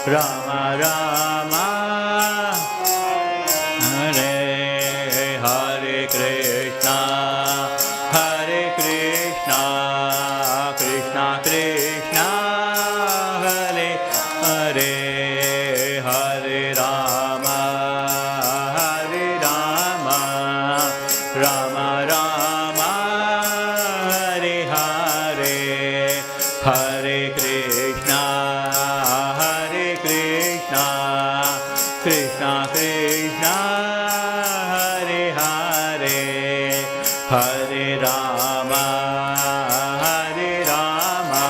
Rama Rama Hare Hare Krishna Hare Krishna Krishna Krishna Hare Hare Hare Rama Hare Rama Rama Rama Hare Hare Hare Krishna Hare Krishna Krishna Krishna Hare Hare Hare Rama Hare Rama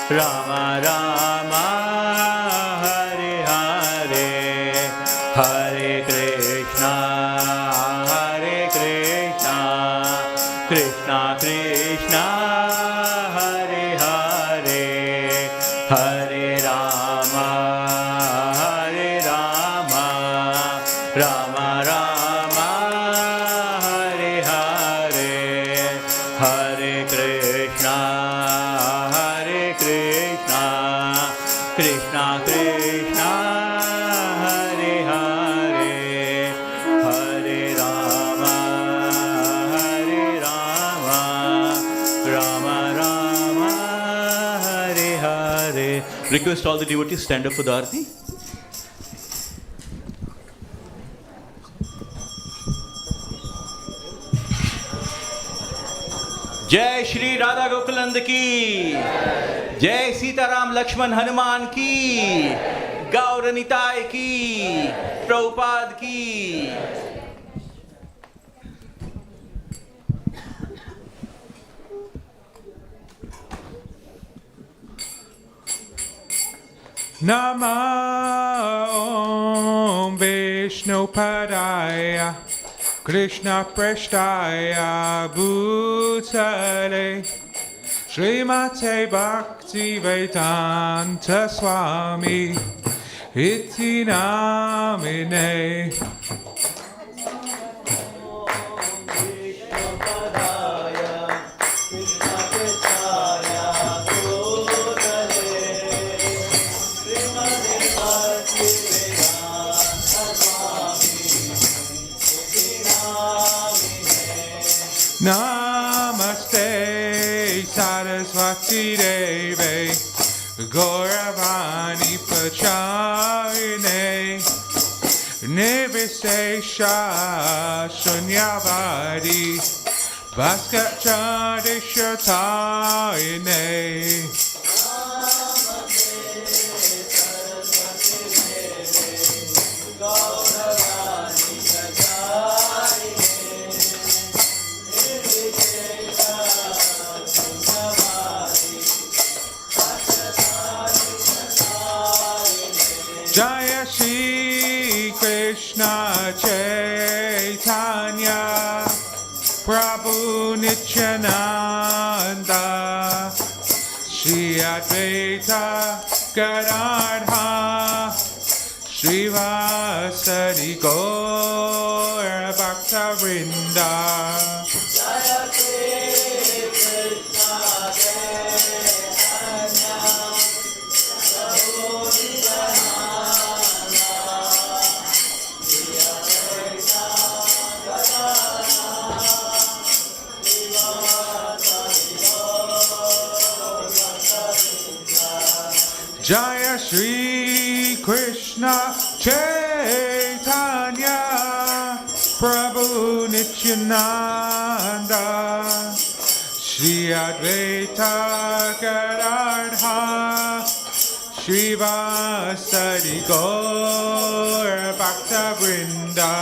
Rama Rama Hare Hare Hare Krishna Hare Krishna Krishna Krishna Hare Hare Hare Rama Hare Rama Rama Rama Hare Hare Hare Krishna Hare Krishna Krishna Krishna Hare Hare Hare Rama Hare Rama Rama Rama Hare Hare. Request all the devotees stand up for the Aarti. जय श्री राधा गोकुलंद की जय सीताराम लक्ष्मण हनुमान की गौर निताय की प्रभुपाद की Nama Om Vishnu Padaya Krishna Prashtaya Bhutale Srimate Bhaktivedanta Swami Iti Namine Namaste Saraswati Deve Gauravani Pacharine Nirvisesha Shunyavadi Bhaskacharishataine Jaya Shri Krishna Chaitanya Prabhu Nityananda Shri Advaita Gadadha Srivasadi Gaur Bhaktivinoda Jaya Shri Krishna Chaitanya Prabhu Jaya Shri Krishna Chaitanya Prabhu Nityananda Shri Advaita Gadadha Srivasadi Gaur Bhaktivinoda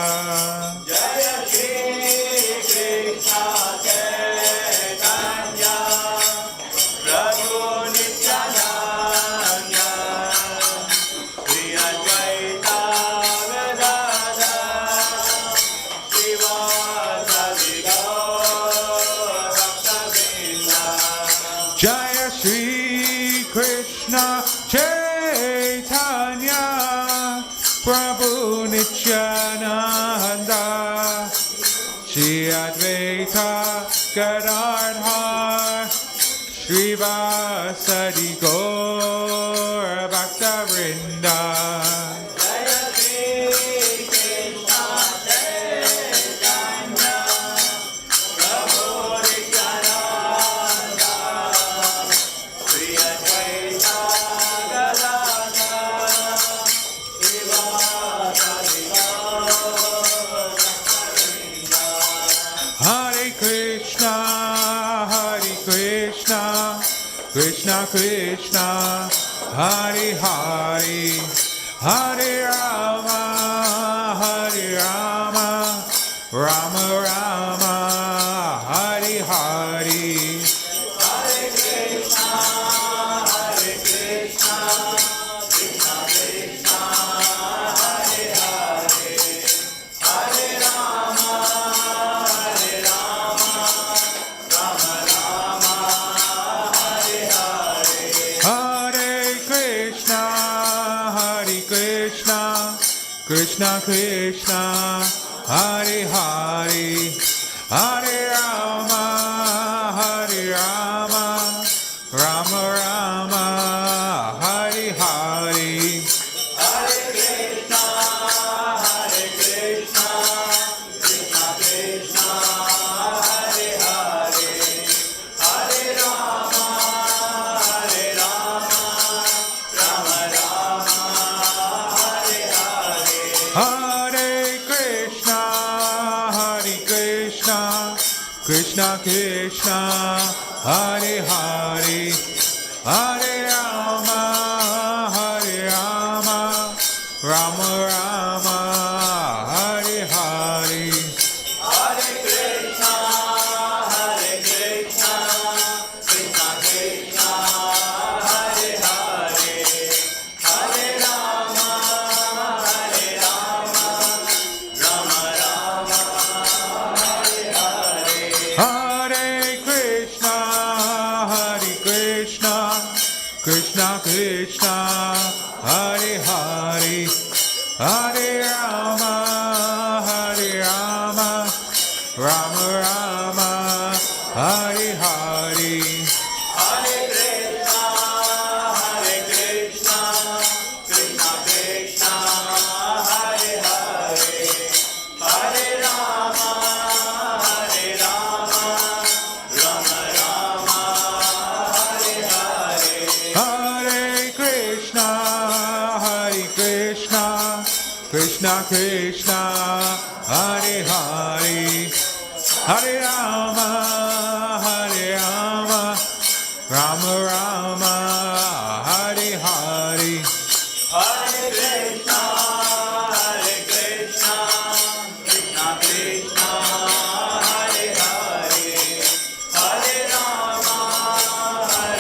Jaya Shri Krishna Chaitanya Prabhu Nityananda Shri Advaita Gadadha Srivasadi Gaur Bhaktivinoda Jaya Shri Krishna Chaitanya Prabhu Nityananda Shri Advaita Gadadha Srivasadi Gaur Bhaktivinoda Bhakta Vrinda. Hare Krishna, Krishna Krishna, Hare Hare, Hare Rama, Rama Rama, Hare Hare. Krishna Krishna, Hare Hare, Hare Rama, Rama Rama, Hare Hare. Hare Krishna, Krishna Krishna, Hare Hare, Hare Rama, Rama Rama, Hare Hare. Hare Krishna, Krishna Krishna, Hare Hare, Hare Rama, Rama Rama, Hare Hare. Hare Krishna, Krishna Krishna, Hare Hare, Hare Rama, Rama Rama, Hare Hare. Hare Krishna, Krishna Krishna, Hare Hare, Hare Rama, Rama Rama, Hare Hare. Hare Krishna, Krishna Krishna, Hare Hare, Hare Rama, Rama Rama, Hare Hare. Hare Krishna, Krishna Krishna, Hare Hare,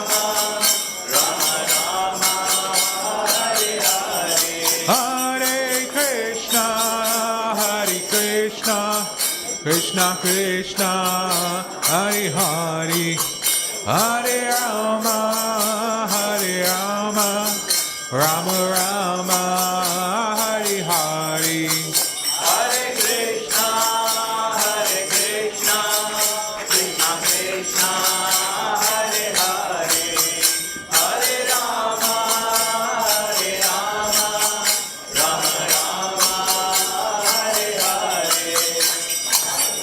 Hare Rama, Rama Rama, Hare Hare. Hare Krishna, Krishna Krishna, Hare Hare, Hare Rama, Rama Rama, Hare Hare.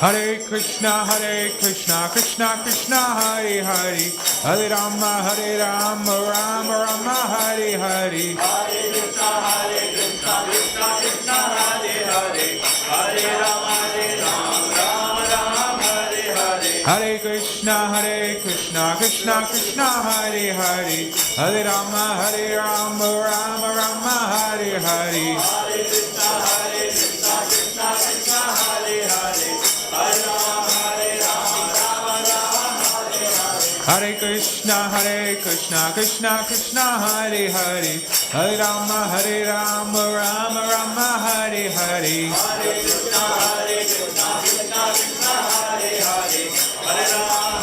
Hare Krishna, Krishna Krishna, Hare Hare, Hare Rama, Rama Rama, Hare Hare. Hare Krishna, Krishna Krishna, Hare Hare, Hare Rama, Rama Rama, Hare Hare. Hare Krishna, Krishna Krishna, Hare Hare, Hare Rama, Rama Rama, Hare Hare. Hare Krishna, Krishna Krishna, Hare Hare, Hare Rama, Rama Rama, Hare Hare. Hare Krishna, Krishna Krishna, Hare Hare, Hare Rama, Rama Rama, Hare Hare. Hare Krishna, Krishna Krishna, Hare Hare, Hare Rama, Rama Rama, Hare Hare. Hare Krishna, Krishna Krishna, Hare Hare, Hare Rama, Rama Rama, Hare Hare. Hare Krishna, Krishna Krishna, Hare Hare, Hare Rama,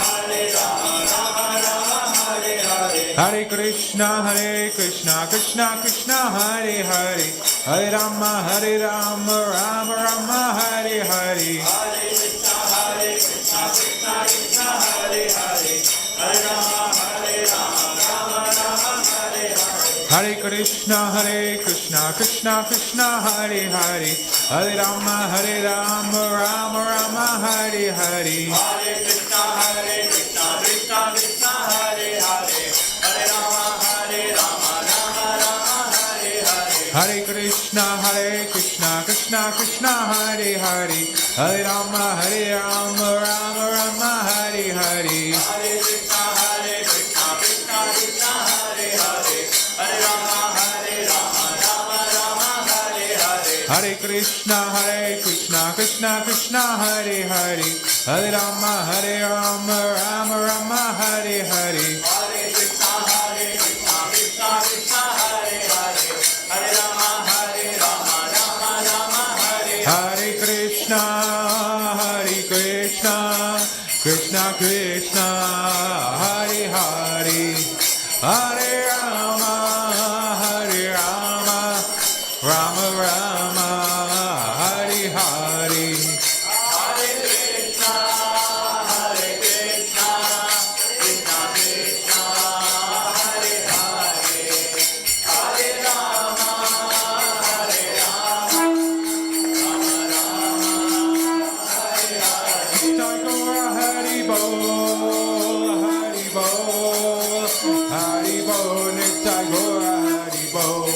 Rama Rama, Hare Hare. Hare Krishna, Krishna Krishna, Hare Hare, Hare Rama, Rama Rama, Hare Hare. Hare Krishna, Krishna Krishna, Hare Hare, Hare Rama, Rama Rama, Hare Hare. Hare Krishna, Krishna Krishna, Hare Hare, Hare Rama, Rama Rama, Hare Hare. Hare Krishna, Krishna Krishna, Hare Hare, Hare Rama, Rama Rama, Hare Hare. Hare Krishna, Krishna Krishna, Hare Hare, Hare Rama, Rama Rama, Hare Hare. Hare Krishna, Krishna Krishna, Hare Hare, Hare Rama, Rama Rama, Hare Hare. Hare Krishna, Krishna Krishna, Hare Hare, Hare Rama, Rama Rama, Hare Hare. Hare Krishna, Krishna Krishna, Hare Hare, Hare Rama, Rama Rama, Hare Hare. Hare Krishna, Krishna Krishna, Hare Hare, Hare Rama, Rama Rama, Hare Hare. Hare Krishna, Krishna Krishna, Hare Hare, Hare Rama, Rama Nitai Gaura Hari Bol, Hari Bol, Hari Bol, Nitai Gaura Hari Bol.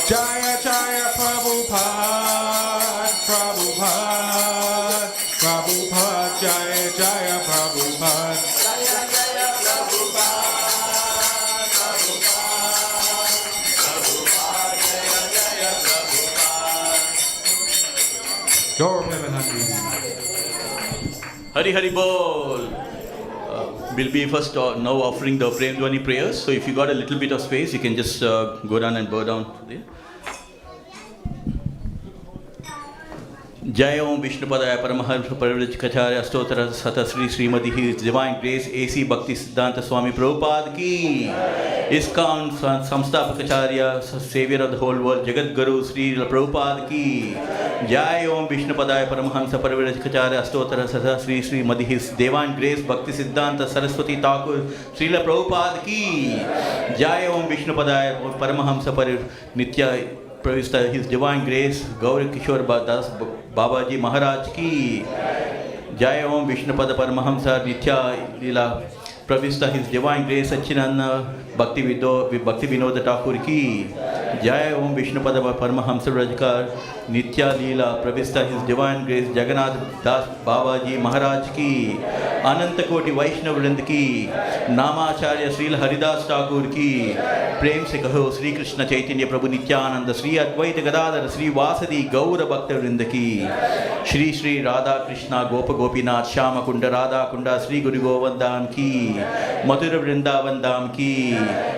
Jaya Jaya Prabhupada, Prabhupada, Prabhupada, Jaya Jaya Prabhupada. Gaur Premanandi. Hari Hari Bol. We'll be first now offering the Prem Dhwani prayers. So if you got a little bit of space, you can just go down and bow down there. Jai Om Vishnupadaya Paramahansa Parivrajkacharya Stotra Sata Sri Srimati His Divine Grace A.C. Bhaktisiddhanta Swami Prabhupada ki, ISKCON Samstapakacharya, Savior of the whole world, Jagat Guru Sri Prabhupada ki, Jai Om Vishnupadaya Paramahansa Parivrajkacharya Stotra Sata Sri Srimati His Divine Grace Bhaktisiddhanta Saraswati Thakur Srila Prabhupada ki, Jai Om Vishnupadaya Paramahamsa Nitya Pravista His Divine Grace Gauri Kishore Das Babaji Maharaj ki, Jai Om Vishnupada Paramahamsa Nitya Lila Pravista His Divine Grace Achinanna Bhaktivinoda Thakur ki, Jai Om Vishnupada Paramahamsa Rajkar Nitya Lila Pravista His Divine Grace Jagannath Das Babaji Maharaj ki, Ananta Koti Vaishnav Vrind ki, Namacharya Srila Haridas Thakur ki, Prem se kaho Sri Krishna Chaitanya Prabhu Nityananda Sri Advaita Gadadhar Sri Vasadi Gaura Bhakta Vrinda ki, Shri Shri Radha Krishna Gopa Gopinath Shama Kunda Radha Kunda Sri Guru Govardhan ki, Mathura Vrindavan Dham ki,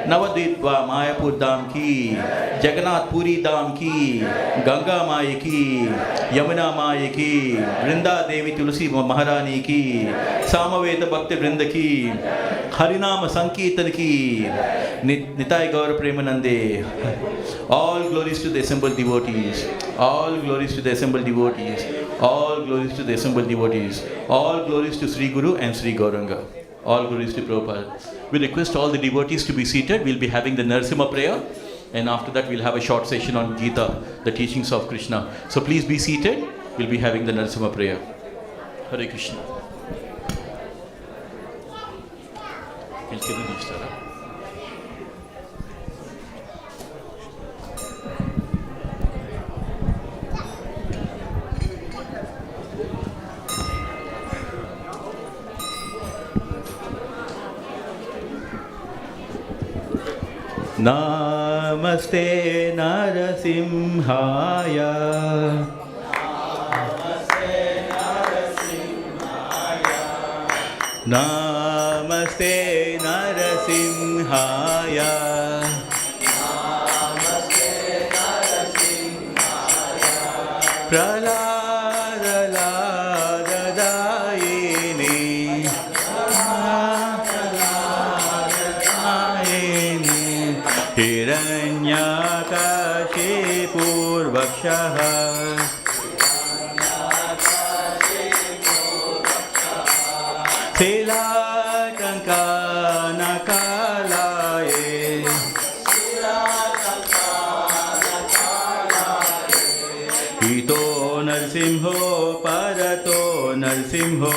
Navadvipva Mayapur Dham ki, Jagannath Puri Dham ki, Ganga Maya ki, Yamuna Maya ki, Vrinda Devi Tulsi Maharani ki, Samaveta Bhakti Vrinda ki, Harinama Sankirtan ki, Nitai Gaur Premanande. All glories to the assembled devotees. All glories to the assembled devotees. All glories to the assembled devotees. All glories to Sri Guru and Sri Gauranga. All glories to Prabhupada. We request all the devotees to be seated. We'll be having the Narasimha prayer. And after that, we'll have a short session on Gita, the teachings of Krishna. So please be seated. We'll be having the Narasimha prayer. Hare Krishna. Namaste Narasimhaya. Namaste Narasimhaya. Praladadayini. Hiranyakashipurvakshaha. Hilatankanakalaye Hito Narsimho Parato Narsimho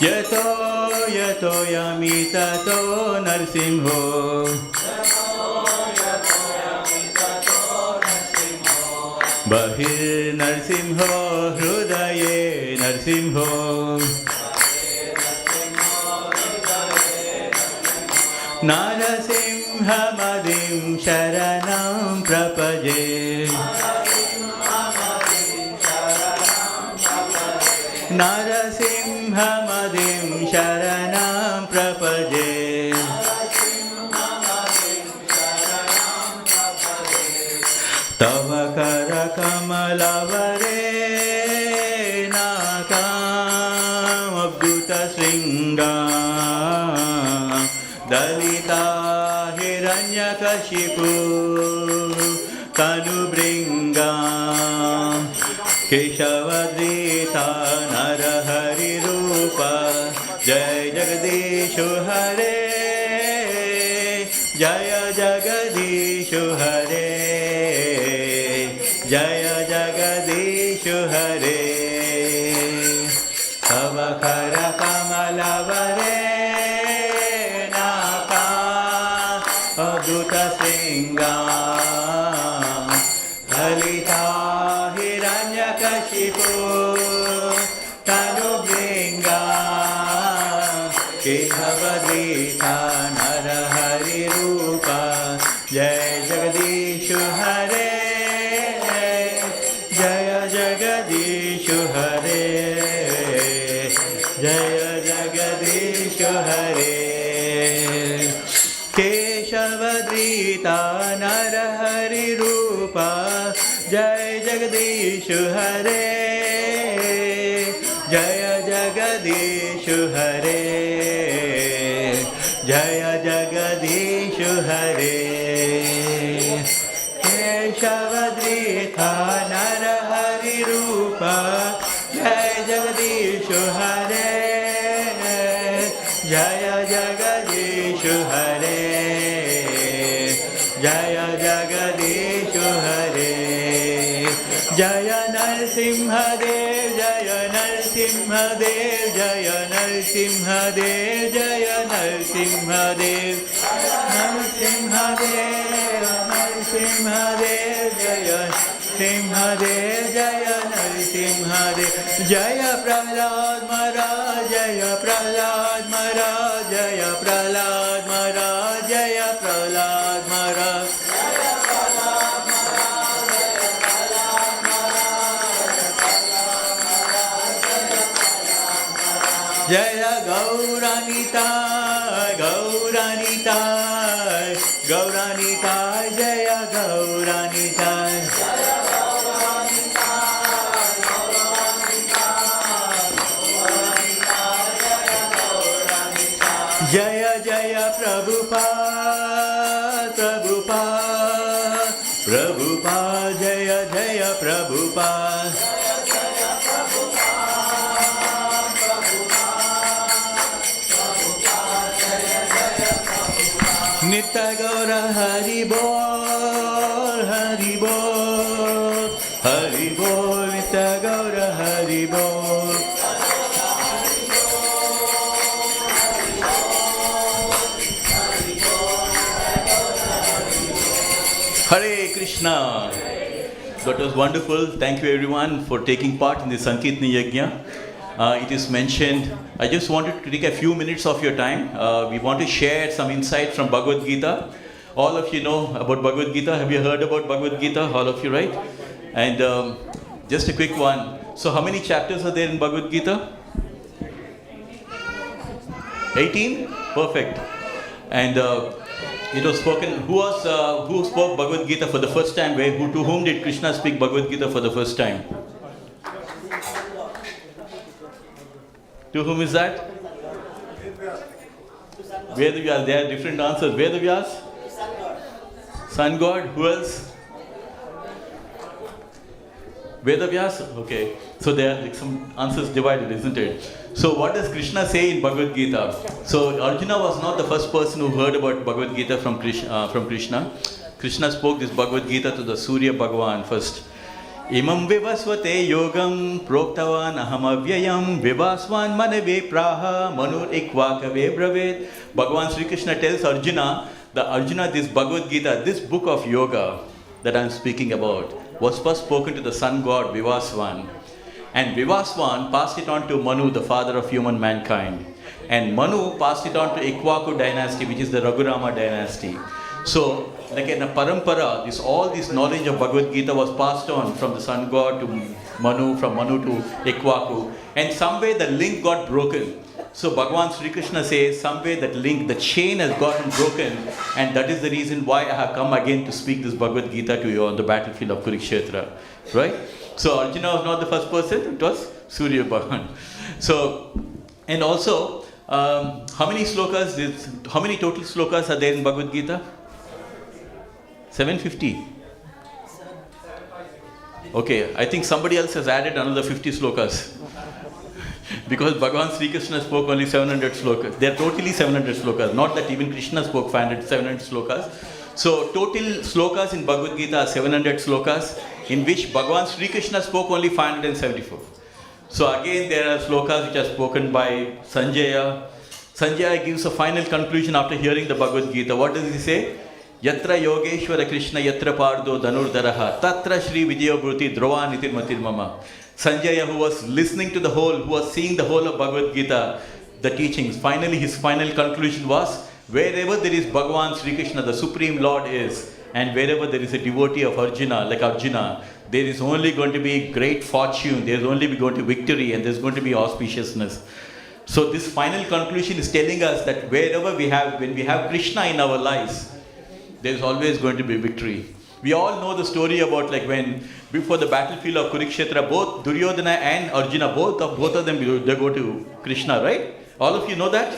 Yato Yato Yamitato Narsimho Bahir Narsimho Hrudaye Narsimho Narasimhamadim Sharanam Prapaje Narasimhamadim Sharanam Prapaje Tava Karakamalavare Nakam Abduta Sringam Dalita Hiranyakashipu Tanubringam Keshavadrita Narahari Rupa Jai Jagadishu Hare Jaya Jagadishu Hare Jaya Jagadishu Hare Tava Karakamalavare Naka Abduta Sringam Dalita Hiranyakashipu Tanubringam Keshavadrita Narahari Rupa Jai Jagadishu Hare Jaya Jagadishu Hare Jaya Jagadishu Hare Keshavadrita Narahari Rupa Jai Jagadishu Hare Jaya Jagadishu Hare Jaya Jagadishu Hare Keshavadrita Narahari Rupa Jai Jagadishu Hare Jaya Jagadishu Hare Jaya Jagadishu Hare Jaya Narsimhadev Jaya Narsimhadev Jaya Narsimhadev Jaya Narsimhadev Narsimhadev Narsimhadev Jaya Simhadev Jaya Narsimhadev Jaya Prahlad Maharaj Jaya Prahlad Maharaj Jaya Prahlad Maharaj Jaya Prahlad Maharaj Jaya Gauranita Gauranita Gauranita Jaya Gauranita Jaya Jaya Prabhupada Prabhupada Prabhupada Jaya Jaya Prabhupada Nitya Gaura Hari Bol Hari Bol Hari Bol Nitya Gaura Hari Bol Hare Krishna. That was wonderful. Thank you everyone for taking part in the Sankirtana Yajna. It is mentioned, I just wanted to take a few minutes of your time. We want to share some insight from Bhagavad Gita. All of you know about Bhagavad Gita. Have you heard about Bhagavad Gita? All of you, right? And just a quick one. So how many chapters are there in Bhagavad Gita? 18? Perfect. And it was spoken, who spoke Bhagavad Gita for the first time? To whom did Krishna speak Bhagavad Gita for the first time? To whom is that? Vedavyas. There are different answers. Vedavyas? Sun God. Who else? Vedavyasa, okay. So there are like some answers divided, isn't it? So what does Krishna say in Bhagavad Gita? So Arjuna was not the first person who heard about Bhagavad Gita from Krishna. Krishna spoke this Bhagavad Gita to the Surya Bhagavan first. Imam vivasvate yogam proktavan aham avyayam vivasvan manave praha manur ikvakave bravet. Bhagavan Sri Krishna tells Arjuna, this Bhagavad Gita, this book of yoga that I am speaking about, was first spoken to the sun god Vivasvan. And Vivasvan passed it on to Manu, the father of human mankind. And Manu passed it on to Ikwaku dynasty, which is the Raghurama dynasty. So, like in a parampara, all this knowledge of Bhagavad Gita was passed on from the sun god to Manu, from Manu to Ikwaku. And some way the link got broken. So Bhagavan Sri Krishna says, some way that link, the chain has gotten broken, and that is the reason why I have come again to speak this Bhagavad Gita to you on the battlefield of Kurukshetra. Right? So Arjuna was not the first person, it was Surya Bhagavan. So, and also, how many total slokas are there in Bhagavad Gita? 750. Okay, I think somebody else has added another 50 slokas. Because Bhagavan Sri Krishna spoke only 700 slokas. There are totally 700 slokas. Not that even Krishna spoke 700 slokas. So total slokas in Bhagavad Gita are 700 slokas, in which Bhagavan Sri Krishna spoke only 574. So again there are slokas which are spoken by Sanjaya. Sanjaya gives a final conclusion after hearing the Bhagavad Gita. What does he say? Yatra Yogeshwara Krishna Yatra Pardo Dhanurdaraha Tatra Shri Vijaya Bhuti Dhrova Nitir Matir Mama. Sanjaya, who was listening to who was seeing the whole of Bhagavad Gita, the teachings, finally his final conclusion was, wherever there is Bhagavan Sri Krishna, the Supreme Lord is, and wherever there is a devotee of Arjuna, like Arjuna, there is only going to be great fortune, there is only going to be victory, and there is going to be auspiciousness. So this final conclusion is telling us that when we have Krishna in our lives, there is always going to be victory. We all know the story about when before the battlefield of Kurukshetra, both Duryodhana and Arjuna, both of them, they go to Krishna, right? All of you know that?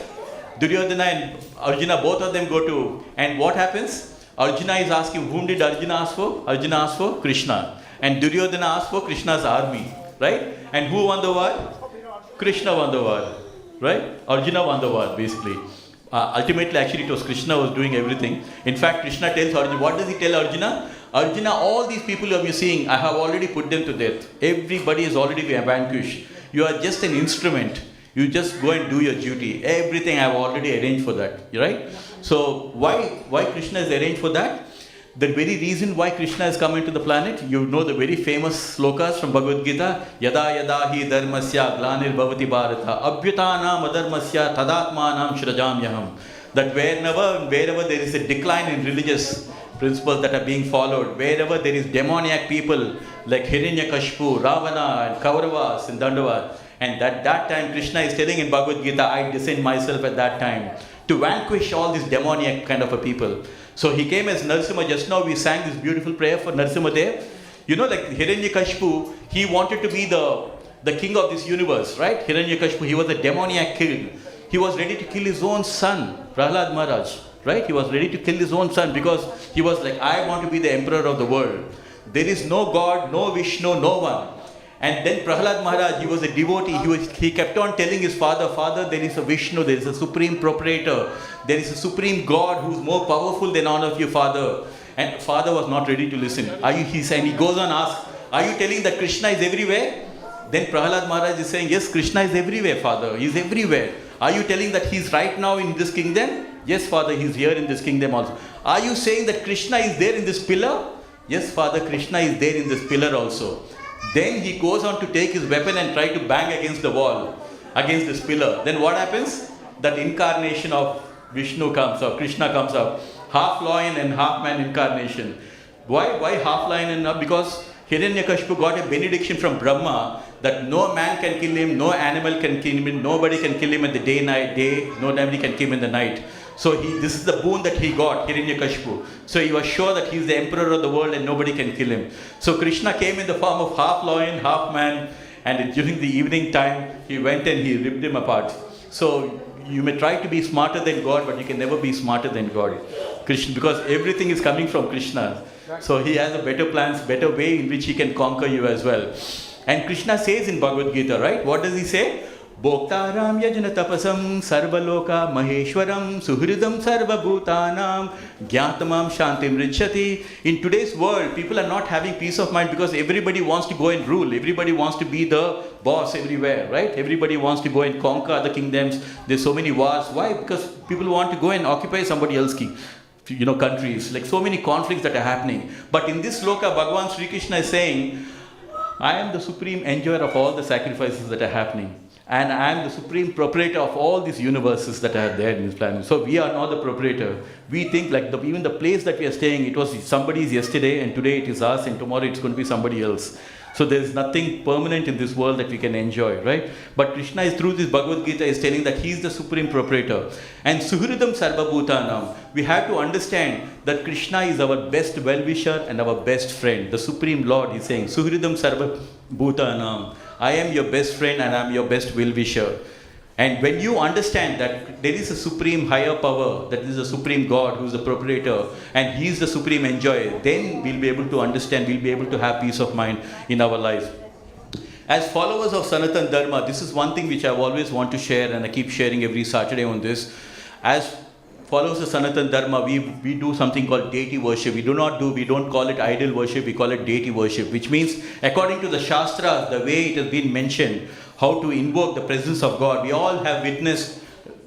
Duryodhana and Arjuna, both of them go to, and what happens? Arjuna is asking, whom did Arjuna ask for? Arjuna asked for Krishna. And Duryodhana asked for Krishna's army, right? And who won the war? Krishna won the war, right? Arjuna won the war, basically. Ultimately, actually, it was Krishna was doing everything. In fact, Krishna tells Arjuna, what does he tell Arjuna? Arjuna, all these people you are seeing, I have already put them to death. Everybody is already vanquished. You are just an instrument. You just go and do your duty. Everything I have already arranged for that, right? So, why Krishna is arranged for that? The very reason why Krishna has come into the planet, you know the very famous slokas from Bhagavad Gita, Yada yada hi dharmasya glanir bhavati bharata abhyutanam adharmasya tadatmanam shrajamyaham. That wherever there is a decline in religious principles that are being followed, wherever there is demoniac people like Hiranyakashipu, Ravana and Kauravas and Dandava, and that time Krishna is telling in Bhagavad Gita, I descend myself at that time to vanquish all these demoniac kind of a people. So he came as Narasimha. Just now we sang this beautiful prayer for Narasimha Dev. You know, like Hiranyakashipu, he wanted to be the king of this universe, right? Hiranyakashipu, he was a demoniac king. He was ready to kill his own son, Prahlad Maharaj, right? He was ready to kill his own son because he was like, I want to be the emperor of the world. There is no God, no Vishnu, no one. And then Prahlad Maharaj, he was a devotee. He kept on telling his father, there is a Vishnu, there is a supreme proprietor, there is a supreme God who is more powerful than all of you, father. And father was not ready to listen. He goes on ask, are you telling that Krishna is everywhere? Then Prahlad Maharaj is saying, yes, Krishna is everywhere, father. He is everywhere. Are you telling that he is right now in this kingdom? Yes, father, he is here in this kingdom also. Are you saying that Krishna is there in this pillar? Yes, father, Krishna is there in this pillar also. Then he goes on to take his weapon and try to bang against the wall, against this pillar. Then what happens? That incarnation of Vishnu comes up, Krishna comes up. Half lion and half man incarnation. Why half lion and half? Because Hiranyakashipu got a benediction from Brahma that no man can kill him, no animal can kill him, nobody can kill him in the day, nobody can kill him in the night. So this is the boon that he got, Hiranyakashipu. So he was sure that he is the emperor of the world and nobody can kill him. So Krishna came in the form of half lion, half man, and during the evening time, he went and he ripped him apart. So you may try to be smarter than God, but you can never be smarter than God. Krishna, because everything is coming from Krishna. So he has a better plans, better way in which he can conquer you as well. And Krishna says in Bhagavad Gita, right? What does he say? Bhoktaram yajna tapasam sarvaloka maheshwaram suhridam sarva bhutanam jnatamam shantim richati. In today's world, people are not having peace of mind because everybody wants to go and rule. Everybody wants to be the boss everywhere, right? Everybody wants to go and conquer other kingdoms. There's so many wars. Why? Because people want to go and occupy somebody else's countries. Like so many conflicts that are happening. But in this sloka, Bhagavan Sri Krishna is saying, I am the supreme enjoyer of all the sacrifices that are happening. And I am the supreme proprietor of all these universes that are there in this planet. So we are not the proprietor. We think like even the place that we are staying, it was somebody's yesterday and today it is us and tomorrow it's going to be somebody else. So there is nothing permanent in this world that we can enjoy, right? But Krishna is through this Bhagavad Gita is telling that he is the supreme proprietor. And Suhridam Sarva Bhutanam, we have to understand that Krishna is our best well-wisher and our best friend. The Supreme Lord is saying, Suhridam Sarva Bhutanam, I am your best friend and I am your best well-wisher. And when you understand that there is a supreme higher power, that is a supreme God who is the proprietor, and he is the supreme enjoyer, then we'll be able to understand, we'll be able to have peace of mind in our life. As followers of Sanatan Dharma, this is one thing which I always want to share, and I keep sharing every Saturday on this. As followers of Sanatan Dharma, we do something called deity worship. We don't call it idol worship, we call it deity worship, which means according to the Shastras, the way it has been mentioned, how to invoke the presence of God. We all have witnessed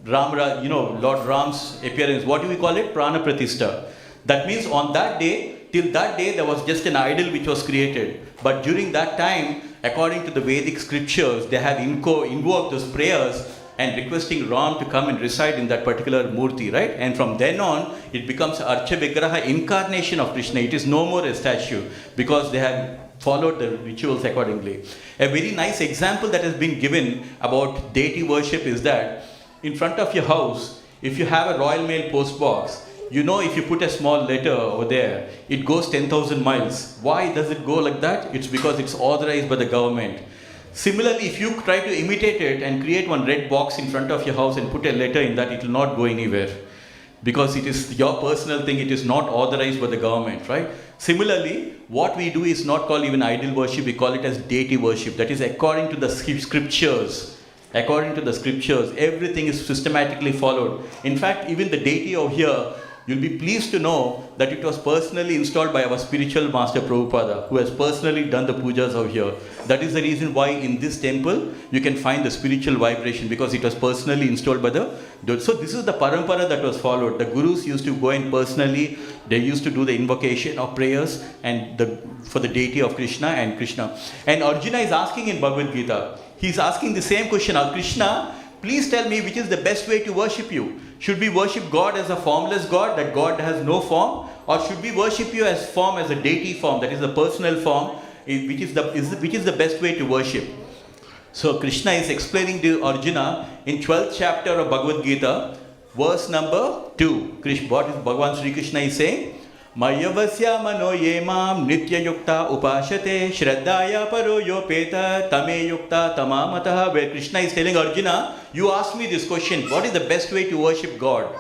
Lord Ram's appearance. What do we call it? Prana Pratishta. That means on that day, till that day, there was just an idol which was created. But during that time, according to the Vedic scriptures, they have invoked those prayers and requesting Ram to come and reside in that particular murti, right? And from then on, it becomes Archa Vigraha, incarnation of Krishna. It is no more a statue because they have followed the rituals accordingly. A very nice example that has been given about deity worship is that in front of your house, if you have a Royal Mail post box, if you put a small letter over there, it goes 10,000 miles. Why does it go like that? It's because it's authorized by the government. Similarly, if you try to imitate it and create one red box in front of your house and put a letter in that, it will not go anywhere. Because it is your personal thing, it is not authorized by the government, right? Similarly, what we do is not called even idol worship, we call it as deity worship. That is according to the scriptures. According to the scriptures, everything is systematically followed. In fact, even the deity over here, you'll be pleased to know that it was personally installed by our spiritual master Prabhupada, who has personally done the pujas over here. That is the reason why in this temple, you can find the spiritual vibration, because it was personally installed by so this is the parampara that was followed. The gurus used to go in personally, they used to do the invocation of prayers and for the deity of Krishna and Krishna. And Arjuna is asking in Bhagavad Gita, he's asking the same question, Krishna, please tell me which is the best way to worship you. Should we worship God as a formless God, that God has no form? Or should we worship you as a deity form, that is the personal form, which is the best way to worship? So Krishna is explaining to Arjuna in 12th chapter of Bhagavad Gita, verse number 2. What is Bhagavan Sri Krishna is saying? Mayavasya mano yemam nitya yukta upashate shraddhaya paro yopeta tame yukta tamamataha. Where Krishna is telling Arjuna, you ask me this question, what is the best way to worship God?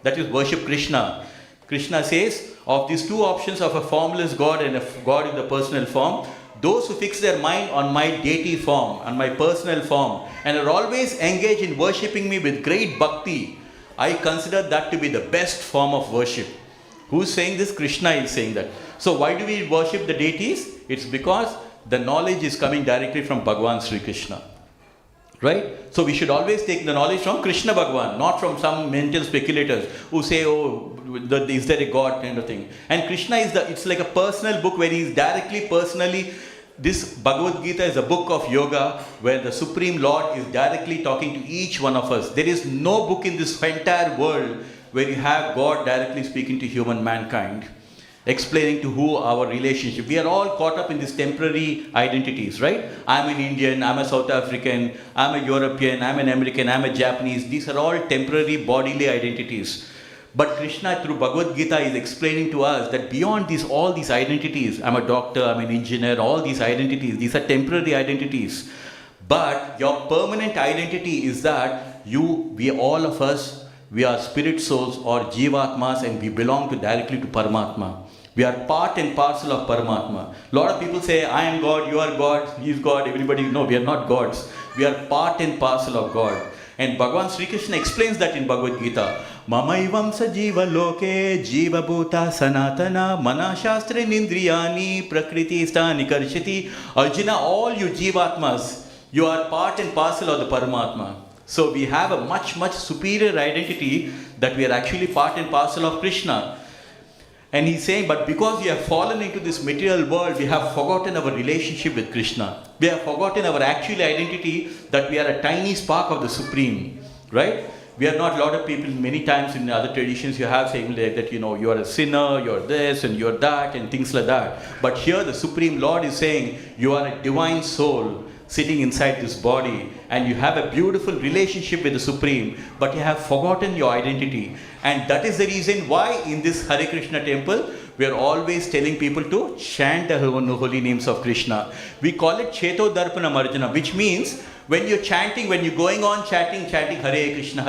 That is worship Krishna. Krishna says, of these two options of a formless God and a God in the personal form, those who fix their mind on my deity form, on my personal form, and are always engaged in worshipping me with great bhakti, I consider that to be the best form of worship. Who's saying this? Krishna is saying that. So why do we worship the deities? It's because the knowledge is coming directly from Bhagavan Sri Krishna. Right? So we should always take the knowledge from Krishna Bhagavan, not from some mental speculators who say, is there a God kind of thing. And Krishna it's like a personal book where he is personally, this Bhagavad Gita is a book of yoga where the Supreme Lord is directly talking to each one of us. There is no book in this entire world where you have God directly speaking to human mankind, explaining to who our relationship. We are all caught up in these temporary identities, right? I'm an Indian, I'm a South African, I'm a European, I'm an American, I'm a Japanese. These are all temporary bodily identities. But Krishna through Bhagavad Gita is explaining to us that beyond all these identities, I'm a doctor, I'm an engineer, all these identities, these are temporary identities. But your permanent identity is that all of us, we are spirit souls or jivatmas, and we belong directly to Paramatma. We are part and parcel of Paramatma. A lot of people say, I am God, you are God, he is God, everybody. No, we are not gods. We are part and parcel of God. And Bhagavan Sri Krishna explains that in Bhagavad Gita. Mamaivam sa jiva loke jiva bhuta sanatana mana shastra nindriyani prakriti stani karshiti. Arjuna, all you jivatmas, you are part and parcel of the Paramatma. So we have a much, much superior identity that we are actually part and parcel of Krishna. And he's saying, but because we have fallen into this material world, we have forgotten our relationship with Krishna. We have forgotten our actual identity that we are a tiny spark of the Supreme. Right? We are not, a lot of people, many times in other traditions you have saying like that, you are a sinner, you are this and you are that and things like that. But here the Supreme Lord is saying, you are a divine soul sitting inside this body and you have a beautiful relationship with the Supreme, but you have forgotten your identity. And that is the reason why in this Hare Krishna temple, we are always telling people to chant the holy names of Krishna. We call it Cheto Darpana Marjana, which means when you're chanting, when you're going on chanting Hare Krishna,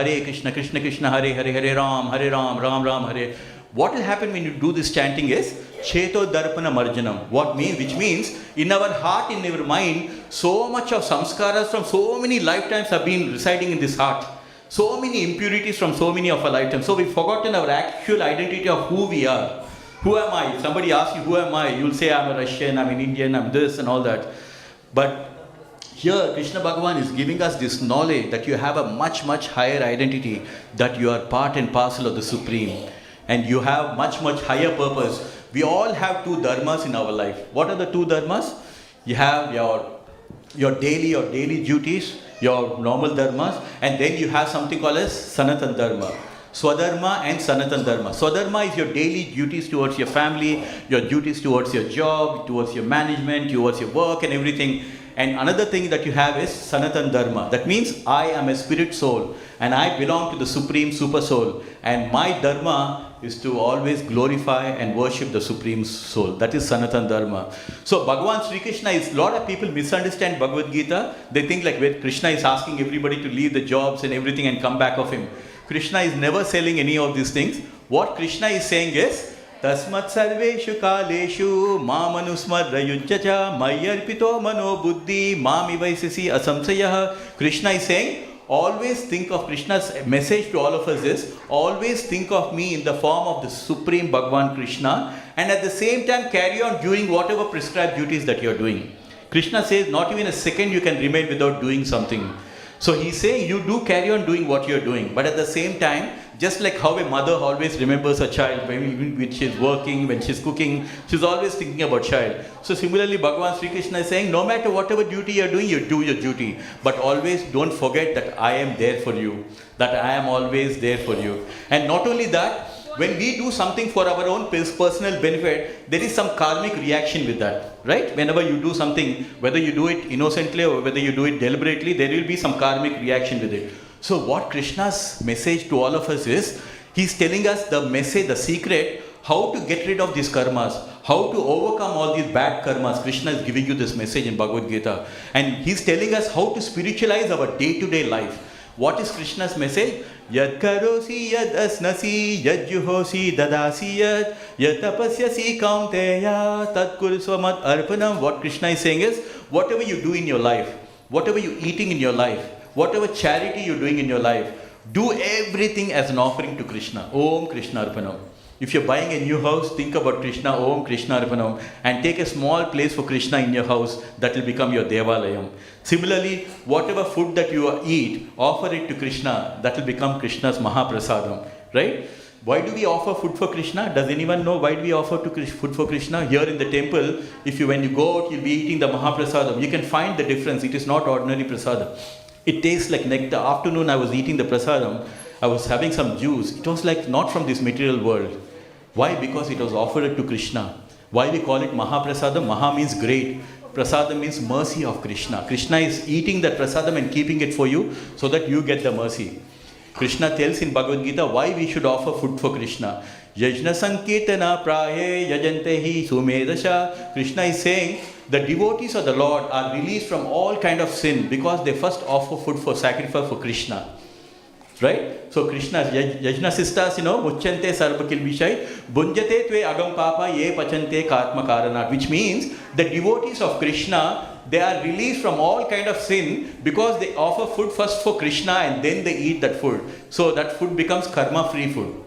Krishna Krishna, Hare Hare, Hare Ram, Ram Ram, Hare. What will happen when you do this chanting is Cheto Darpana Marjanam. Which means in our heart, in our mind, so much of samskaras from so many lifetimes have been residing in this heart. So many impurities from so many of our lifetimes. So we've forgotten our actual identity of who we are. Who am I? If somebody asks you, who am I? You'll say, I'm a Russian, I'm an Indian, I'm this and all that. But here, Krishna Bhagavan is giving us this knowledge that you have a much, much higher identity, that you are part and parcel of the Supreme. And you have much, much higher purpose. We all have two dharmas in our life. What are the two dharmas? You have your daily duties, your normal dharmas, and then you have something called as Sanatan Dharma. Swadharma and Sanatan Dharma. Swadharma is your daily duties towards your family, your duties towards your job, towards your management, towards your work and everything. And another thing that you have is Sanatan Dharma. That means I am a spirit soul and I belong to the Supreme Super Soul. And my Dharma is to always glorify and worship the Supreme Soul. That is Sanatan Dharma. So Bhagavan Sri Krishna is, a lot of people misunderstand Bhagavad Gita. They think like where Krishna is asking everybody to leave the jobs and everything and come back of him. Krishna is never selling any of these things. What Krishna is saying is, Tasmat sarveshu kaleshu mamanusmarra yujjacha mayarpito mano buddhi mami vaisasi asamsayah. Krishna is saying, always think of Krishna's message to all of us is, always think of me in the form of the Supreme Bhagavan Krishna, and at the same time carry on doing whatever prescribed duties that you are doing. Krishna says not even a second you can remain without doing something. So he's saying you do carry on doing what you're doing, but at the same time, just like how a mother always remembers her child, when she's working, when she's cooking, she's always thinking about child. So similarly, Bhagavan Sri Krishna is saying, no matter whatever duty you're doing, you do your duty. But always don't forget that I am there for you, that I am always there for you. And not only that, when we do something for our own personal benefit, there is some karmic reaction with that, right? Whenever you do something, whether you do it innocently or whether you do it deliberately, there will be some karmic reaction with it. So what Krishna's message to all of us is, he's telling us the message, the secret, how to get rid of these karmas, how to overcome all these bad karmas. Krishna is giving you this message in Bhagavad Gita. And he's telling us how to spiritualize our day-to-day life. What is Krishna's message? Yad karosi yad asnasi yad juhosi dadasi yad tapasyasi kaunteya tad kursvamat arpanam. What Krishna is saying is, whatever you do in your life, whatever you're eating in your life, whatever charity you're doing in your life, do everything as an offering to Krishna. Om Krishna Arpanam. If you're buying a new house, think about Krishna, Om Krishna Arpanam, and take a small place for Krishna in your house. That will become your Devalayam. Similarly, whatever food that you eat, offer it to Krishna. That will become Krishna's Mahaprasadam. Right? Why do we offer food for Krishna? Does anyone know why do we offer food for Krishna? Here in the temple, when you go out, you'll be eating the Mahaprasadam. You can find the difference. It is not ordinary prasadam. It tastes like nectar. Afternoon, I was eating the prasadam. I was having some juice. It was like not from this material world. Why? Because it was offered to Krishna. Why we call it Mahaprasadam? Maha means great. Prasadam means mercy of Krishna. Krishna is eating that prasadam and keeping it for you so that you get the mercy. Krishna tells in Bhagavad Gita why we should offer food for Krishna. Yajna sankirtana prahe yajantehi sumedasha. Krishna is saying the devotees of the Lord are released from all kind of sin because they first offer food for sacrifice for Krishna. Right? So Krishna, Yajna sisters, muchante sarva kilvishai, bunjate tve agam papa ye pachante katma karanat, which means the devotees of Krishna, they are released from all kind of sin because they offer food first for Krishna and then they eat that food. So that food becomes karma-free food.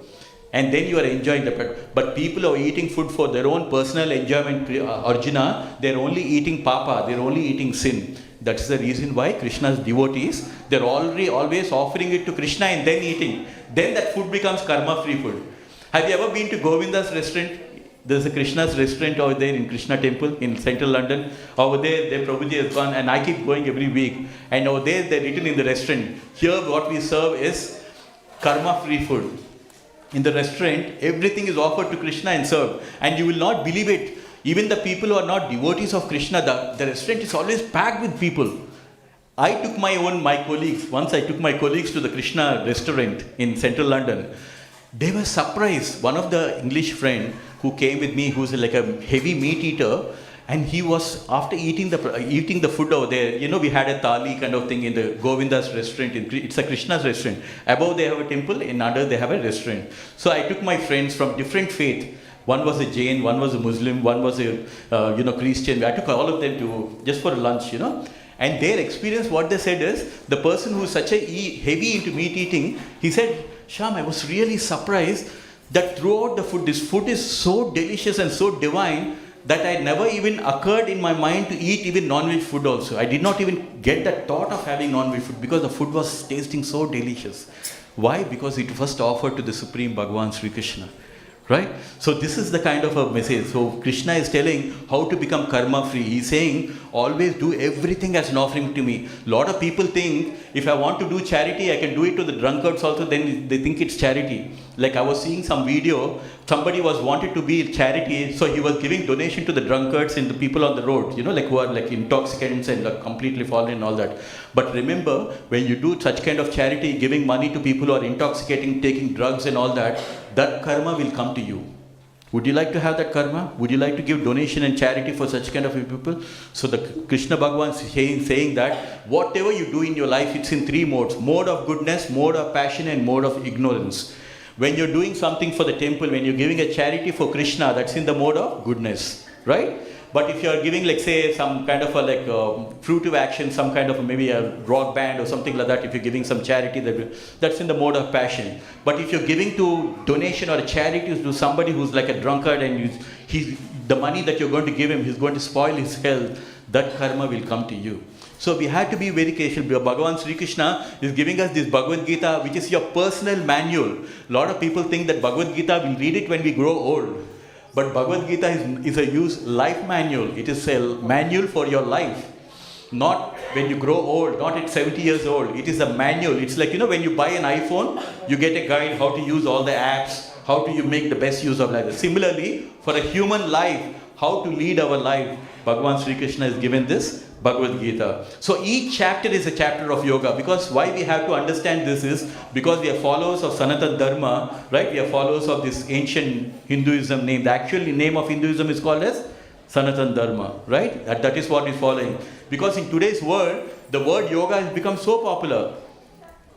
And then you are enjoying the food. But people are eating food for their own personal enjoyment, Arjuna, they are only eating papa, they are only eating sin. That's the reason why Krishna's devotees, they're always offering it to Krishna and then eating. Then that food becomes karma-free food. Have you ever been to Govinda's restaurant? There's a Krishna's restaurant over there in Krishna Temple in central London. Over there, Prabhuji has gone and I keep going every week. And over there, they're written in the restaurant. Here, what we serve is karma-free food. In the restaurant, everything is offered to Krishna and served. And you will not believe it. Even the people who are not devotees of Krishna, the restaurant is always packed with people. I took my colleagues, once I took my colleagues to the Krishna restaurant in central London. They were surprised. One of the English friend who came with me, who's like a heavy meat eater, and he was, after eating the food over there, we had a thali kind of thing in the Govinda's restaurant. It's a Krishna's restaurant. Above they have a temple, in under they have a restaurant. So I took my friends from different faith. One was a Jain, one was a Muslim, one was a Christian. I took all of them to just for lunch, And their experience, what they said is, the person who is such a heavy into meat eating, he said, Shyam, I was really surprised that throughout the food, this food is so delicious and so divine that I never even occurred in my mind to eat even non-veg food also. I did not even get that thought of having non-veg food because the food was tasting so delicious. Why? Because it was offered to the Supreme Bhagavan Sri Krishna. Right? So this is the kind of a message. So Krishna is telling how to become karma free. He's saying, always do everything as an offering to me. Lot of people think, if I want to do charity, I can do it to the drunkards also, then they think it's charity. Like I was seeing some video, somebody was wanted to be charity, so he was giving donation to the drunkards and the people on the road, who are like intoxicants and like completely fallen and all that. But remember, when you do such kind of charity, giving money to people who are intoxicating, taking drugs and all that, that karma will come to you. Would you like to have that karma? Would you like to give donation and charity for such kind of people? So the Krishna Bhagavan is saying that whatever you do in your life, it's in three modes. Mode of goodness, mode of passion, and mode of ignorance. When you're doing something for the temple, when you're giving a charity for Krishna, that's in the mode of goodness, right? But if you're giving, like, say, some kind of a fruitive action, some kind of maybe a rock band or something like that, if you're giving some charity, that's in the mode of passion. But if you're giving to donation or a charity to somebody who's like a drunkard and the money that you're going to give him, he's going to spoil his health, that karma will come to you. So we have to be very careful. Bhagavan Sri Krishna is giving us this Bhagavad Gita, which is your personal manual. A lot of people think that Bhagavad Gita, we'll read it when we grow old. But Bhagavad Gita is a life manual. It is a manual for your life. Not when you grow old, not at 70 years old. It is a manual. It's like, when you buy an iPhone, you get a guide how to use all the apps, how do you make the best use of life. Similarly, for a human life, how to lead our life, Bhagavan Sri Krishna has given this Bhagavad Gita. So each chapter is a chapter of yoga. Because why we have to understand this is because we are followers of Sanatana Dharma, right? We are followers of this ancient Hinduism name. The actual name of Hinduism is called as Sanatana Dharma, right? That is what is following. Because in today's world, the word yoga has become so popular.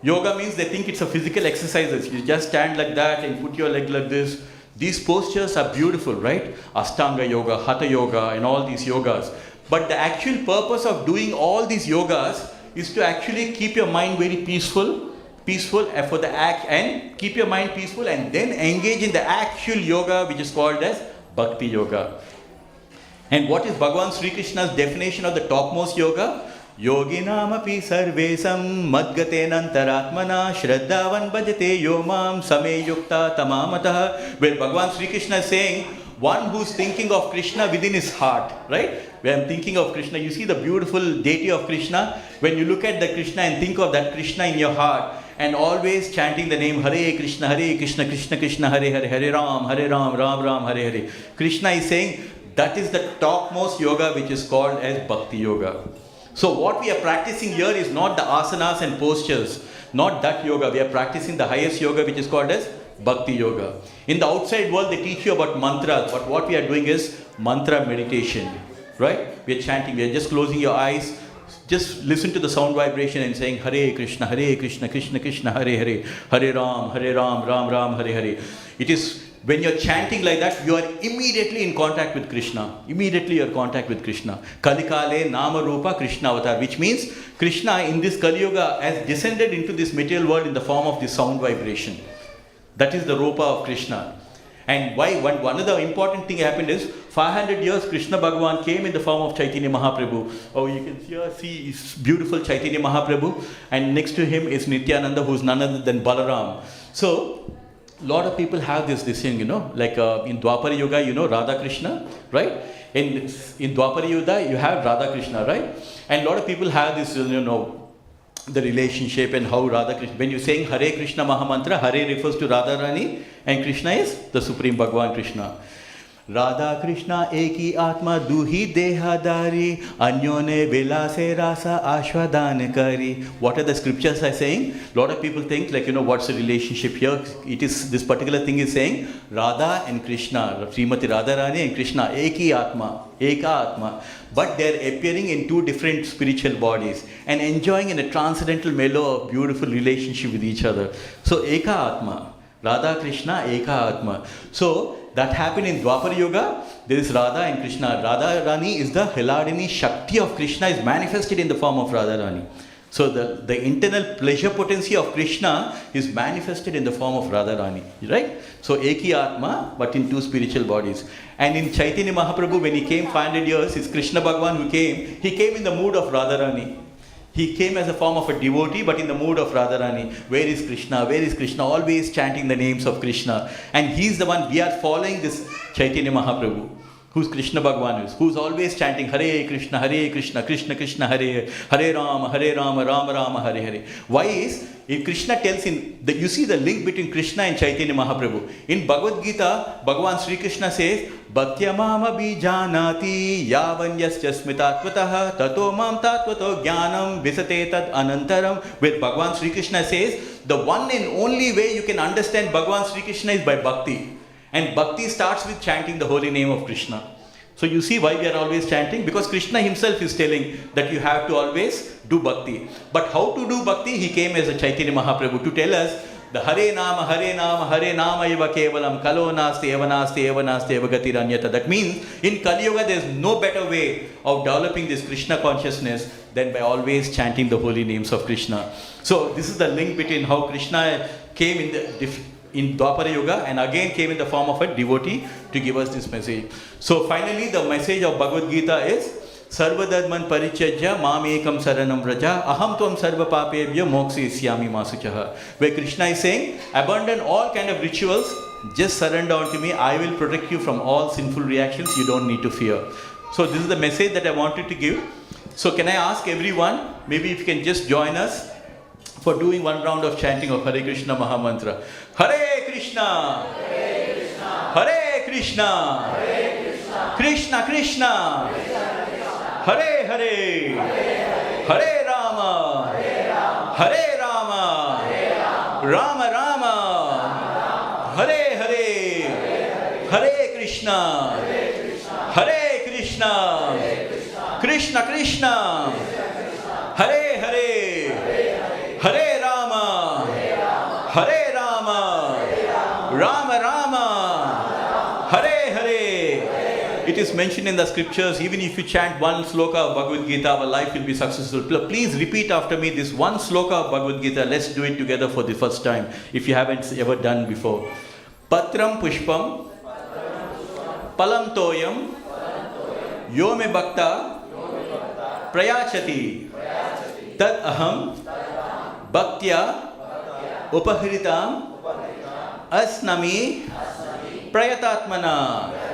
Yoga means they think it's a physical exercise. You just stand like that and put your leg like this. These postures are beautiful, right? Ashtanga yoga, Hatha yoga, and all these yogas. But the actual purpose of doing all these yogas is to actually keep your mind very peaceful for the act, and keep your mind peaceful and then engage in the actual yoga, which is called as Bhakti Yoga. And what is Bhagavan Sri Krishna's definition of the topmost yoga? Yoginamapi sarvesam madgatenantaratmana shraddhavan bhajate yomam same yukta tamamataha. Where Bhagavan Sri Krishna is saying, one who's thinking of Krishna within his heart, right? When I'm thinking of Krishna, you see the beautiful deity of Krishna. When you look at the Krishna and think of that Krishna in your heart, and always chanting the name Hare Krishna, Krishna Krishna, Hare Hare, Hare Ram, Ram Ram, Hare Hare. Krishna is saying that is the topmost yoga, which is called as Bhakti Yoga. So what we are practicing here is not the asanas and postures, not that yoga. We are practicing the highest yoga, which is called as Bhakti Yoga. In the outside world, they teach you about mantras, but what we are doing is mantra meditation, right? We are chanting, we are just closing your eyes, just listen to the sound vibration and saying Hare Krishna, Krishna Krishna, Hare Hare, Hare Ram, Ram Ram, Hare Hare. It is when you're chanting like that, you are immediately in contact with Krishna. Immediately you're in contact with Krishna. Kalikale Nama Rupa Krishna Avatar, which means Krishna in this Kali Yuga has descended into this material world in the form of this sound vibration. That is the Rupa of Krishna. And why? One of the important thing happened is 500 years Krishna Bhagavan came in the form of Chaitanya Mahaprabhu. Oh, you can see his beautiful Chaitanya Mahaprabhu, and next to him is Nityananda, who is none other than Balaram. So, lot of people have this thing, like in Dwapara Yuga, Radha Krishna, right? In Dwapara Yuga, you have Radha Krishna, right? And a lot of people have this, the relationship and how Radha Krishna, when you're saying Hare Krishna Mahamantra, Hare refers to Radha Rani and Krishna is the Supreme Bhagavan Krishna. Radha Krishna eki atma duhi dehadari anyone vilase rasa ashwadan kari. What are the scriptures are saying? A lot of people think like, what's the relationship here? It is, this particular thing is saying Radha and Krishna, Srimati Radharani and Krishna, eki atma, eka atma. But they are appearing in two different spiritual bodies and enjoying in a transcendental mellow of beautiful relationship with each other. So eka atma, Radha Krishna, eka atma. So that happened in Dwapara Yuga. There is Radha and Krishna. Radha Rani is the Hiladini Shakti of Krishna, is manifested in the form of Radha Rani. So the internal pleasure potency of Krishna is manifested in the form of Radha Rani, right? So Eki Atma, but in two spiritual bodies. And in Chaitanya Mahaprabhu, when he came 500 years, it's Krishna Bhagavan who came. He came in the mood of Radha Rani. He came as a form of a devotee, but in the mood of Radharani. Where is Krishna? Where is Krishna? Always chanting the names of Krishna. And he's the one, we are following this Chaitanya Mahaprabhu, who's Krishna Bhagavan is, who's always chanting Hare Krishna, Krishna Krishna, Hare Rama, Rama Rama, Hare Hare. Why is, if Krishna tells you see the link between Krishna and Chaitanya Mahaprabhu. In Bhagavad Gita, Bhagavan Sri Krishna says, Bhaktyamama bijanati yavanyasya smitatvataha tato mam tatvato jnanam visate tad anantaram. Where Bhagavan Sri Krishna says, the one and only way you can understand Bhagavan Sri Krishna is by bhakti. And bhakti starts with chanting the holy name of Krishna. So you see why we are always chanting? Because Krishna himself is telling that you have to always do bhakti. But how to do bhakti? He came as a Chaitanya Mahaprabhu to tell us the Hare Nama eva kevalam kalo nasti eva gati ranyata. That means in Kali Yuga there is no better way of developing this Krishna consciousness than by always chanting the holy names of Krishna. So this is the link between how Krishna came in Dwapara Yuga and again came in the form of a devotee to give us this message. So finally the message of Bhagavad Gita is Sarvadadman parichajya mamekam saranam vraja aham tvam sarva papebhyo mokshisyami masuchaha. Where Krishna is saying, abandon all kind of rituals, just surrender unto me, I will protect you from all sinful reactions, you don't need to fear. So this is the message that I wanted to give. So can I ask everyone, maybe if you can just join us for doing one round of chanting of Hare Krishna Mahamantra. Hare Krishna, Hare Krishna, Hare Krishna, Hare Krishna, Krishna Krishna, Hare Hare, Hare Rama, Hare Rama, Rama Rama, Hare Hare, Hare Krishna, Hare Krishna, Krishna Krishna, Hare Hare, Hare Rama, Hare Rama, Rama Rama, Hare Hare. It is mentioned in the scriptures, even if you chant one sloka of Bhagavad Gita, our life will be successful. Please repeat after me this one sloka of Bhagavad Gita. Let's do it together for the first time, if you haven't ever done before. Patram Pushpam Palam Toyam Yome Bhakta Prayachati Tad Aham Bhaktya Upahritam Asnami Prayatatmana.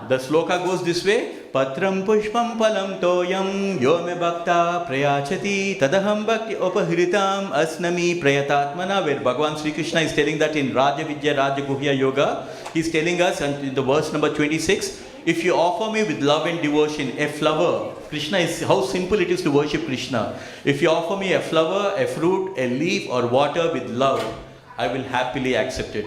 The sloka goes this way. Patram pushpam palam toyam yome bhakta prayachati tadaham bhakti upahritam asnami prayatatmana. Where Bhagavan Sri Krishna is telling that in Raja Vidya Raja Guhya Yoga, he is telling us in the verse number 26, if you offer me with love and devotion a flower, Krishna is, how simple it is to worship Krishna. If you offer me a flower, a fruit, a leaf or water with love, I will happily accept it.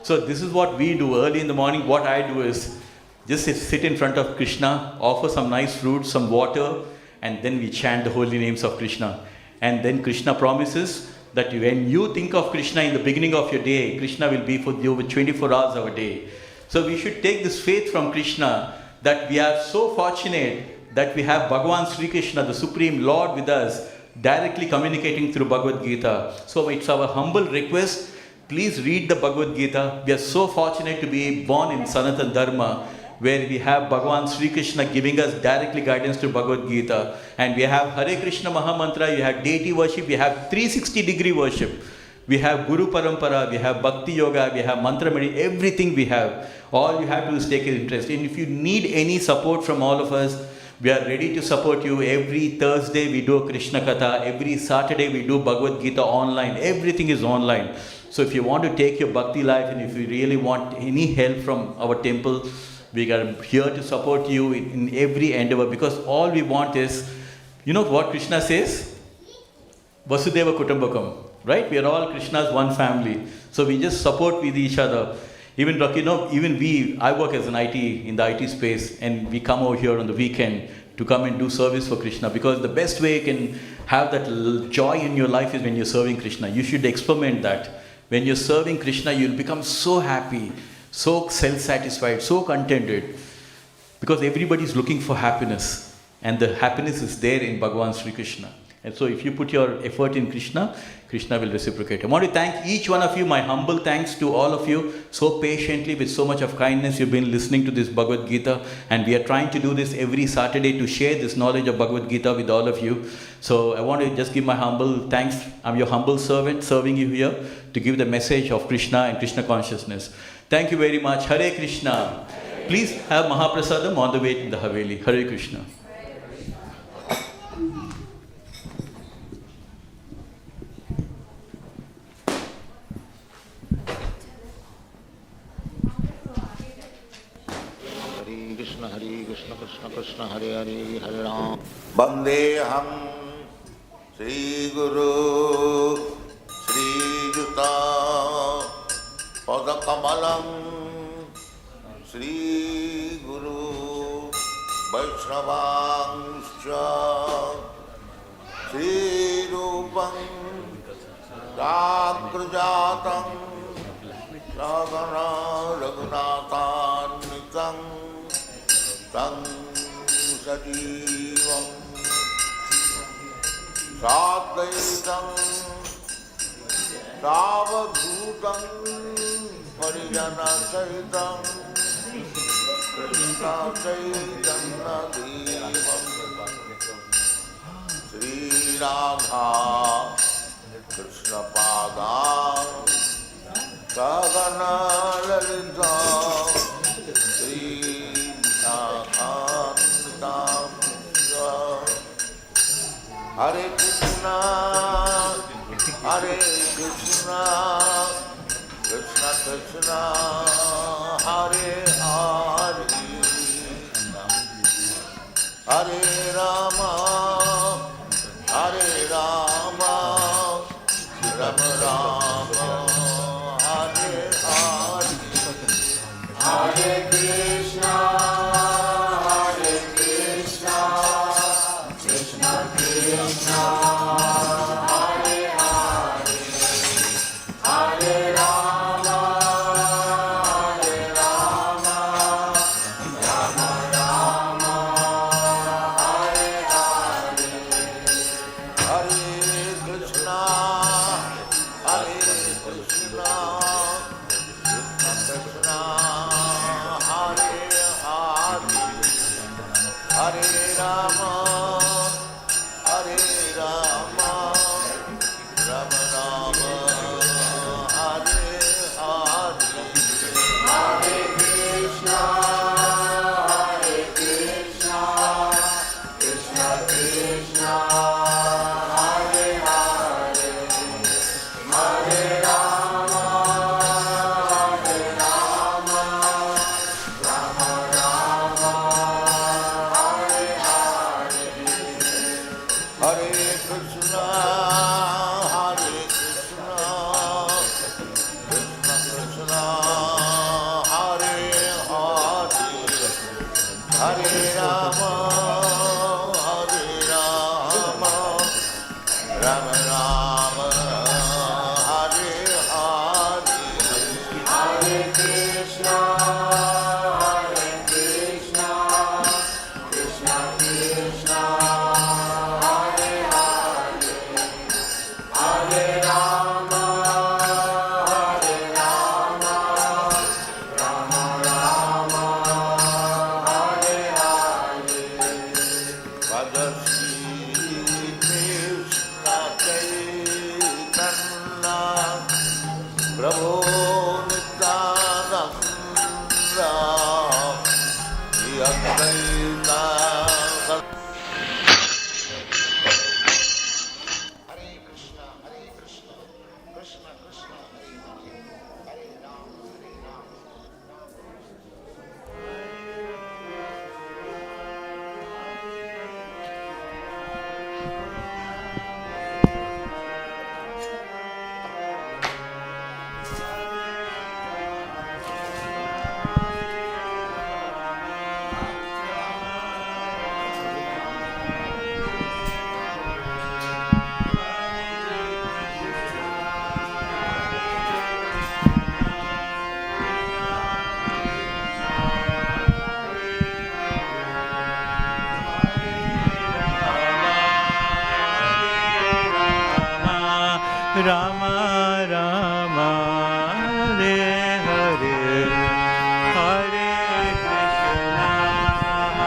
So this is what we do early in the morning. What I do is just sit in front of Krishna, offer some nice fruit, some water, and then we chant the holy names of Krishna. And then Krishna promises that when you think of Krishna in the beginning of your day, Krishna will be for you with 24 hours of a day. So we should take this faith from Krishna that we are so fortunate that we have Bhagavan Sri Krishna, the Supreme Lord, with us, directly communicating through Bhagavad Gita. So it's our humble request, please read the Bhagavad Gita. We are so fortunate to be born in Sanatana Dharma, where we have Bhagavan Sri Krishna giving us directly guidance to Bhagavad Gita. And we have Hare Krishna Mahamantra, we have deity worship, we have 360-degree worship. We have Guru Parampara, we have Bhakti Yoga, we have Mantra Meditation, everything we have. All you have to do is take an interest. And if you need any support from all of us, we are ready to support you. Every Thursday we do Krishna Katha, every Saturday we do Bhagavad Gita online, everything is online. So if you want to take your bhakti life and if you really want any help from our temple, we are here to support you in every endeavor, because all we want is, you know what Krishna says? Vasudeva Kutumbakam, right? We are all Krishna's one family. So we just support with each other. Even I work as an IT, in the IT space, and we come over here on the weekend to come and do service for Krishna, because the best way you can have that joy in your life is when you're serving Krishna. You should experiment that. When you're serving Krishna, you'll become so happy, so self-satisfied, so contented, because everybody is looking for happiness, and the happiness is there in Bhagavan Sri Krishna. And so if you put your effort in Krishna, Krishna will reciprocate. I want to thank each one of you, my humble thanks to all of you, so patiently, with so much of kindness, you've been listening to this Bhagavad Gita, and we are trying to do this every Saturday to share this knowledge of Bhagavad Gita with all of you. So I want to just give my humble thanks. I'm your humble servant, serving you here to give the message of Krishna and Krishna consciousness. Thank you very much. Hare Krishna. Please have Mahaprasadam on the way to the Haveli. Hare Krishna. Hare Krishna, Krishna Krishna, Hare Hare, Hare Ram. Vandeham Sri Guru Sri Yuta Padakamalam Sri Guru Vaishnavangscha Sri Rupam Sakrajatam Sagana Raghunathanikam Tam Sajivam Sadvaitam Savadhutam Parijana Sahitam Krishna Chaitanya Devam Sri Radha Krishna Padam Sagana Lalita Sri Hare Krishna, Hare Krishna, Krishna Krishna, Hare Hare, Hare Rama, Hare Rama, Rama Rama, Hare Hare, Hare Krishna. Hare Rama, Hare Rama Rama, Hare Hare, Hare Krishna, Hare Krishna, Krishna Krishna, Hare Hare, Hare Rama, Hare Rama, Rama Rama, Hare Hare. Bhagavati Krishna Chaitanya Prabhu Nityananda Shri Advaita Hare Krishna, Krishna Krishna, Hare Hare, Hare Rama, Rama. Rama Rama Hare Hare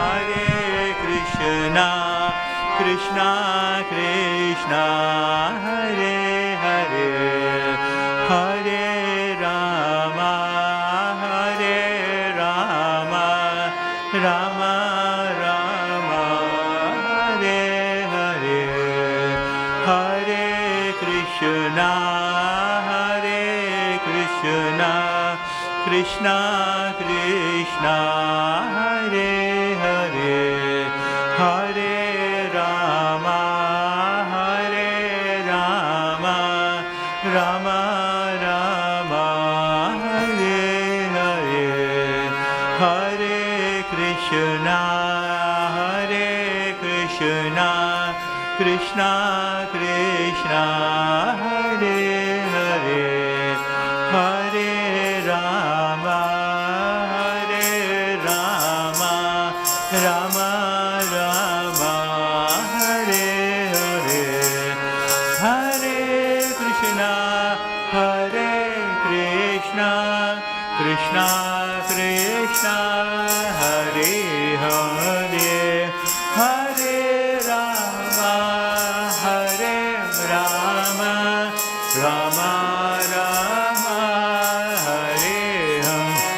Hare Krishna Krishna Krishna Hare Hare Hare Rama Rama Rama Hare Hare Hare Krishna Krishna Krishna Hare Hare Hare Rama Rama Rama Hare Hare Hare Krishna Krishna Krishna Hare Hare Hare Rama Rama Rama Hare Hare Hare Krishna Krishna Krishna Hare Hare Hare Rama Rama Rama Hare Hare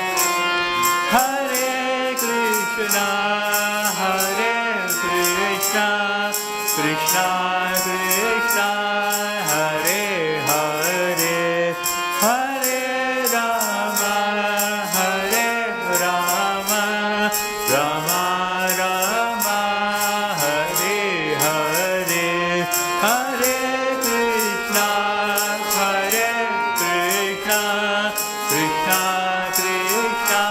Krishna Krishna Krishna Hare Hare Hare Rama Rama Rama Hare Hare Hare Krishna Krishna Krishna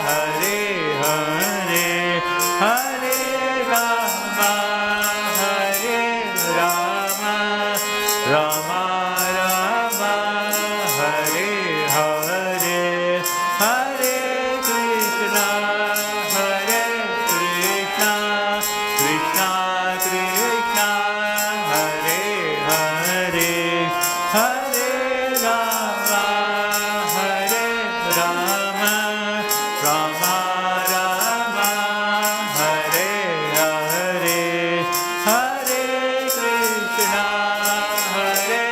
Hare Hare Hare Rama Rama Rama Hare Hare Hare Krishna Krishna Krishna Hare Hare Hare Rama Rama Rama Hare Hare Hare Krishna Hare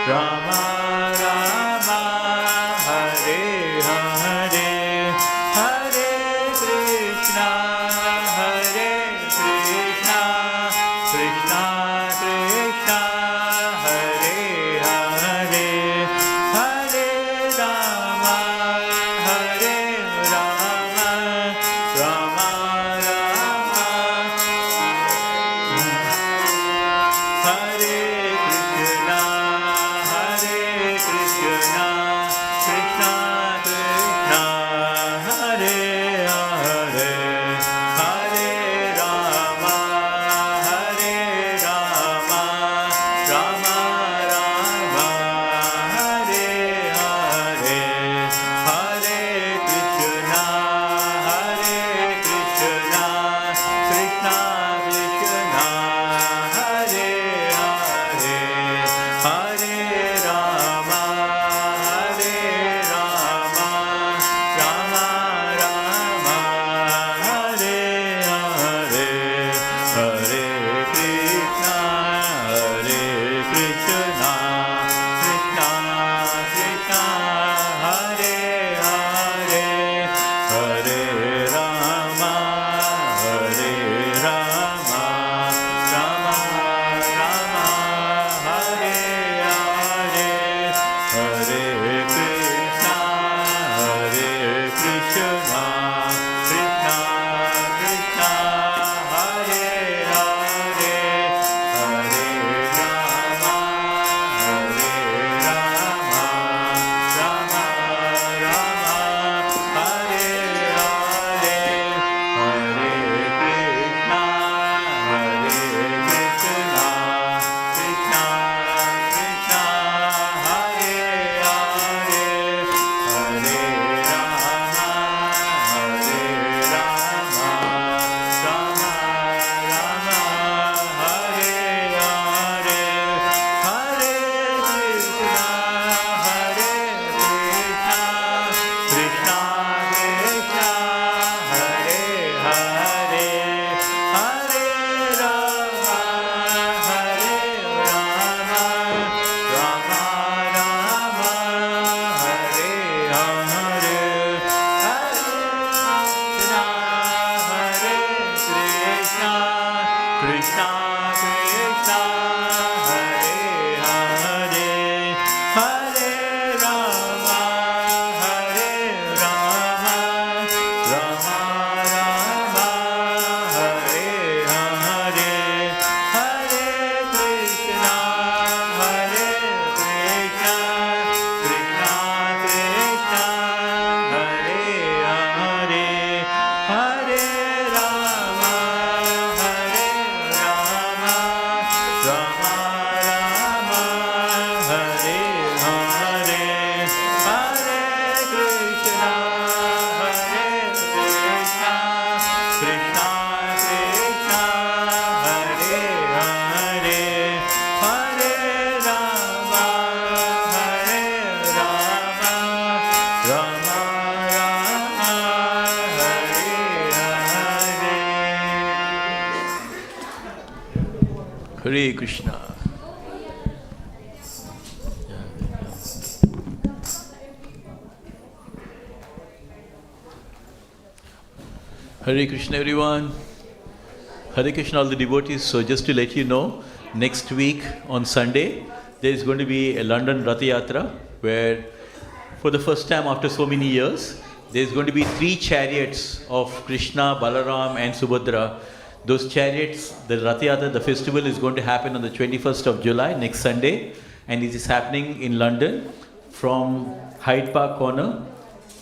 Rama Rama, Hare Hare, Hare Krishna, Krishna Krishna, Hare Hare, Hare Rama, Rama Rama, Hare Krishna, Krishna Krishna, Hare Hare, Hare Rama, Rama Rama, Hare Hare, Hare Krishna, Krishna Krishna, Hare Hare, Hare Rama, Rama Rama, Hare Hare, Hare Krishna, Krishna Krishna, Hare Hare, Hare Rama, Rama Rama, Hare Hare, Hare Krishna, Krishna Krishna, Hare Hare, Hare Rama, Rama Rama, Hare Hare, Hare Krishna, Krishna Krishna, Hare Hare, Hare Rama, Rama Rama, Hare Hare, Hare Krishna, Krishna Krishna, Hare Hare, Hare Rama, Rama Rama, Hare Hare, Krishna Krishna, Hare Hare, Hare Rama, Rama Rama, Hare Hare, Hare Krishna, Krishna Krishna, Hare Hare, Hare Rama, Rama Rama, Hare Hare, Hare Krishna, Krishna Krishna, Hare Hare, Hare Rama, Rama Hare Hare. Hare Krishna. Hare Krishna, everyone. Hare Krishna, all the devotees. So, just to let you know, next week on Sunday, there is going to be a London Rath Yatra where, for the first time after so many years, there is going to be 3 chariots of Krishna, Balaram, and Subhadra. Those chariots, the Rath Yatra, the festival is going to happen on the 21st of July, next Sunday, and it is happening in London from Hyde Park Corner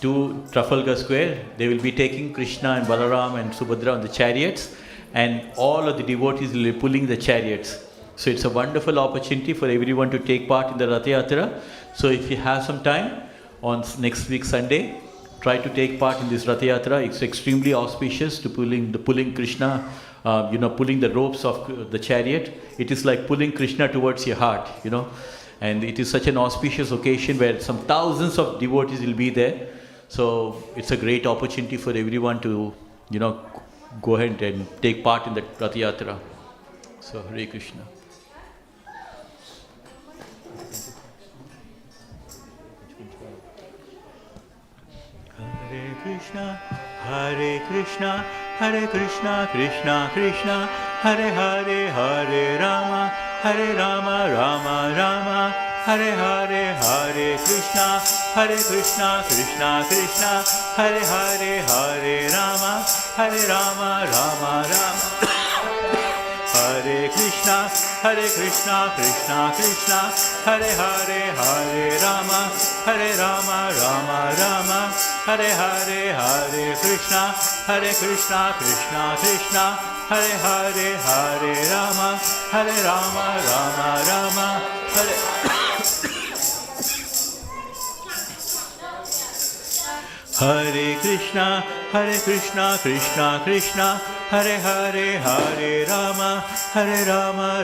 to Trafalgar Square. They will be taking Krishna and Balaram and Subhadra on the chariots, and all of the devotees will be pulling the chariots. So it's a wonderful opportunity for everyone to take part in the Rath Yatra. So if you have some time on next week Sunday, try to take part in this Rath Yatra. It's extremely auspicious to pulling Krishna, pulling the ropes of the chariot. It is like pulling Krishna towards your heart, and it is such an auspicious occasion where some thousands of devotees will be there. So it's a great opportunity for everyone to, go ahead and take part in the Rath Yatra. So Hare Krishna. Krishna, Hare Krishna, Hare Krishna, Krishna Krishna, Hare Hare, Hare Rama, Hare Rama, Rama Rama, Hare Hare, Hare Krishna, Krishna Krishna, Hare Hare, Hare Rama, Rama Rama. Hare Krishna, Krishna Krishna, Hare Hare, Hare Rama, Rama Rama, Hare Hare, Hare Krishna, Krishna Krishna, Hare Hare, Hare Rama, Rama Rama, Hare Krishna, Krishna Krishna, Hare Hare, Hare Rama, Rama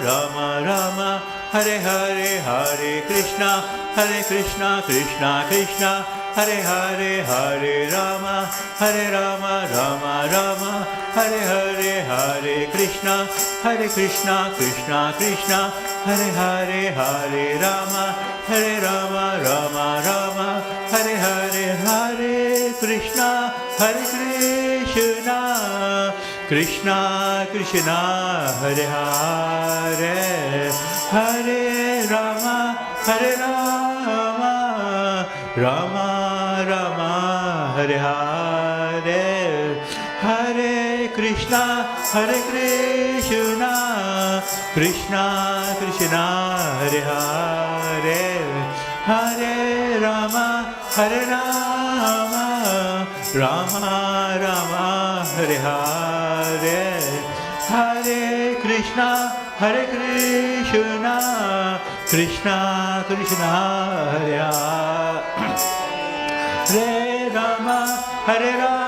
Rama, Hare Hare, Hare Krishna, Krishna Krishna, Hare Hare, Hare Rama, Rama Rama, Hare Hare, Hare Krishna, Krishna Krishna, Hare Hare, Hare Rama, Rama Rama, Hare Hare, Hare Krishna, Krishna Krishna, Hare Hare, Hare Rama, Rama Rama, Hare Hare, Hare Krishna, Krishna Krishna, Hare Hare, Hare Rama, Rama Rama, Hare Hare, Hare Krishna, Krishna Krishna, Hare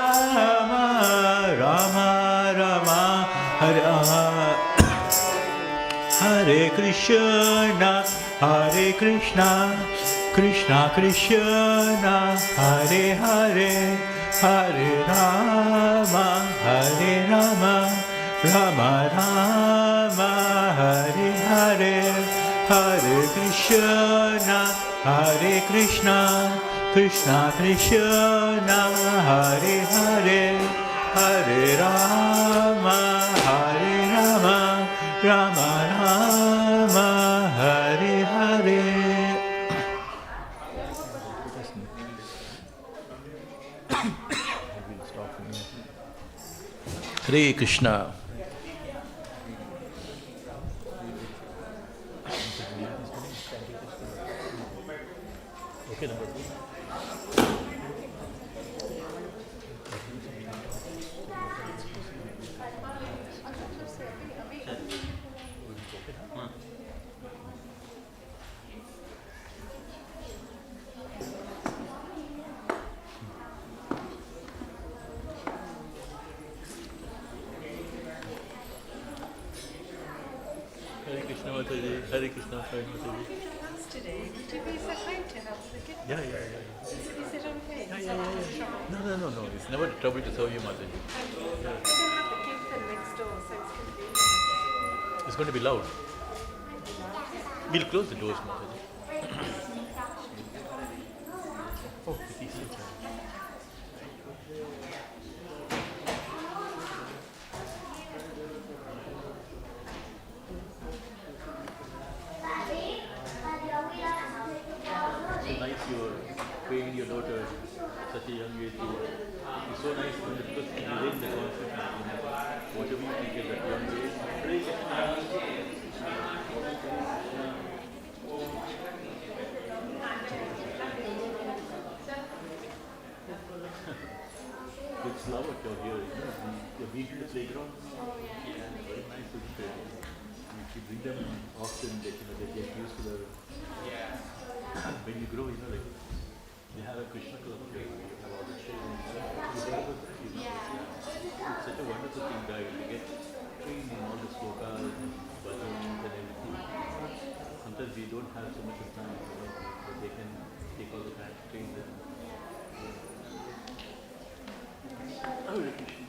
Hare Rama, Rama Rama, Hare Hare Krishna, Krishna Krishna, Hare Hare, Hare Rama, Rama Rama, Hare Hare, Hare Krishna, Krishna Krishna, Hare Hare, Hare Rama, Rama Rama, Hare Hare. Hare Krishna. Okay, number 2. Hare Krishna Mataji, Hare Krishna Mataji. Today, would you be so kind to help the kid? Yeah. Is it okay? No. It's never trouble to serve you, Mataji. We don't have the kingpin next door, so it's convenient. It's going to be loud. We'll close the doors, Mataji. Oh, it is inside. So nice you're paying your daughter at such a young age. It's so nice when because you relate the concept, whatever you think at that young age. Hare It's love at your here, you're being the playground. Very nice to be if you bring them often, that they get used to the. When you grow, like they have a Krishna club here. You have all the children. It's such a wonderful thing that you get trained in all the slokas and bhajans and everything. Sometimes we don't have so much of time, but they can take all the time to train them. Hare Krishna.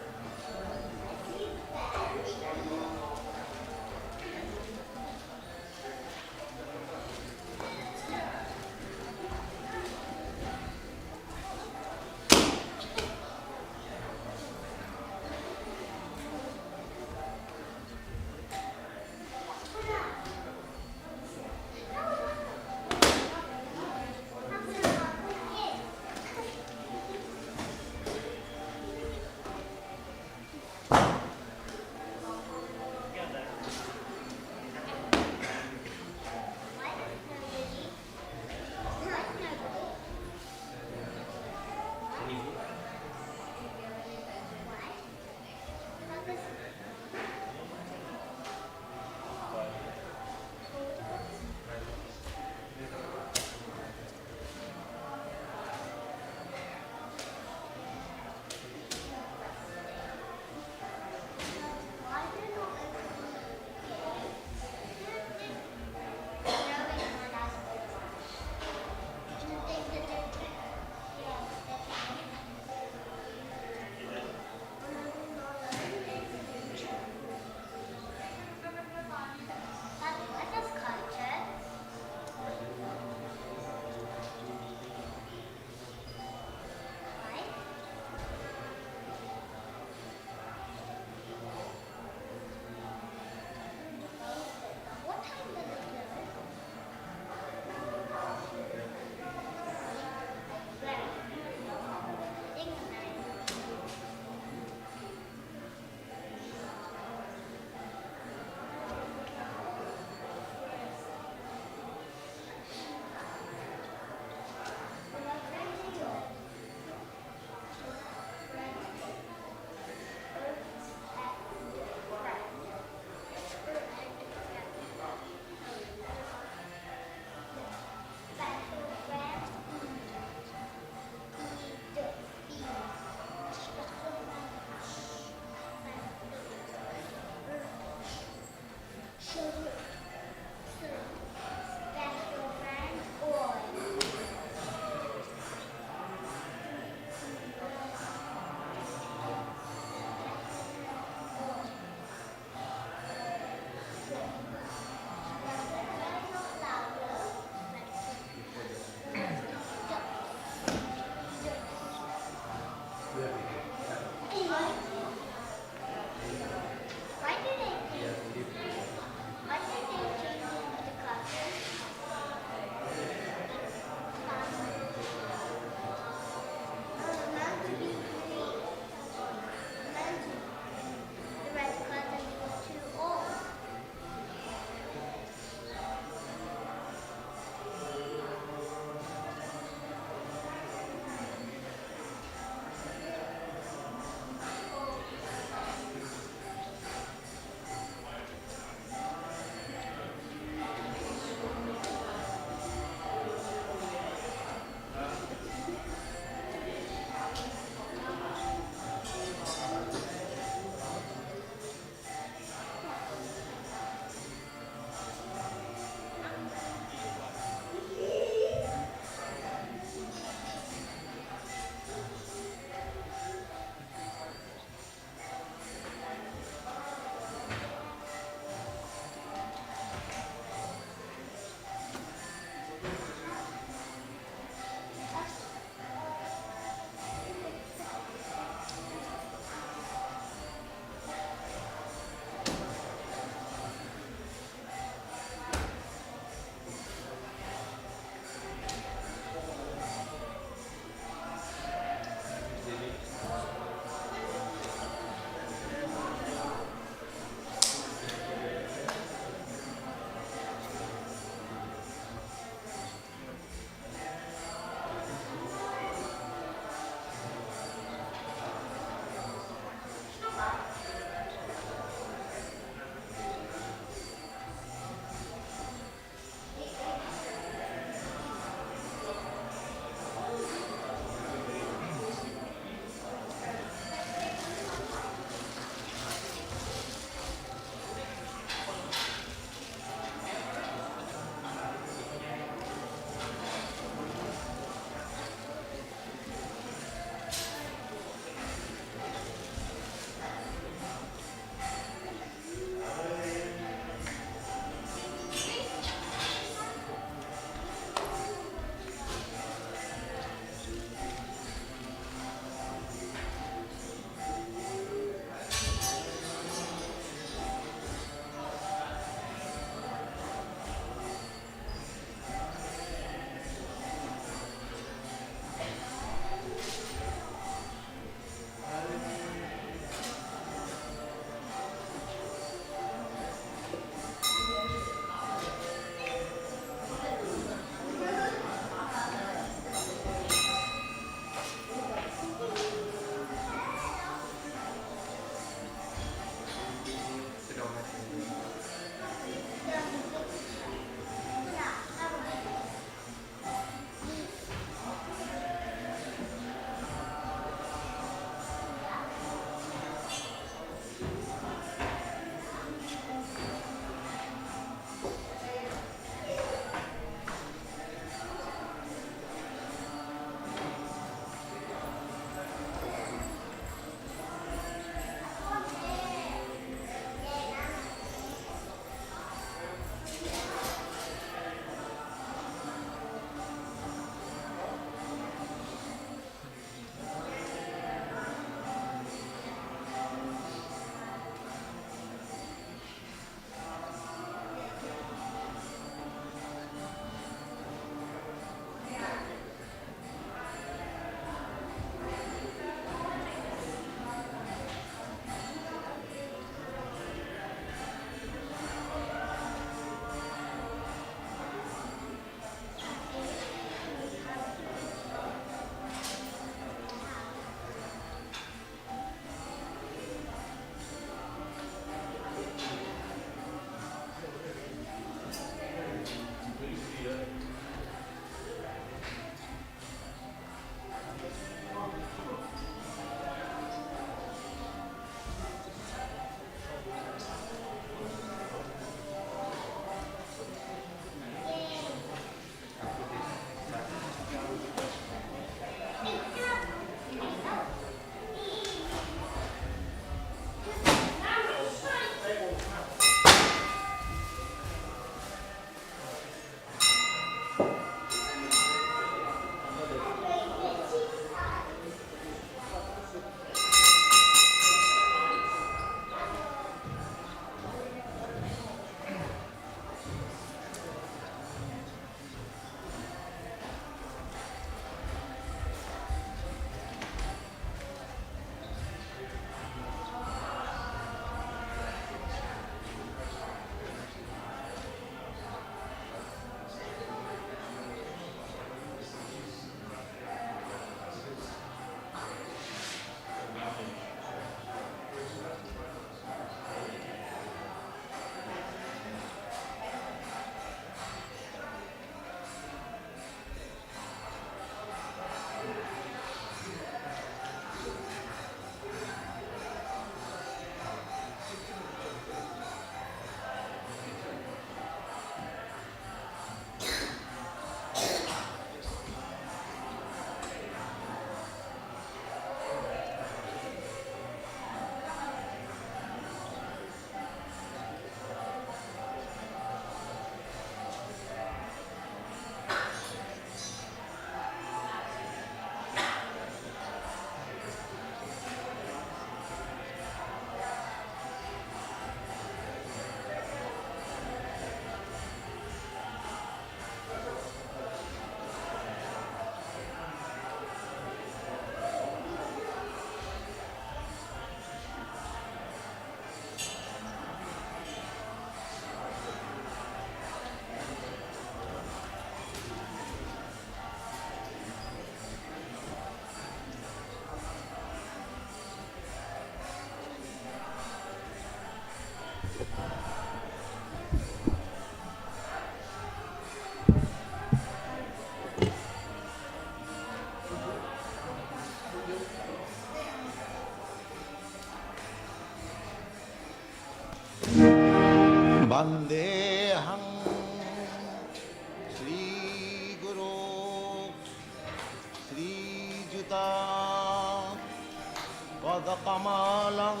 पदकमलं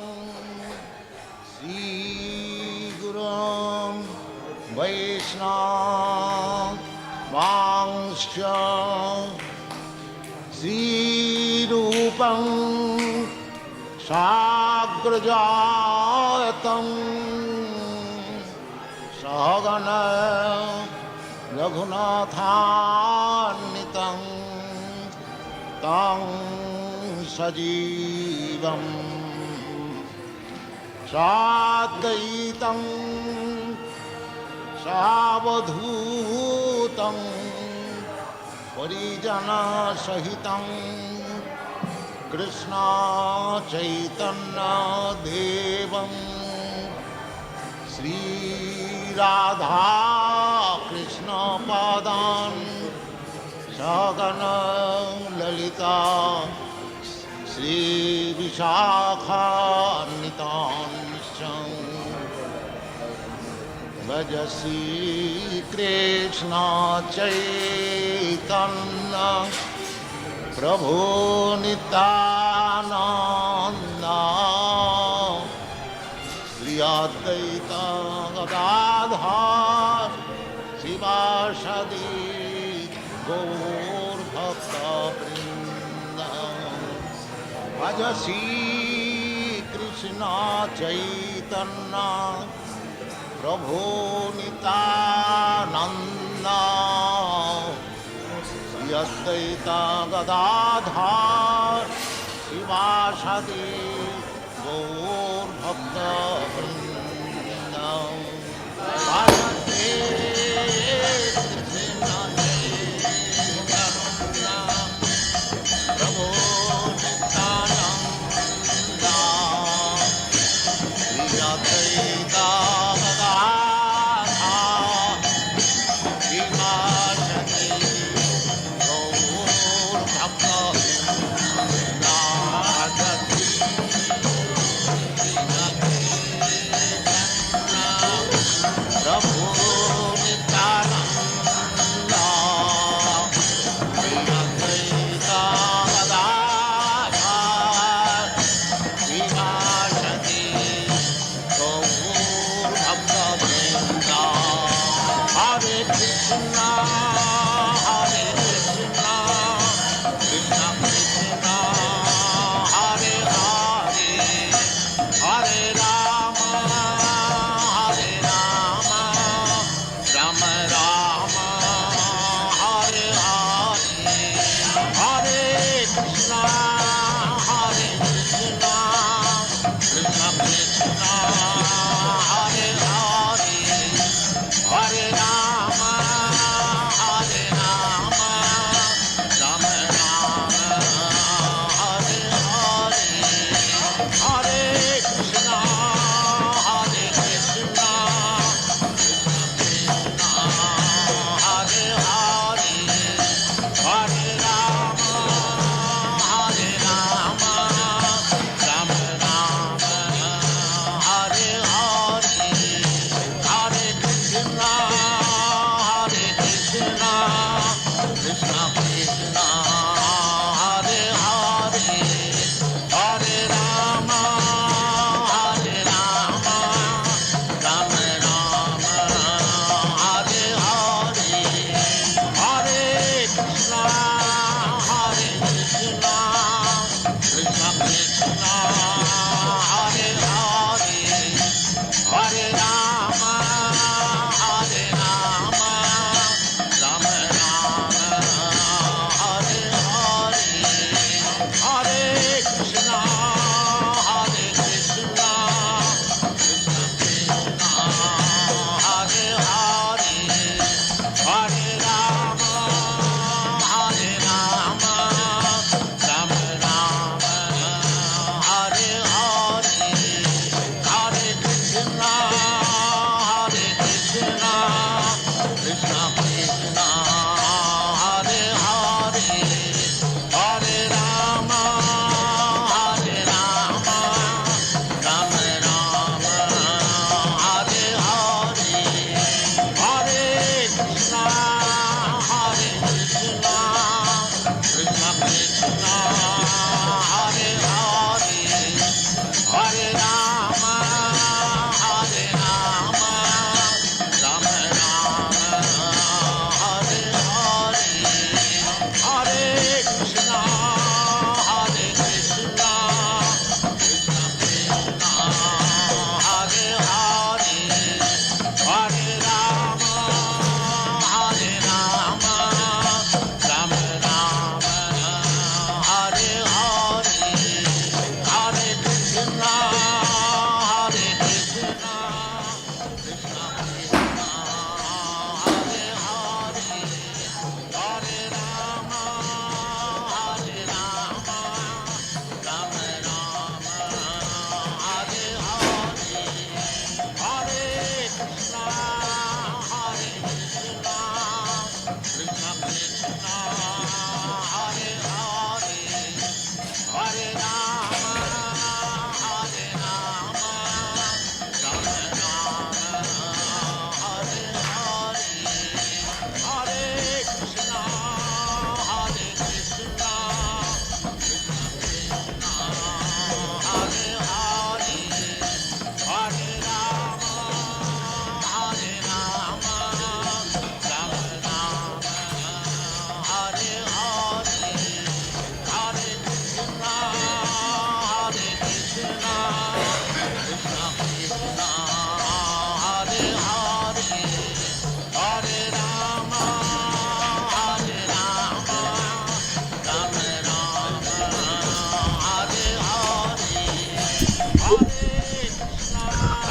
श्रीगुरुं वैष्णवांश्च श्रीरूपं साग्रजातं सहगण रघुनाथान्वितं तं सजीवं साद्वैतं सावधूतं परिजनसहितं कृष्ण चैतन्यदेवं श्रीराधा कृष्णपादान् सहगण ललिता श्रीविशाखान्वितांश्च भज श्रीकृष्ण चैतन्य प्रभो नित्यानन्द श्री अद्वैत गदाधर शिवासदि गौरभक्तवृन्द भज श्रीकृष्ण चैतन्य प्रभो नित्यानन्द श्री अद्वैत गदाधर शिवासदि गौरभक्तवृन्द वन्दे कृष्ण चैतन्य प्रभो नित्यानन्द श्री अद्वैत प्रभु Nityanand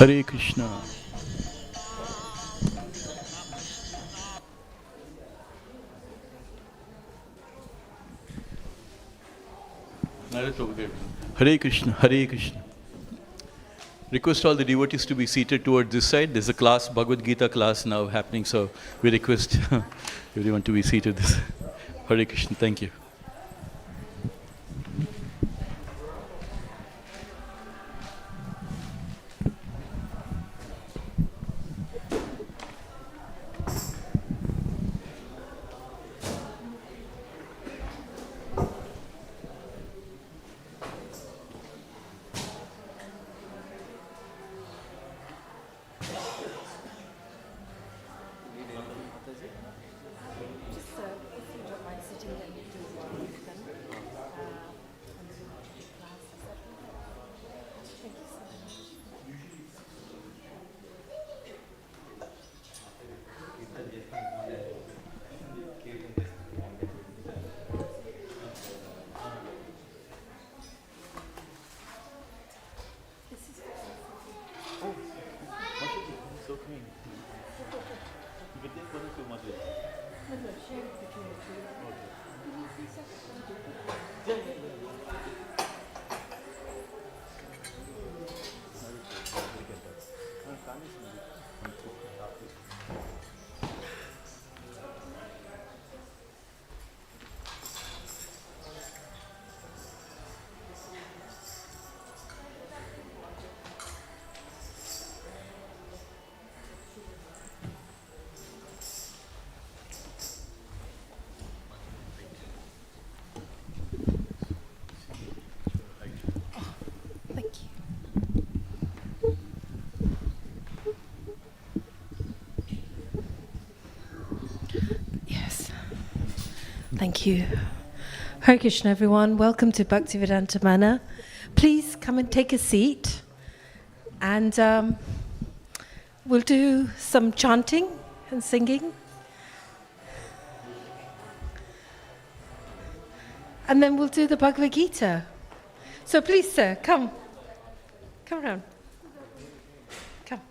Hare Krishna. Hare Krishna, Hare Krishna. Request all the devotees to be seated towards this side. There's a class, Bhagavad Gita class now happening, so we request everyone to be seated. Hare Krishna, thank you. Thank you. Hare Krishna, everyone. Welcome to Bhaktivedanta Manor. Please come and take a seat. And we'll do some chanting and singing. And then we'll do the Bhagavad Gita. So please, sir, come. Come around. Come.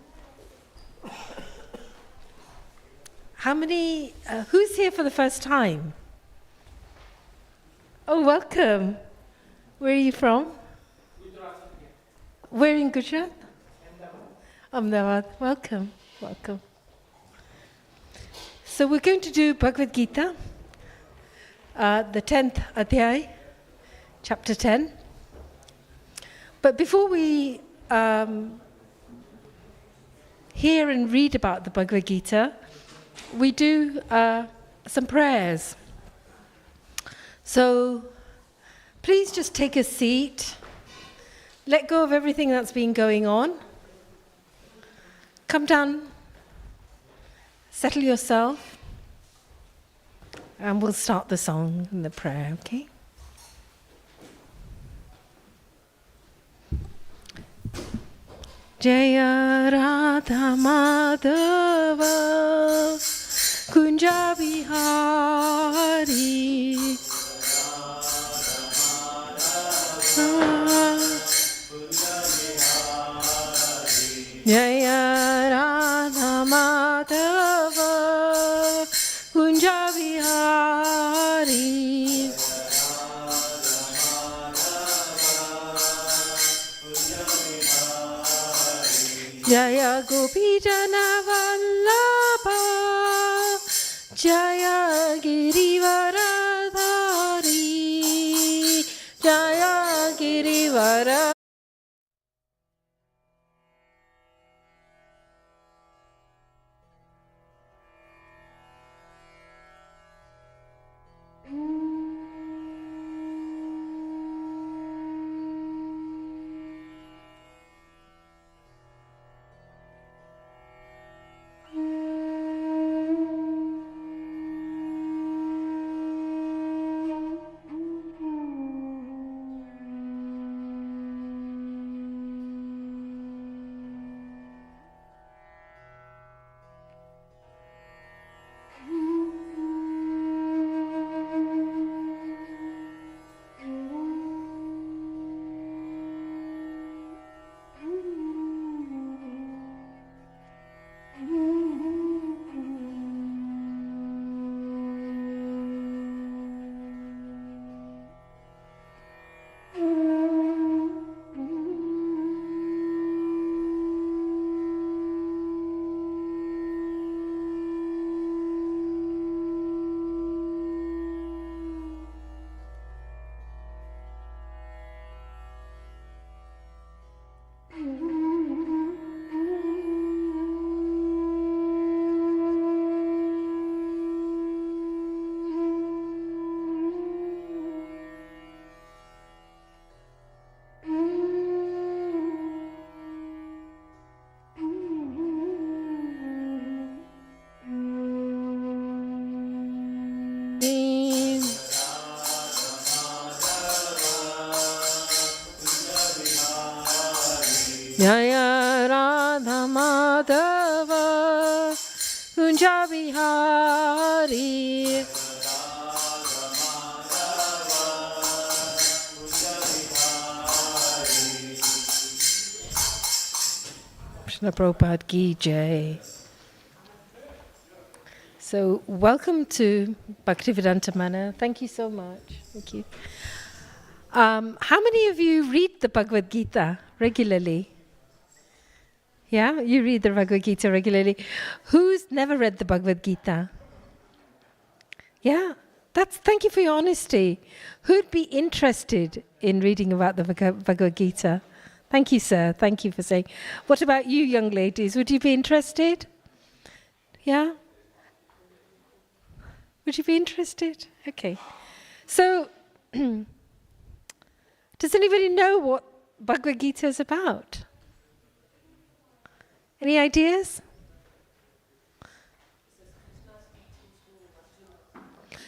How many, who's here for the first time? Oh, welcome. Where are you from? Where in Gujarat? Ahmedabad. Welcome. Welcome. So we're going to do Bhagavad Gita, the 10th Adhyay, chapter 10. But before we hear and read about the Bhagavad Gita, we do some prayers. So please just take a seat, let go of everything that's been going on, come down, settle yourself, and we'll start the song and the prayer, okay? Jaya Radha Madhava Kunja Vihari Jaya Radha Madhava Kunja Vihari Jaya Gopi Jana Vallabha Jaya Girivaradhari Jaya Girivara. Madhava Kunja Vihari. Krishna Prabhupada Ki Jai. So, welcome to Bhaktivedanta Manor. Thank you so much. Thank you. How many of you read the Bhagavad Gita regularly? Yeah, you read the Bhagavad Gita regularly. Who's never read the Bhagavad Gita? Yeah, thank you for your honesty. Who'd be interested in reading about the Bhagavad Gita? Thank you, sir. Thank you for saying. What about you, young ladies? Would you be interested? Yeah? Would you be interested? Okay. So, does anybody know what Bhagavad Gita is about? Any ideas?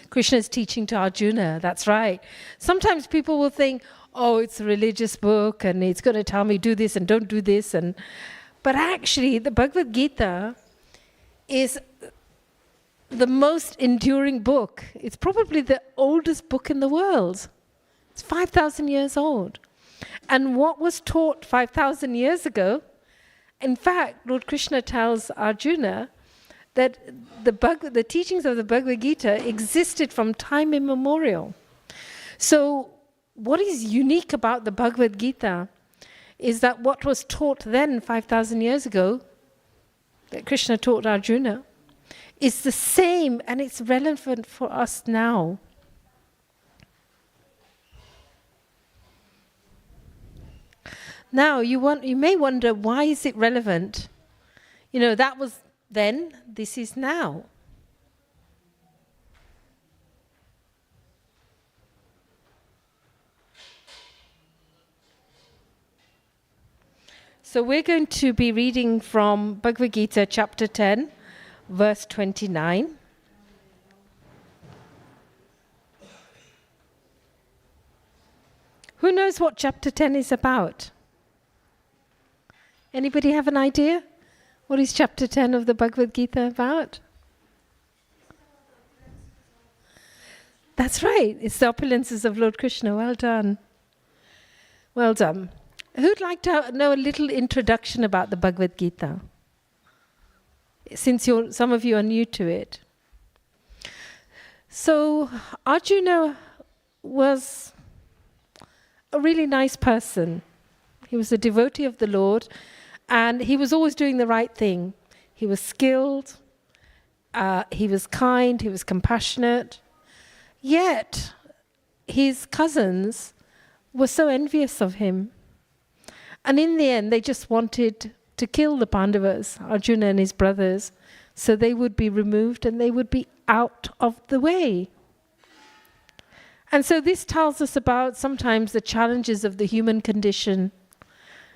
Krishna's teaching to Arjuna, that's right. Sometimes people will think, oh, it's a religious book and it's going to tell me do this and don't do this. But actually, the Bhagavad Gita is the most enduring book. It's probably the oldest book in the world. It's 5,000 years old. And what was taught 5,000 years ago, in fact, Lord Krishna tells Arjuna that the teachings of the Bhagavad Gita existed from time immemorial. So what is unique about the Bhagavad Gita is that what was taught then 5,000 years ago, that Krishna taught Arjuna, is the same and it's relevant for us now. Now, you may wonder, why is it relevant? You know, that was then, this is now. So we're going to be reading from Bhagavad Gita chapter 10, verse 29. Who knows what chapter 10 is about? Anybody have an idea? What is chapter 10 of the Bhagavad Gita about? That's right. It's the opulences of Lord Krishna. Well done. Well done. Who'd like to know a little introduction about the Bhagavad Gita? Since some of you are new to it. So Arjuna was a really nice person. He was a devotee of the Lord. And he was always doing the right thing. He was skilled, he was kind, he was compassionate. Yet, his cousins were so envious of him. And in the end, they just wanted to kill the Pandavas, Arjuna and his brothers, so they would be removed and they would be out of the way. And so this tells us about sometimes the challenges of the human condition.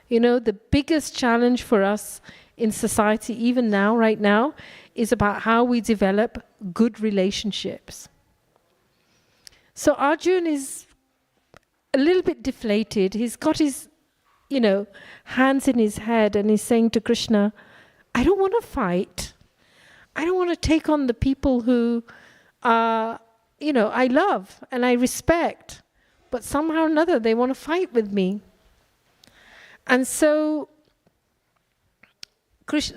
You know, the biggest challenge for us in society, even now, right now, is about how we develop good relationships. So Arjun is a little bit deflated. He's got his, hands in his head and he's saying to Krishna, I don't want to fight. I don't want to take on the people who, I love and I respect. But somehow or another, they want to fight with me. And so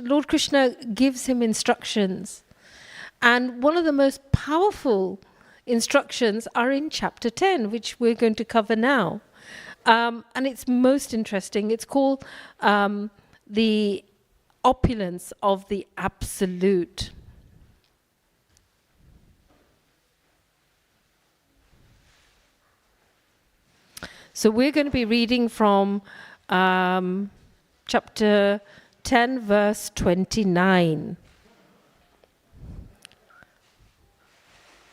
Lord Krishna gives him instructions. And one of the most powerful instructions are in chapter 10, which we're going to cover now. And it's most interesting. It's called the opulence of the absolute. So we're going to be reading from chapter 10, verse 29.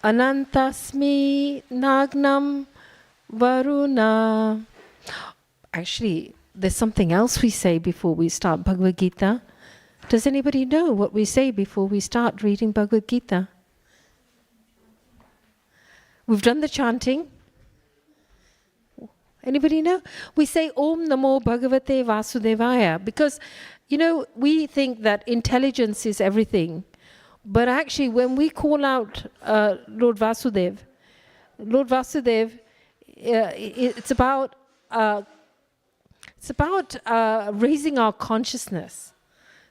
Anantasmi nagnam varuna. Actually, there's something else we say before we start Bhagavad Gita. Does anybody know what we say before we start reading Bhagavad Gita? We've done the chanting. Anybody know? We say Om Namo Bhagavate Vasudevaya because You know, we think that intelligence is everything, but actually, when we call out Lord Vasudev, it's about raising our consciousness.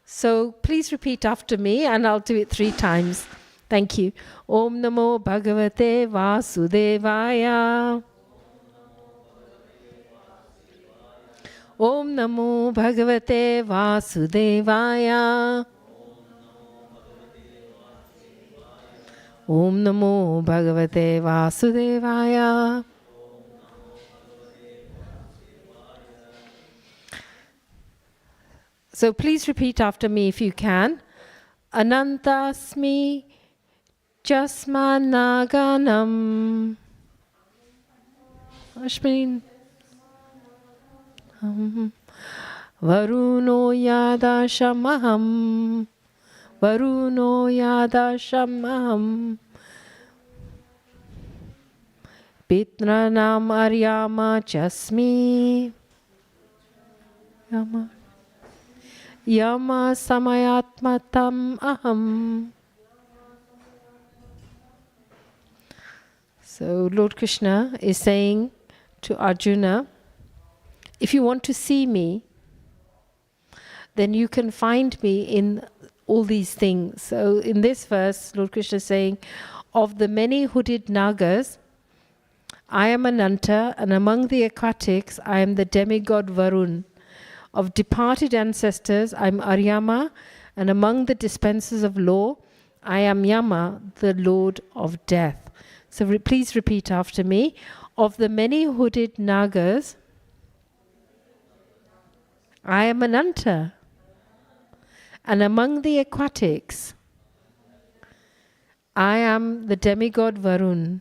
So please repeat after me, and I'll do it 3 times. Thank you. Om Namo Bhagavate Vasudevaya. Om Namo Bhagavate Vasudevaya. Om Namo Bhagavate Vasudevaya. So please repeat after me if you can. Anantasmi Jasmanaganam. Ashmin. Varuno Yadashamaham. Varuno Yadashamaham. Pitranam Aryama Chasmi. Yama Samayatmatam Aham. So Lord Krishna is saying to Arjuna, if you want to see me, then you can find me in all these things. So in this verse, Lord Krishna is saying, of the many hooded Nagas, I am Ananta, and among the aquatics, I am the demigod Varun. Of departed ancestors, I am Aryama, and among the dispensers of law, I am Yama, the lord of death. So please repeat after me. Of the many hooded Nagas, I am Ananta, and among the aquatics, I am the demigod Varun.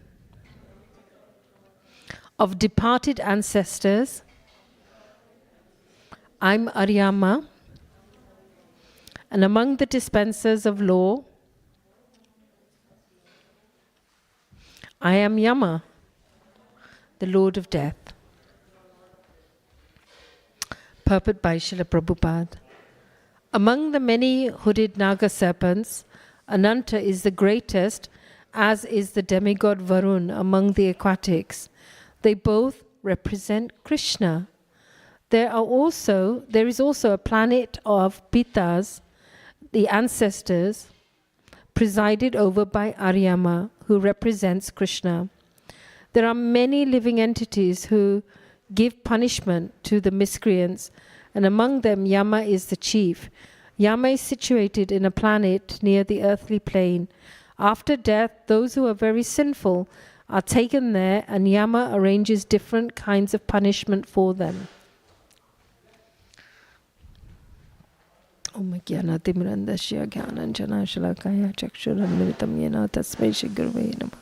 Of departed ancestors, I'm Aryama, and among the dispensers of law, I am Yama, the Lord of Death. Purport by Srila Prabhupada. Among the many hooded Naga serpents, Ananta is the greatest, as is the demigod Varun among the aquatics. They both represent Krishna. There is also a planet of Pitas, the ancestors, presided over by Aryama, who represents Krishna. There are many living entities who give punishment to the miscreants, and among them Yama is the chief. Yama is situated in a planet near the earthly plane. After death, those who are very sinful are taken there, and Yama arranges different kinds of punishment for them. Om Jnana Timirandasya Jnananjana Shalakaya Chakshuranmritam Yena Tasmai Shigurve Namah.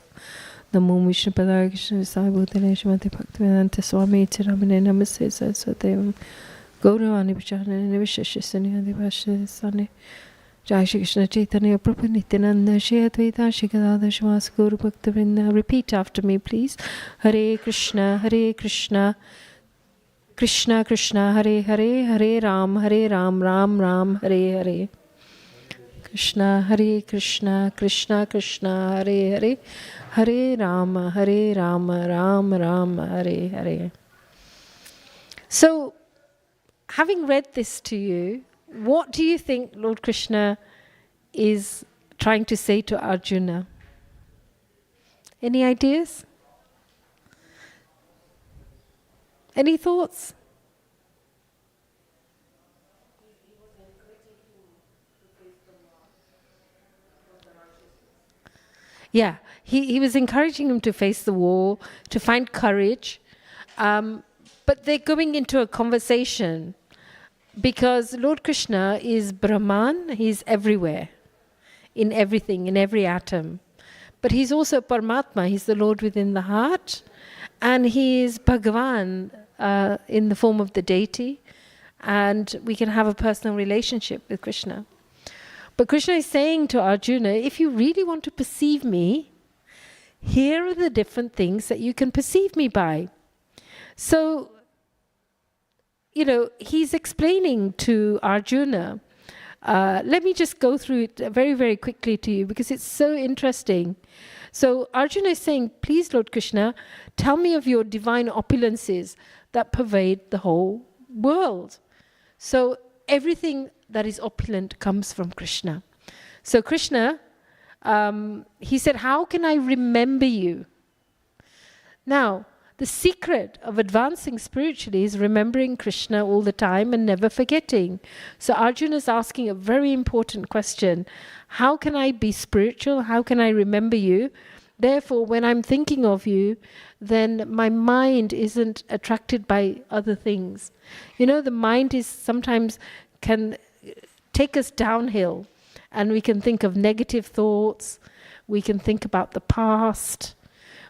Namo Vishnu Padaya Krishna Visabhutane Shrimati Bhaktivedanta Swami Tiramane Namaste Saraswadevam Gauravani Pacharane Vishashasani Adivashasane Jai Shri Krishna Chaitanya Prabhu Nityananda Shri Advaita Shri Gadadhar Srimad Gaura Bhaktivinoda. Repeat after me, please. Hare Krishna, Krishna Krishna, Hare Hare, Hare Ram, Ram Ram, Hare Hare. Krishna, Krishna, Krishna Krishna, Hare Hare, Hare Ram, Ram Ram, Hare Hare. So, having read this to you, what do you think Lord Krishna is trying to say to Arjuna? Any ideas? Any thoughts? Yeah, he was encouraging him to face the wall, to find courage. But they're going into a conversation because Lord Krishna is Brahman, he's everywhere, in everything, in every atom. But he's also Paramatma, he's the Lord within the heart, and he is Bhagavan in the form of the deity, and we can have a personal relationship with Krishna. But Krishna is saying to Arjuna, if you really want to perceive me, here are the different things that you can perceive me by. So, he's explaining to Arjuna. Let me just go through it very, very quickly to you because it's so interesting. So Arjuna is saying, please, Lord Krishna, tell me of your divine opulences that pervade the whole world. So everything that is opulent comes from Krishna. So Krishna, he said, how can I remember you? Now, the secret of advancing spiritually is remembering Krishna all the time and never forgetting. So Arjuna is asking a very important question. How can I be spiritual? How can I remember you? Therefore, when I'm thinking of you, then my mind isn't attracted by other things. The mind is sometimes can take us downhill, and we can think of negative thoughts. We can think about the past.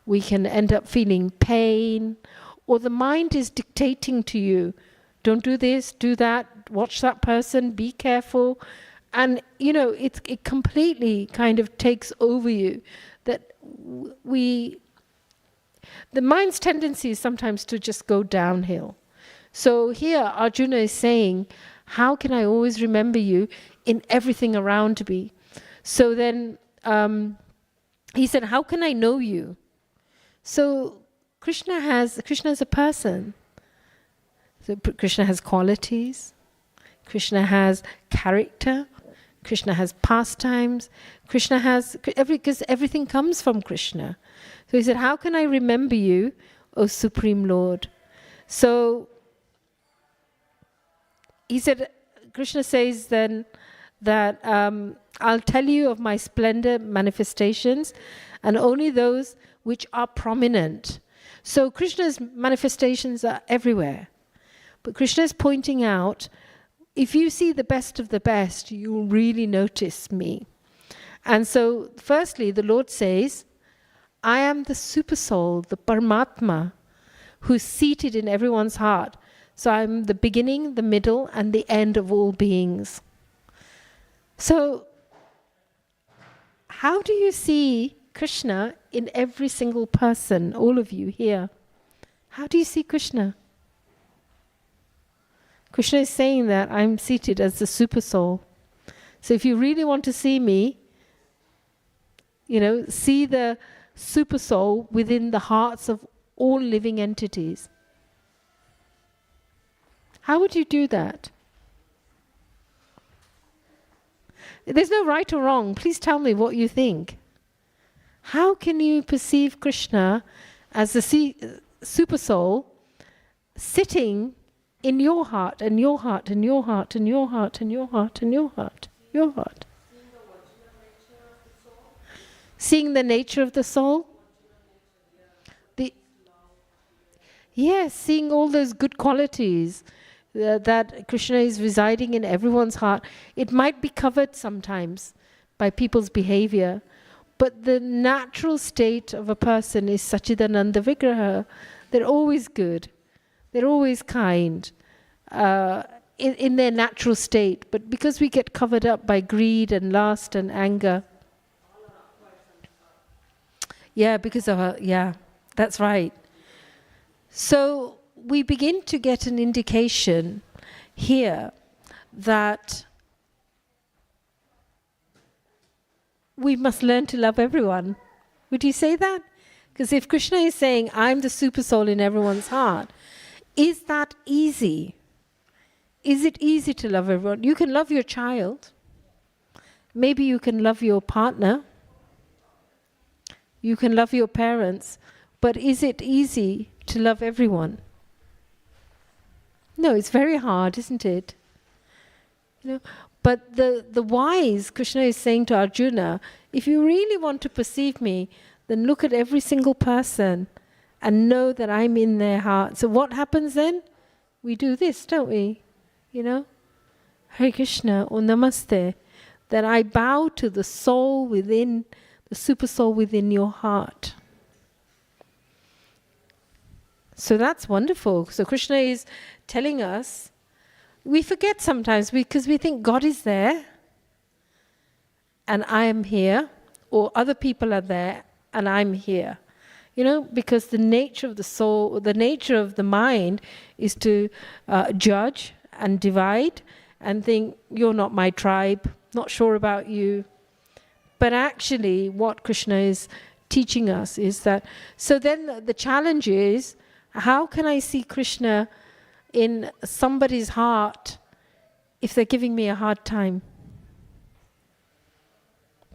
We can end up feeling pain, or the mind is dictating to you, don't do this, do that, watch that person, be careful. And, it completely kind of takes over you. That the mind's tendency is sometimes to just go downhill. So here Arjuna is saying, how can I always remember you in everything around me? So then he said, how can I know you? So Krishna is a person. So Krishna has qualities. Krishna has character. Krishna has pastimes. Krishna has because everything comes from Krishna. So he said, how can I remember you, O Supreme Lord? So he said, Krishna says then that I'll tell you of my splendor manifestations, and only those which are prominent. So Krishna's manifestations are everywhere. But Krishna is pointing out, if you see the best of the best, you'll really notice me. And so, firstly, the Lord says, I am the super soul, the Paramatma, who's seated in everyone's heart. So I'm the beginning, the middle, and the end of all beings. So, how do you see Krishna in every single person, all of you here? How do you see Krishna? Krishna is saying that I'm seated as the super soul. So if you really want to see me, see the super soul within the hearts of all living entities. How would you do that? There's no right or wrong. Please tell me what you think. How can you perceive Krishna as the super soul sitting in your heart and your heart and your heart and your heart and your heart and your heart, your heart? Seeing the nature of the soul? Yes, seeing all those good qualities that Krishna is residing in everyone's heart. It might be covered sometimes by people's behavior, but the natural state of a person is Sachidananda Vigraha. They're always good. They're always kind in their natural state. But because we get covered up by greed and lust and anger. Yeah, because of that's right. So we begin to get an indication here that we must learn to love everyone. Would you say that? Because if Krishna is saying, I'm the super soul in everyone's heart, is that easy? Is it easy to love everyone? You can love your child. Maybe you can love your partner. You can love your parents. But is it easy to love everyone? No, it's very hard, isn't it? But the wise, Krishna is saying to Arjuna, if you really want to perceive me, then look at every single person and know that I'm in their heart. So what happens then? We do this, don't we? Hare Krishna or Namaste. Then I bow to the soul within, the super soul within your heart. So that's wonderful. So Krishna is telling us, we forget sometimes because we think God is there and I am here, or other people are there and I'm here. because the nature of the soul, the nature of the mind is to judge and divide and think, you're not my tribe, not sure about you. But actually, what Krishna is teaching us is that, so then the challenge is, how can I see Krishna in somebody's heart if they're giving me a hard time?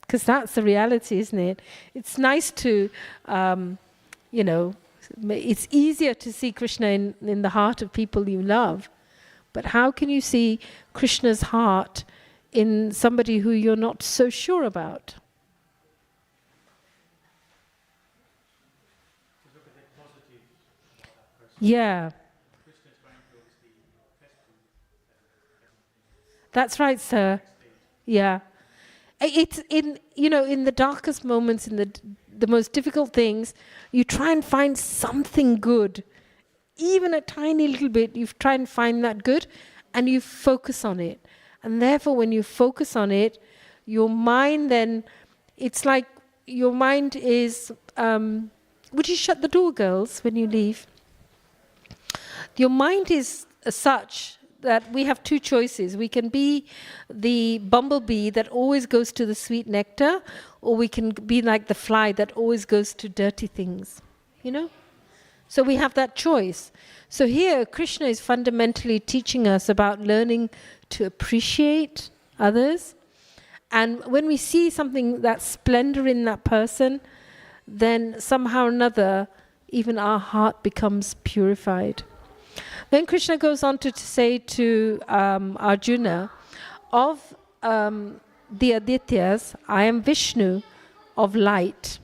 Because that's the reality, isn't it? It's nice to, it's easier to see Krishna in the heart of people you love. But how can you see Krishna's heart in somebody who you're not so sure about? Yeah. That's right, sir. Yeah. It's in the darkest moments, in the most difficult things, you try and find something good. Even a tiny little bit, you try and find that good and you focus on it. And therefore, when you focus on it, your mind then, it's like your mind is, would you shut the door, girls, when you leave? Your mind is such that we have two choices. We can be the bumblebee that always goes to the sweet nectar, or we can be like the fly that always goes to dirty things, So we have that choice. So here, Krishna is fundamentally teaching us about learning to appreciate others. And when we see something, that splendor in that person, then somehow or another, even our heart becomes purified. Then Krishna goes on to say to Arjuna, of the Adityas, I am Vishnu of light.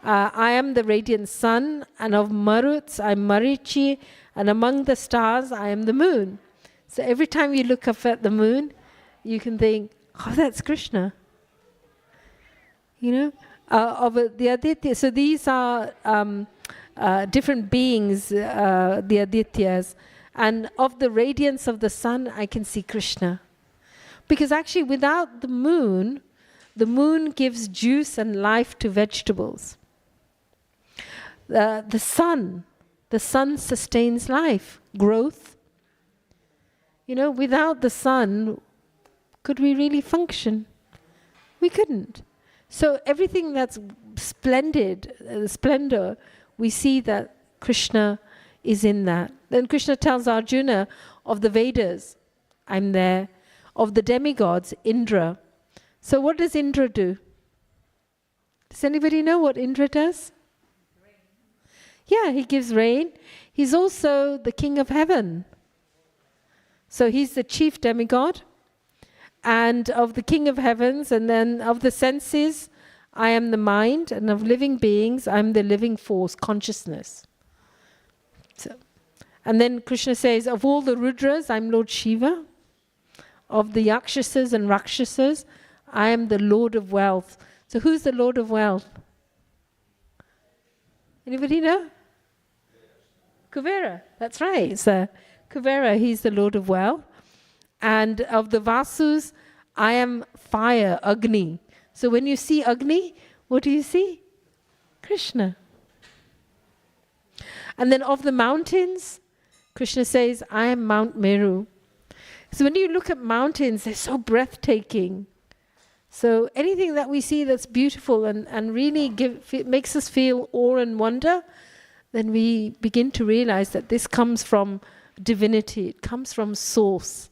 I am the radiant sun, and of Maruts, I am Marichi, and among the stars, I am the moon. So every time you look up at the moon, you can think, oh, that's Krishna. Of the Adityas. So these are different beings, the Adityas. And of the radiance of the sun, I can see Krishna. Because actually, without the moon gives juice and life to vegetables. The sun sustains life, growth. Without the sun, could we really function? We couldn't. So everything that's splendid, splendor, we see that Krishna is in that. Then Krishna tells Arjuna of the Vedas, I'm there. Of the demigods, Indra. So what does Indra do? Does anybody know what Indra does? Rain. Yeah, he gives rain. He's also the king of heaven. So he's the chief demigod. And of the king of heavens, and then of the senses, I am the mind, and of living beings, I'm the living force, consciousness. And then Krishna says, of all the Rudras, I'm Lord Shiva. Of the Yakshasas and Rakshasas, I am the Lord of wealth. So who's the Lord of wealth? Anybody know? Kuvera, that's right. So Kuvera, he's the Lord of wealth. And of the Vasus, I am fire, Agni. So when you see Agni, what do you see? Krishna. And then of the mountains, Krishna says, I am Mount Meru. So when you look at mountains, they're so breathtaking. So anything that we see that's beautiful and really makes us feel awe and wonder, then we begin to realize that this comes from divinity. It comes from source,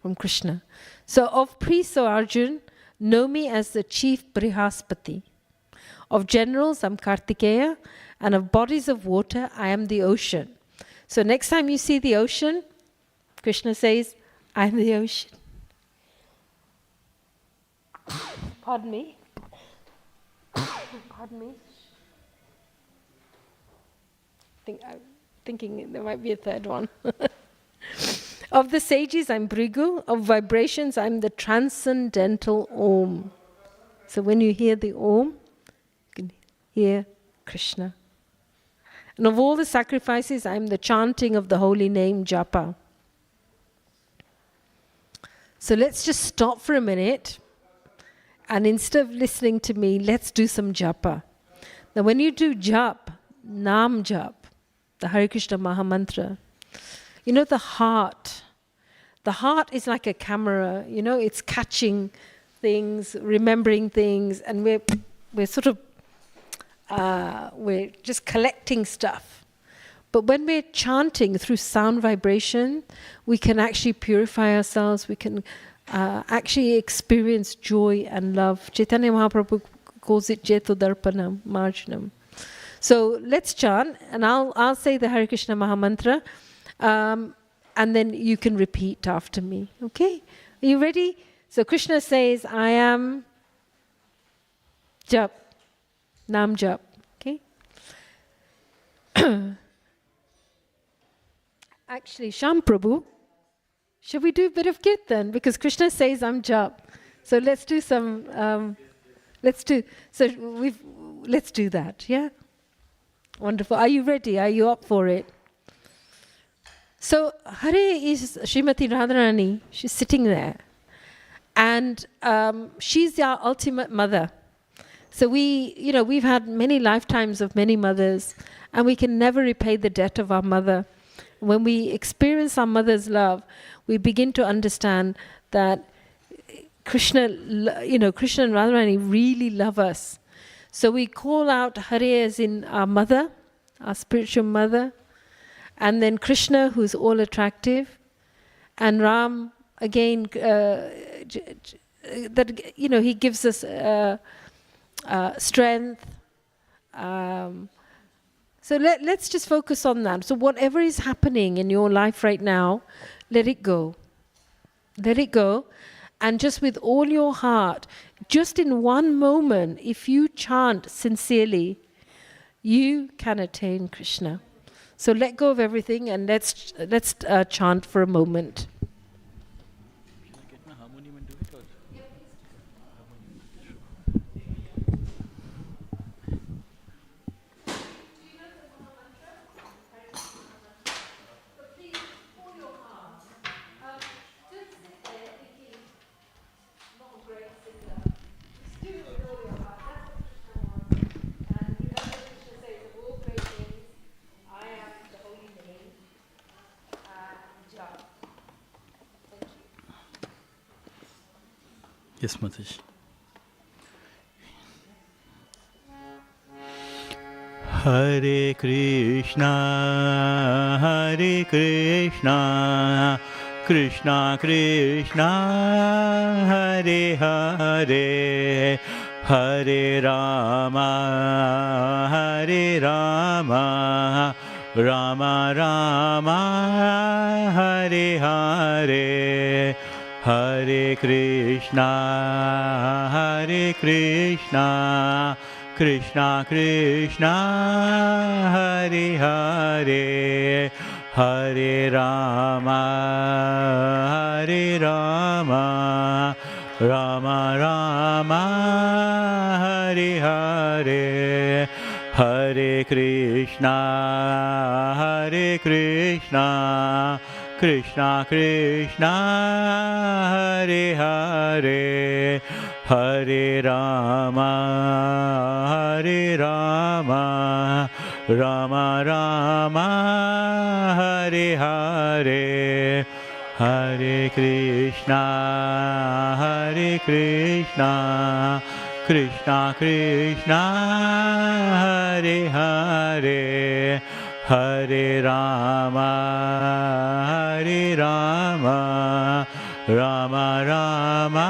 from Krishna. So of priests, O Arjun, know me as the chief Brihaspati. Of generals, I'm Kartikeya. And of bodies of water, I am the ocean. So next time you see the ocean, Krishna says, I am the ocean. Pardon me. Pardon me. I'm thinking there might be a third one. Of the sages, I'm Bhrigu. Of vibrations, I'm the transcendental Om. So when you hear the Om, you can hear Krishna. And of all the sacrifices, I'm the chanting of the holy name, Japa. So let's just stop for a minute. And instead of listening to me, let's do some japa. Now when you do jap, Nam jap, the Hare Krishna Maha Mantra, you know the heart is like a camera, you know, it's catching things, remembering things, and we're sort of, we're just collecting stuff. But when we're chanting through sound vibration, we can actually purify ourselves, we can actually experience joy and love. Chaitanya Mahaprabhu calls it Jeto Darpanam, Marjanam. So let's chant, and I'll say the Hare Krishna Maha Mantra, and then you can repeat after me. Okay? Are you ready? So Krishna says, I am Jap, Nam Jap. Okay? Actually, Sham Prabhu, should we do a bit of Kirtan? Because Krishna says I'm Jap. So let's do some, let's do that, yeah? Wonderful. Are you ready? Are you up for it? So Hare is Srimati Radharani. She's sitting there. And she's our ultimate mother. So we've had many lifetimes of many mothers, and we can never repay the debt of our mother. When we experience our mother's love, we begin to understand that Krishna, Krishna and Radharani really love us. So we call out Hare as in our mother, our spiritual mother, and then Krishna, who's all attractive, and Ram, again, he gives us strength. So let's just focus on that. So whatever is happening in your life right now, let it go. Let it go. And just with all your heart, just in one moment, if you chant sincerely, you can attain Krishna. So let go of everything and let's chant for a moment. Yes, Mataji. Hare Krishna, Krishna Krishna, Hare Hare, Hare Rama, Rama Rama, Hare Hare. Hare Krishna, Krishna Krishna, Hare Hare, Hare Rama, Rama Rama, Hare Hare. Hare Krishna, Krishna Krishna, Hare Hare, Hare Rama, Rama Rama, Hare Hare. Hare Krishna, Krishna Krishna, Hare Hare, Hare Rama, Rama Rama,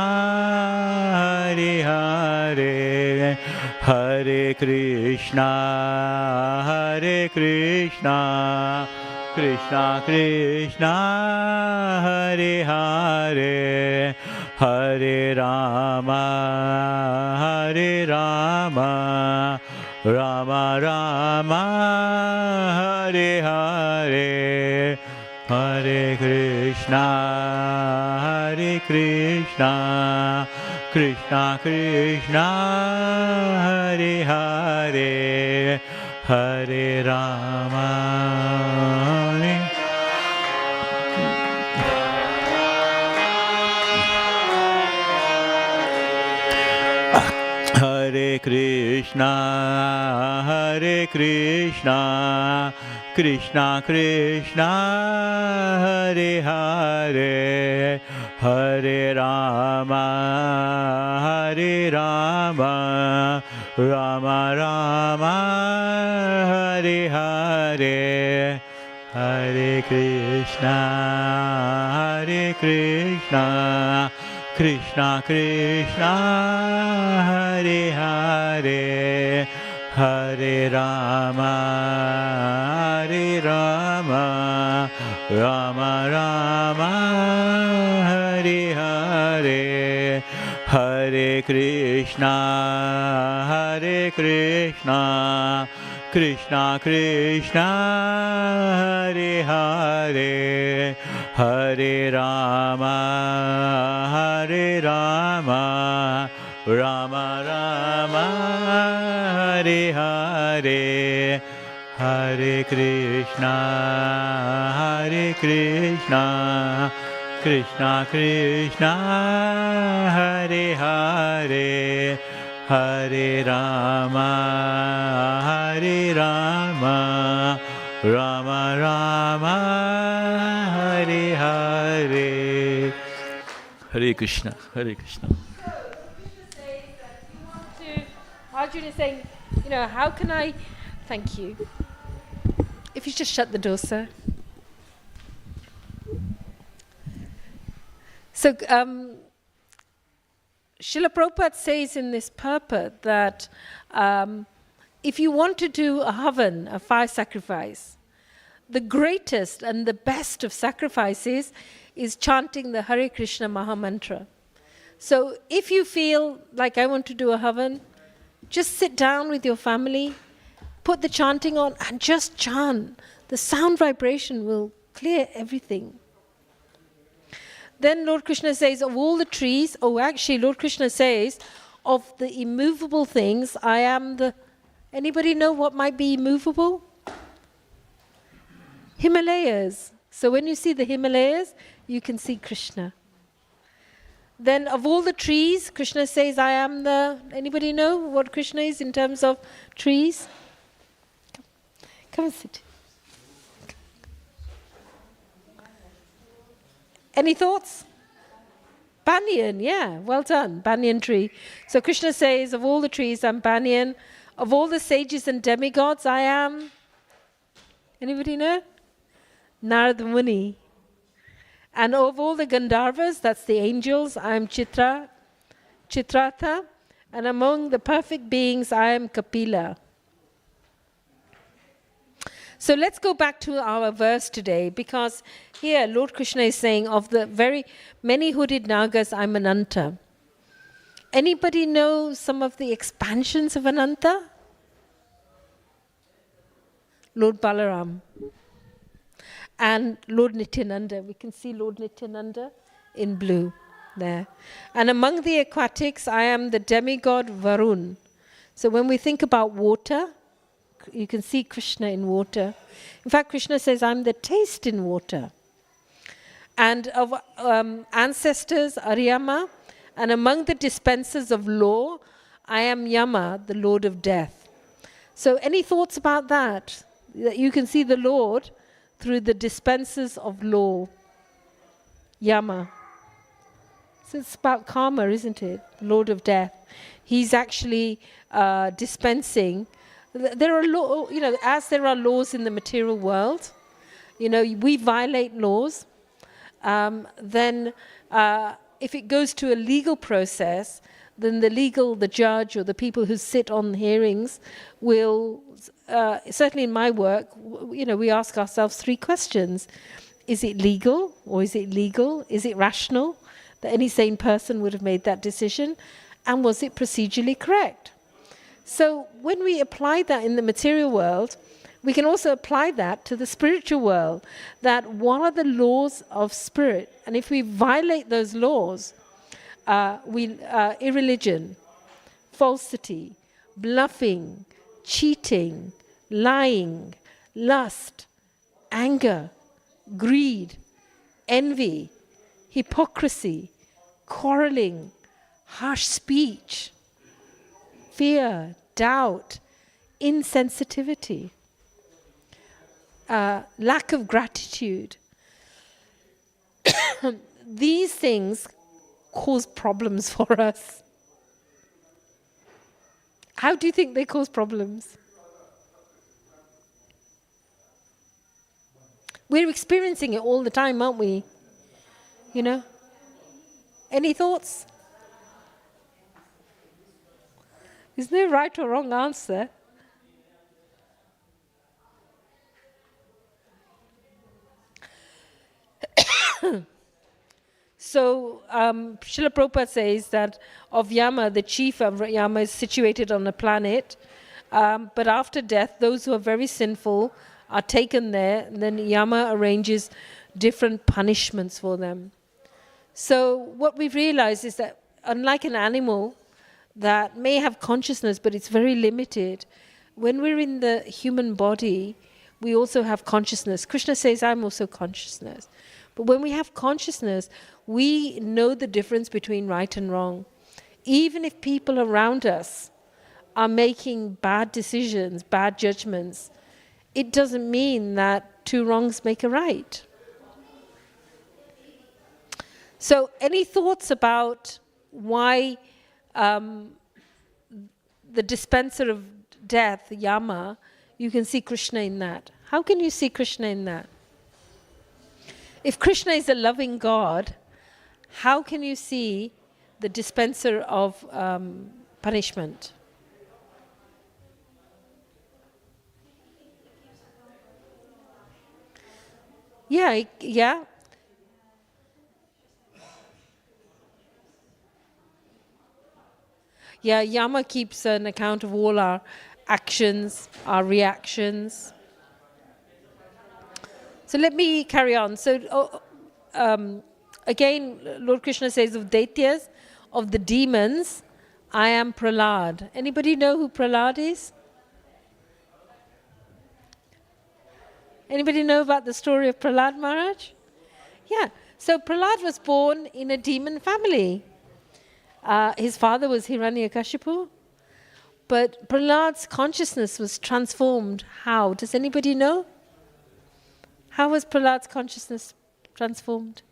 Hare Hare. Hare Krishna, Krishna Krishna, Hare Hare, Hare Rama, Rama Rama, Hare Hare. Hare Krishna, Krishna Krishna, Hare Hare, Hare Rama. Hare Krishna, Krishna, Hare Krishna, Krishna Krishna, Hare Hare, Hare Rama, Hare Rama, Rama Rama, Hare Hare, Hare Krishna, Hare Krishna, Krishna Krishna, Hare Hare, Hare Rama, Hare Rama, Rama Rama, Hare Hare, Hare Krishna, Hare Krishna, Krishna Krishna, Hare Hare, Hare Rama, Hare Rama, Rama Rama, Hare Hare, Hare Krishna, Hare Krishna, Krishna Krishna, Hare Hare, Hare Rama, Hare Rama, Rama Rama, Hare Hare. Hare Krishna, Hare Krishna. Arjuna is saying, how can I... Thank you. If you just shut the door, sir. So, Srila Prabhupada says in this purport that if you want to do a havan, a fire sacrifice, the greatest and the best of sacrifices is chanting the Hare Krishna Mahamantra. So if you feel like I want to do a havan, just sit down with your family, put the chanting on and just chant. The sound vibration will clear everything. Then Lord Krishna says, of all the trees, Lord Krishna says, of the immovable things, I am the... Anybody know what might be immovable? Himalayas. So when you see the Himalayas, you can see Krishna. Then of all the trees, Krishna says, I am the... Anybody know what Krishna is in terms of trees? Come and sit. Any thoughts? Banyan, yeah, well done, banyan tree. So Krishna says, of all the trees, I'm banyan. Of all the sages and demigods, I am... Anybody know? Narada Muni. And of all the Gandharvas, that's the angels, I am Chitrata. And among the perfect beings, I am Kapila. So let's go back to our verse today, because here Lord Krishna is saying, of the very many hooded Nagas, I'm Ananta. Anybody know some of the expansions of Ananta? Lord Balaram. And Lord Nityananda. We can see Lord Nityananda in blue there. And among the aquatics, I am the demigod Varun. So when we think about water, you can see Krishna in water. In fact, Krishna says, I'm the taste in water. And of ancestors, Aryama. And among the dispensers of law, I am Yama, the Lord of death. So any thoughts about that? That you can see the Lord through the dispensers of law. Yama. So it's about karma, isn't it? Lord of death. He's actually dispensing. There are as there are laws in the material world, we violate laws. Then if it goes to a legal process, then the judge or the people who sit on hearings will, certainly in my work, we ask ourselves 3 questions. Is it legal or is it legal? Is it rational that any sane person would have made that decision? And was it procedurally correct? So when we apply that in the material world, we can also apply that to the spiritual world. That what are the laws of spirit? And if we violate those laws, irreligion, falsity, bluffing, cheating, lying, lust, anger, greed, envy, hypocrisy, quarreling, harsh speech, fear, doubt, insensitivity, lack of gratitude. These things cause problems for us. How do you think they cause problems? We're experiencing it all the time, aren't we? You know? Any thoughts? Is there a right or wrong answer? So, Srila Prabhupada says that of Yama, the chief of Yama is situated on a planet, but after death, those who are very sinful are taken there, and then Yama arranges different punishments for them. So, what we've realized is that unlike an animal that may have consciousness, but it's very limited, when we're in the human body, we also have consciousness. Krishna says, I'm also consciousness. But when we have consciousness, we know the difference between right and wrong. Even if people around us are making bad decisions, bad judgments, it doesn't mean that two wrongs make a right. So, any thoughts about why the dispenser of death, Yama, you can see Krishna in that? How can you see Krishna in that? If Krishna is a loving God, how can you see the dispenser of punishment? Yeah. Yeah, Yama keeps an account of all our actions, our reactions. So let me carry on. So again, Lord Krishna says of Daityas, of the demons, I am Prahlad. Anybody know who Prahlad is? Anybody know about the story of Prahlad Maharaj? Yeah. So Prahlad was born in a demon family. His father was Hiranyakashipu. But Prahlad's consciousness was transformed. How? Does anybody know? How was Prahlad's consciousness transformed?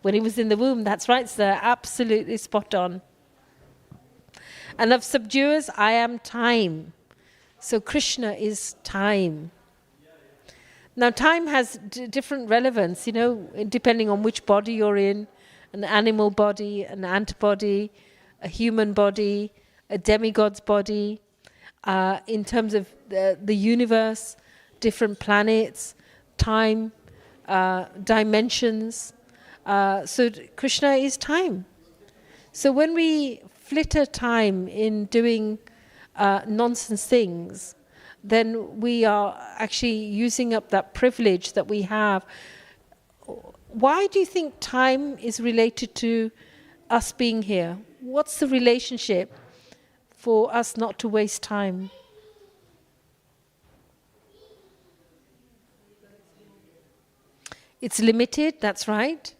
When he was in the womb, that's right, sir, absolutely spot on. And of subduers, I am time. So Krishna is time. Now time has different relevance, you know, depending on which body you're in, an animal body, an ant body, a human body, a demigod's body. In terms of the universe, different planets, time, dimensions. So Krishna is time. So when we flitter time in doing nonsense things, then we are actually using up that privilege that we have. Why do you think time is related to us being here? What's the relationship for us not to waste time? It's limited, that's right.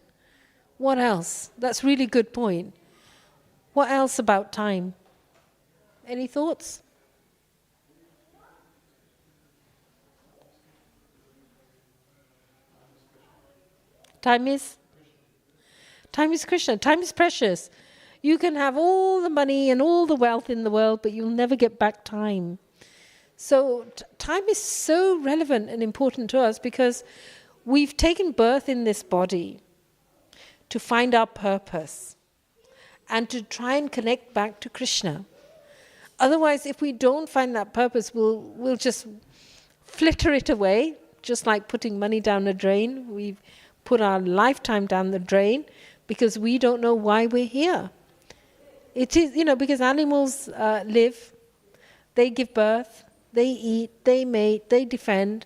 What else? That's a really good point. What else about time? Any thoughts? Time is Krishna. Time is precious. You can have all the money and all the wealth in the world, but you'll never get back time. So time is so relevant and important to us because we've taken birth in this body to find our purpose and to try and connect back to Krishna. Otherwise, if we don't find that purpose, we'll just flitter it away, just like putting money down the drain. We've put our lifetime down the drain because we don't know why we're here. It is, because animals live, they give birth, they eat, they mate, they defend.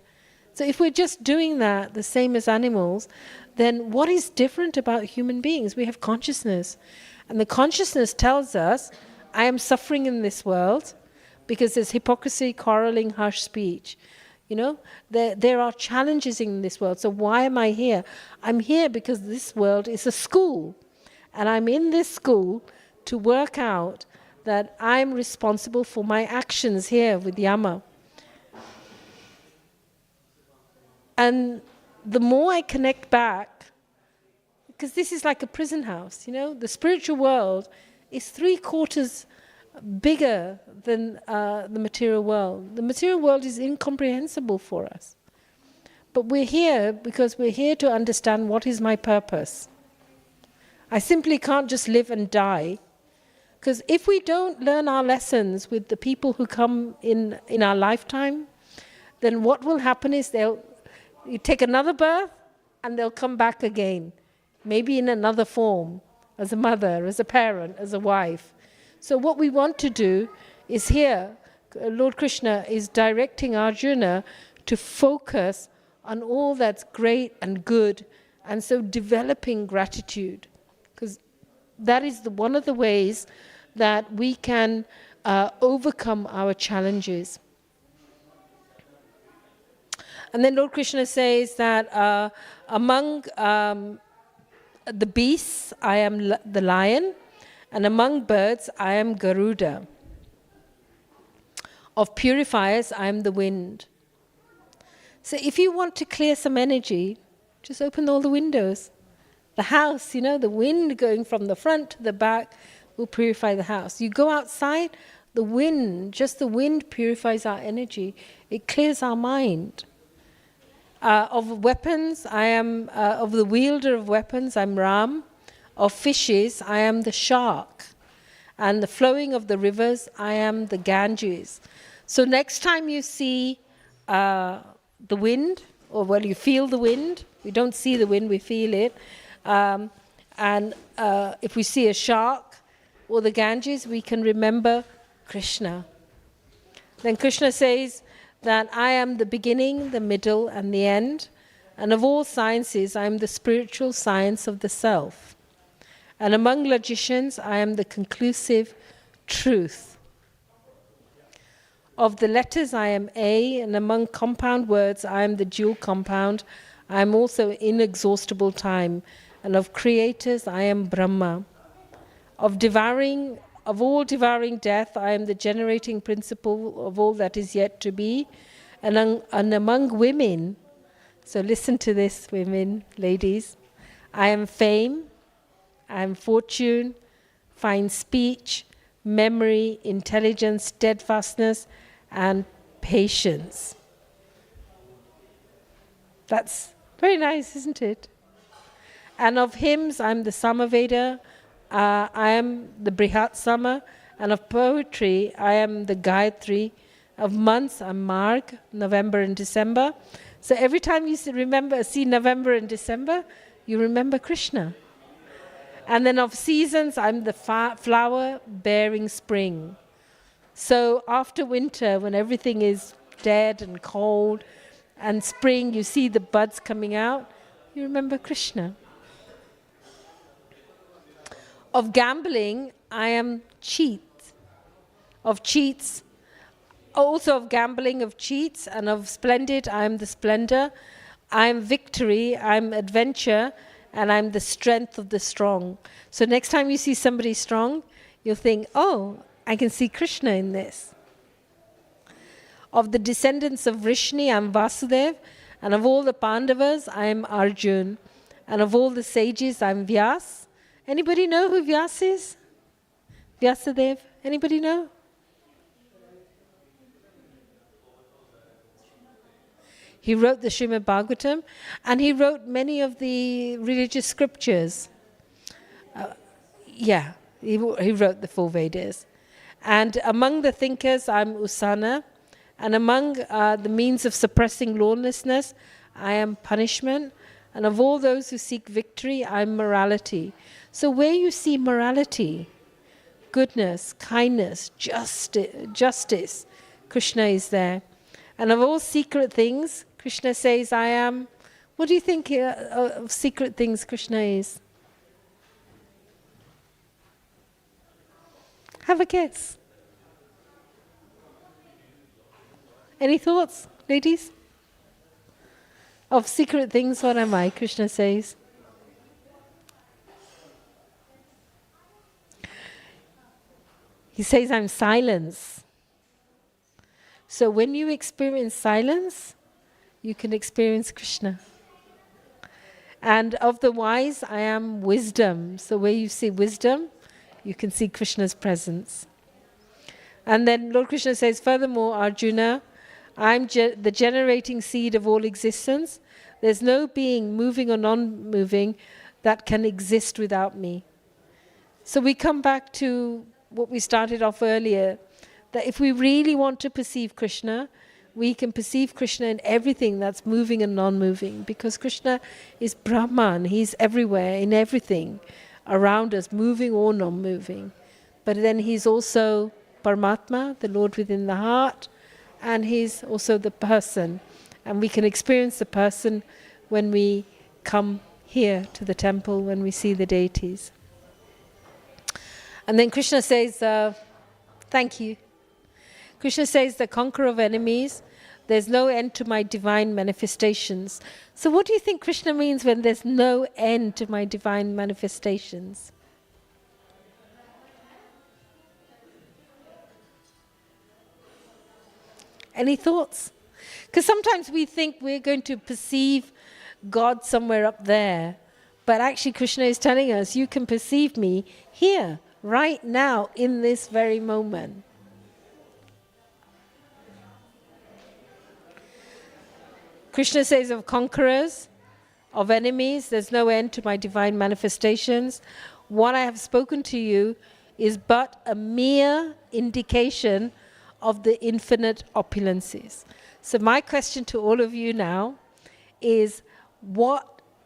So if we're just doing that, the same as animals, then what is different about human beings? We have consciousness. And the consciousness tells us, I am suffering in this world because there's hypocrisy, quarreling, harsh speech. There are challenges in this world. So why am I here? I'm here because this world is a school. And I'm in this school to work out that I'm responsible for my actions here with Yama. And the more I connect back, because this is like a prison house, the spiritual world is 3/4 bigger than the material world. The material world is incomprehensible for us. But we're here because we're here to understand what is my purpose. I simply can't just live and die. Because if we don't learn our lessons with the people who come in our lifetime, then what will happen is you take another birth and they'll come back again. Maybe in another form, as a mother, as a parent, as a wife. So what we want to do is here, Lord Krishna is directing Arjuna to focus on all that's great and good, and so developing gratitude. Because that is one of the ways that we can overcome our challenges. And then Lord Krishna says that among the beasts, I am the lion, and among birds, I am Garuda. Of purifiers, I am the wind. So if you want to clear some energy, just open all the windows. The house, the wind going from the front to the back will purify the house. You go outside, the wind purifies our energy. It clears our mind. Of weapons, I am, of the wielder of weapons, I'm Ram. Of fishes, I am the shark. And the flowing of the rivers, I am the Ganges. So next time you see the wind, or you feel the wind, we don't see the wind, we feel it. And if we see a shark or the Ganges, we can remember Krishna. Then Krishna says that I am the beginning, the middle, and the end. And of all sciences, I am the spiritual science of the self. And among logicians, I am the conclusive truth. Of the letters, I am A, and among compound words, I am the dual compound. I am also inexhaustible time. And of creators, I am Brahma. Of all devouring death, I am the generating principle of all that is yet to be. And among women, so listen to this, women, ladies, I am fame, I am fortune, fine speech, memory, intelligence, steadfastness, and patience. That's very nice, isn't it? And of hymns, I'm the Samaveda, I am the Brihat Sama, and of poetry, I am the Gayatri. Of months, I'm Marg, November and December. So every time you see November and December, you remember Krishna. And then of seasons, I'm the flower bearing spring. So after winter, when everything is dead and cold, and spring, you see the buds coming out, you remember Krishna. Of gambling, I am cheat. Of cheats, also of gambling, of cheats, and of splendid, I am the splendor. I am victory, I am adventure, and I'm the strength of the strong. So next time you see somebody strong, you'll think, oh, I can see Krishna in this. Of the descendants of Vrishni, I'm Vasudev, and of all the Pandavas, I'm Arjun, and of all the sages, I'm Vyas. Anybody know who Vyas is? Vyasadev? Anybody know? He wrote the Srimad Bhagavatam, and he wrote many of the religious scriptures. He wrote the four Vedas. And among the thinkers, I'm Usana. And among the means of suppressing lawlessness, I am punishment. And of all those who seek victory, I'm morality. So where you see morality, goodness, kindness, justice, Krishna is there. And of all secret things, Krishna says, I am. What do you think of secret things Krishna is? Have a guess. Any thoughts, ladies? Of secret things, what am I? Krishna says. He says, I'm silence. So when you experience silence, you can experience Krishna. And of the wise, I am wisdom. So where you see wisdom, you can see Krishna's presence. And then Lord Krishna says, furthermore, Arjuna, I'm the generating seed of all existence. There's no being, moving or non-moving, that can exist without me. So we come back to what we started off earlier, that if we really want to perceive Krishna, we can perceive Krishna in everything that's moving and non-moving, because Krishna is Brahman. He's everywhere, in everything around us, moving or non-moving. But then he's also Paramatma, the Lord within the heart, and he's also the person. And we can experience the person when we come here to the temple, when we see the deities. And then Krishna says, thank you. Krishna says, the conqueror of enemies, there's no end to my divine manifestations. So what do you think Krishna means when there's no end to my divine manifestations? Any thoughts? Because sometimes we think we're going to perceive God somewhere up there. But actually Krishna is telling us, you can perceive me here, right now, in this very moment. Krishna says of conquerors, of enemies, there's no end to my divine manifestations. What I have spoken to you is but a mere indication of the infinite opulences. So my question to all of you now is,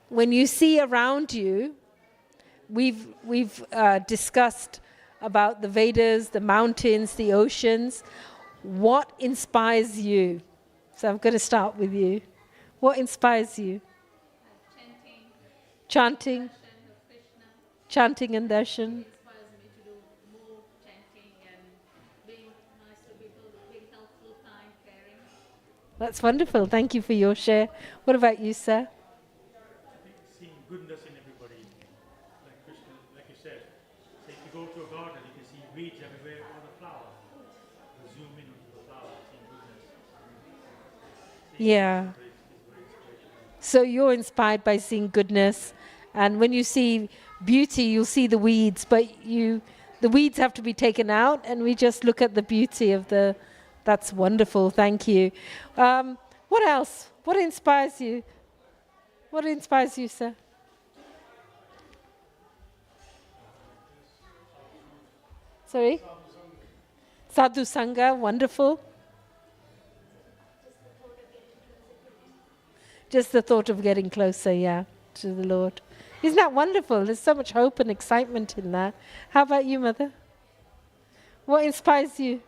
when you see around you, we've discussed about the Vedas, the mountains, the oceans. What inspires you? So I'm going to start with you. What inspires you? Chanting. Chanting and darshan. Inspires me to do more chanting and being nice to people, being helpful, kind, caring. That's wonderful. Thank you for your share. What about you, sir? I think seeing goodness in everybody, like Krishna, like you said. So if you go to a garden, you can see weeds everywhere on the flower. You zoom in onto the flower, seeing goodness. Yeah. So you're inspired by seeing goodness, and when you see beauty, you'll see the weeds, but the weeds have to be taken out, and we just look at the beauty of the. That's wonderful. Thank you. What else? What inspires you? What inspires you, sir? Sorry? Sadhu Sangha, wonderful. Just the thought of getting closer, yeah, to the Lord. Isn't that wonderful? There's so much hope and excitement in that. How about you, Mother? What inspires you?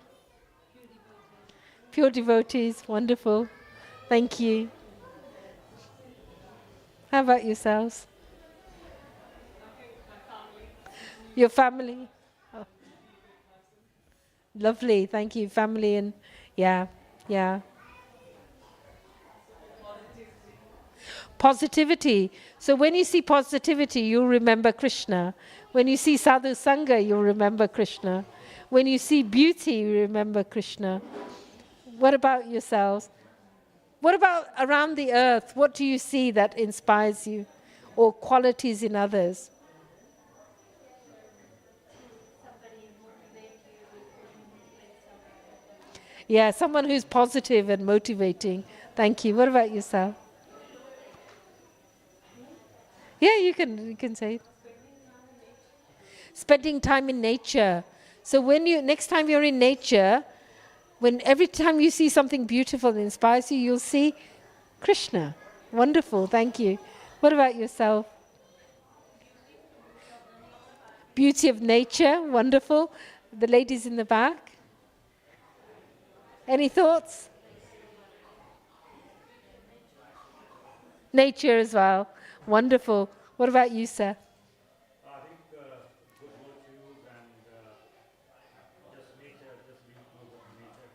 Pure devotees, wonderful. Thank you. How about yourselves? Your family? Oh. Lovely, thank you. Family and, yeah. Positivity. So when you see positivity, you'll remember Krishna. When you see Sadhu Sangha, you'll remember Krishna. When you see beauty, you remember Krishna. What about yourselves? What about around the earth? What do you see that inspires you? Or qualities in others? Yeah, someone who's positive and motivating. Thank you. What about yourself? Yeah, you can say it. Spending time in nature. So next time you're in nature, every time you see something beautiful that inspires you, you'll see Krishna. Wonderful, thank you. What about yourself? Beauty of nature, wonderful. The ladies in the back. Any thoughts? Nature as well. Wonderful. What about you, sir? I think good virtues and just nature, just being close to nature.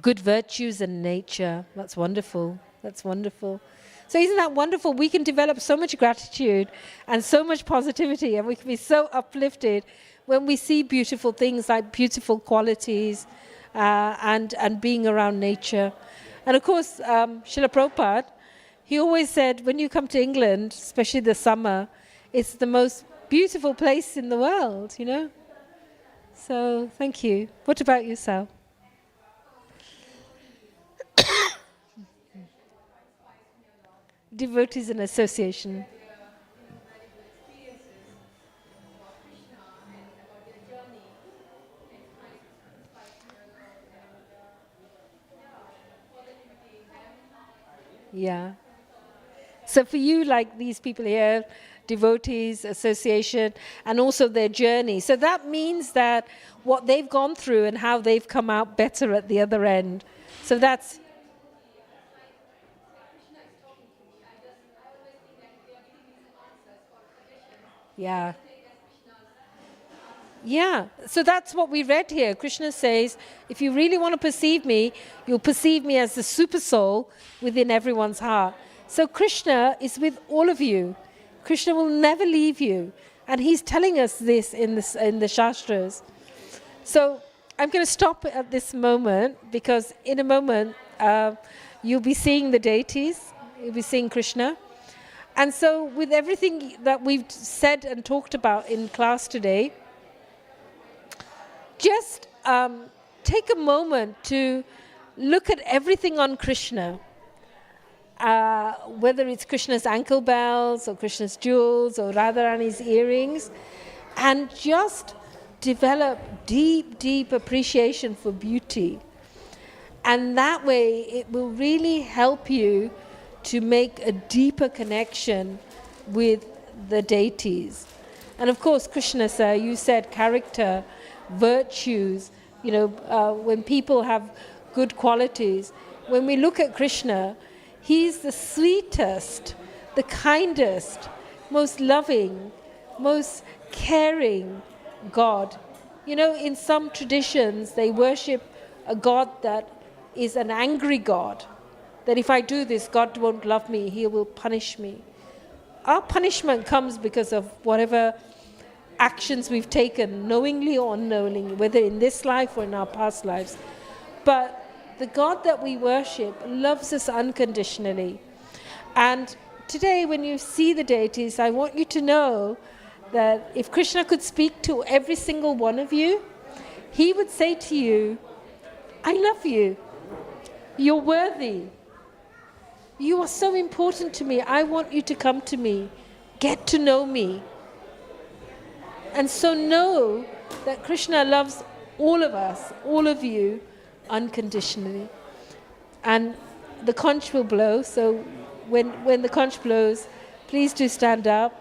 Good virtues and nature. That's wonderful. That's wonderful. So isn't that wonderful? We can develop so much gratitude and so much positivity, and we can be so uplifted when we see beautiful things like beautiful qualities and being around nature. And of course, Srila Prabhupada, he always said, when you come to England, especially the summer, it's the most beautiful place in the world, you know? So thank you. What about yourself? Devotees and Association. Yeah. So for you, like these people here, devotees, association, and also their journey. So that means that what they've gone through and how they've come out better at the other end. So that's... Yeah. Yeah, so that's what we read here. Krishna says, if you really want to perceive me, you'll perceive me as the super soul within everyone's heart. So Krishna is with all of you. Krishna will never leave you. And he's telling us this in the Shastras. So I'm going to stop at this moment because in a moment you'll be seeing the deities, you'll be seeing Krishna. And so with everything that we've said and talked about in class today, just take a moment to look at everything on Krishna, whether it's Krishna's ankle bells or Krishna's jewels or Radharani's earrings, and just develop deep, deep appreciation for beauty. And that way it will really help you to make a deeper connection with the deities. And of course, Krishna, sir, you said character, virtues, you know, when people have good qualities. When we look at Krishna, he's the sweetest, the kindest, most loving, most caring God. You know, in some traditions, they worship a God that is an angry God, that if I do this, God won't love me, he will punish me. Our punishment comes because of whatever actions we've taken, knowingly or unknowingly, whether in this life or in our past lives. But the God that we worship loves us unconditionally. And today, when you see the deities, I want you to know that if Krishna could speak to every single one of you, he would say to you, I love you. You're worthy. You are so important to me. I want you to come to me. Get to know me. And so know that Krishna loves all of us, all of you, unconditionally. And the conch will blow, so when the conch blows, please do stand up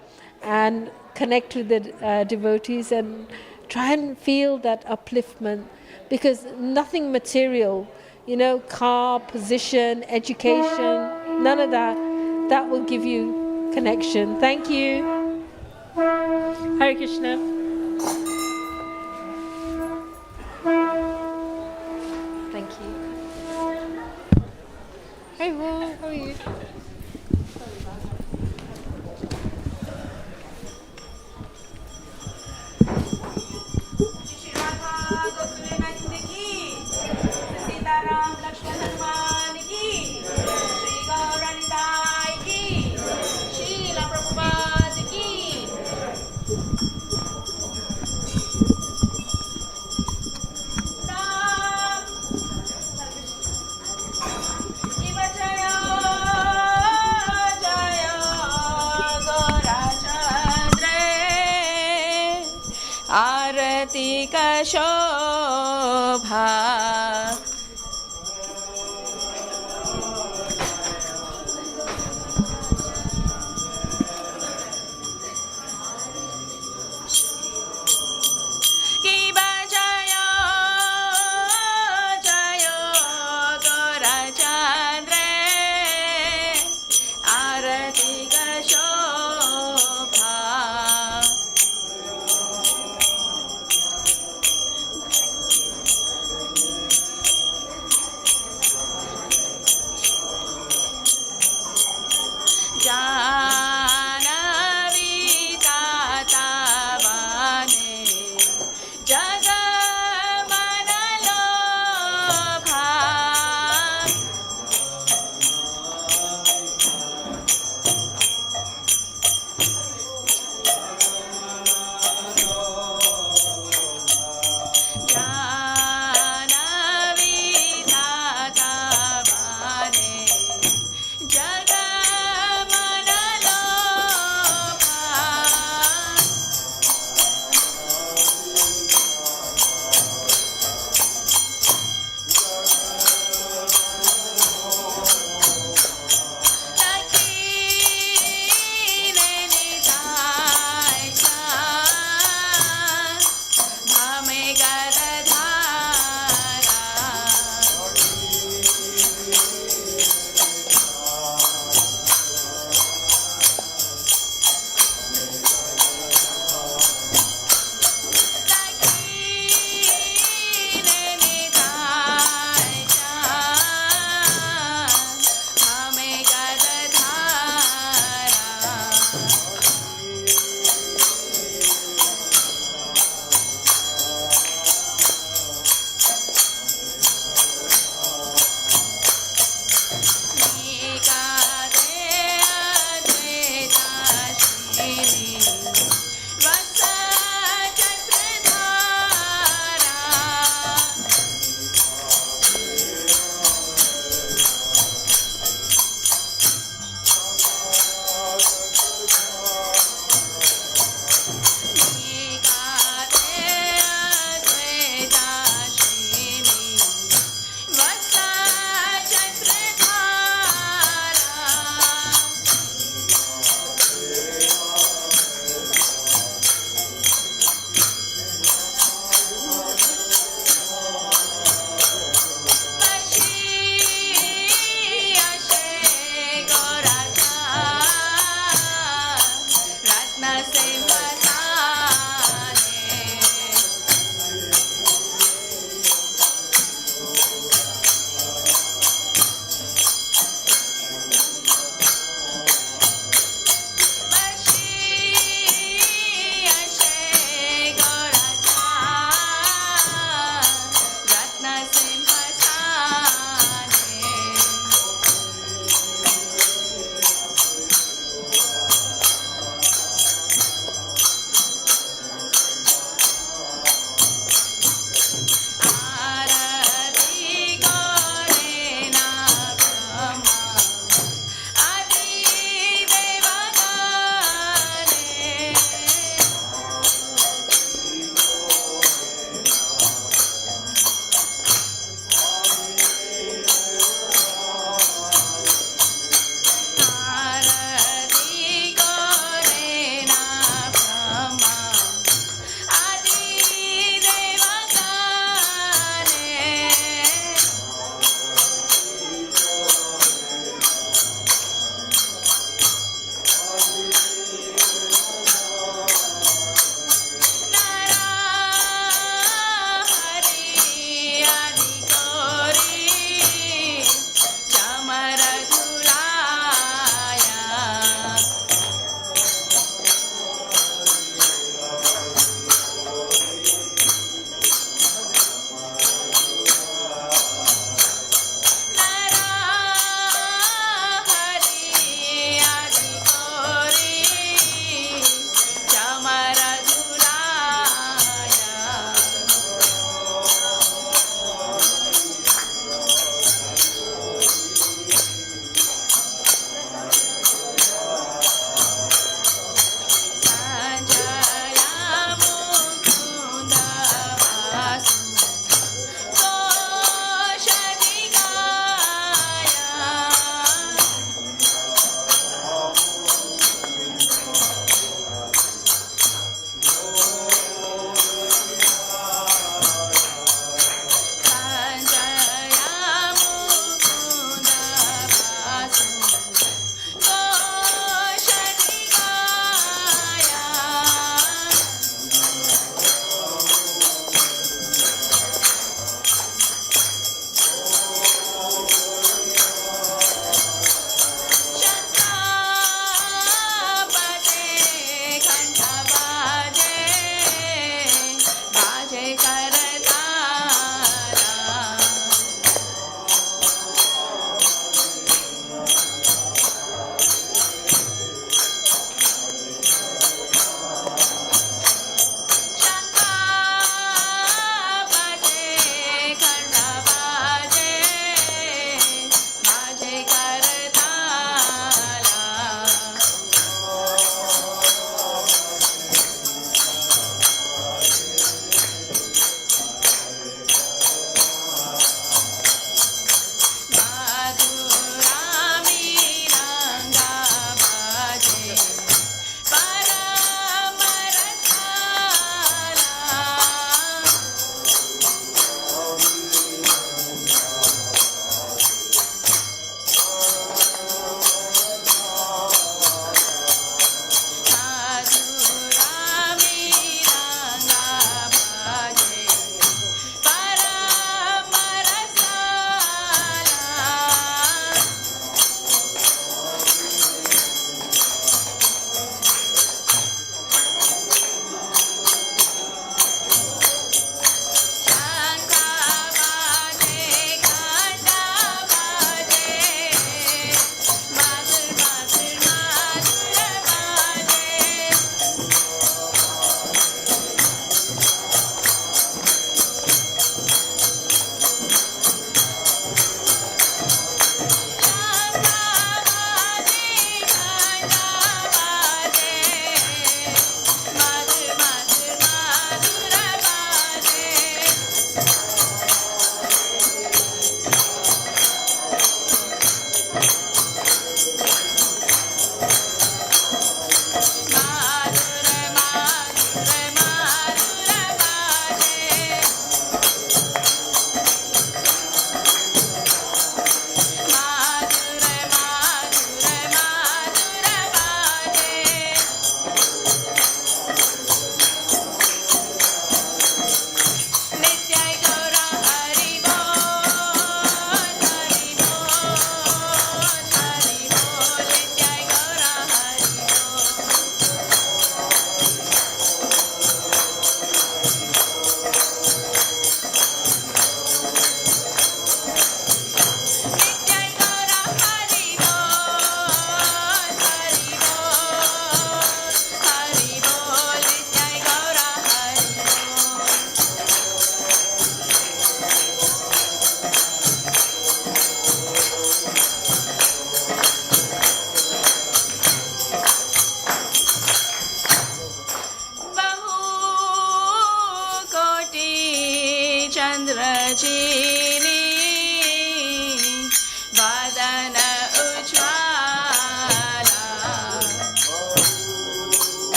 and connect with the devotees and try and feel that upliftment, because nothing material, you know, car, position, education, none of that will give you connection. Thank you. Hare Krishna. Thank you. Hey, Ron, how are you? आरती का शोभा की बजायो जयो गौरचंद्र आरती का शोभा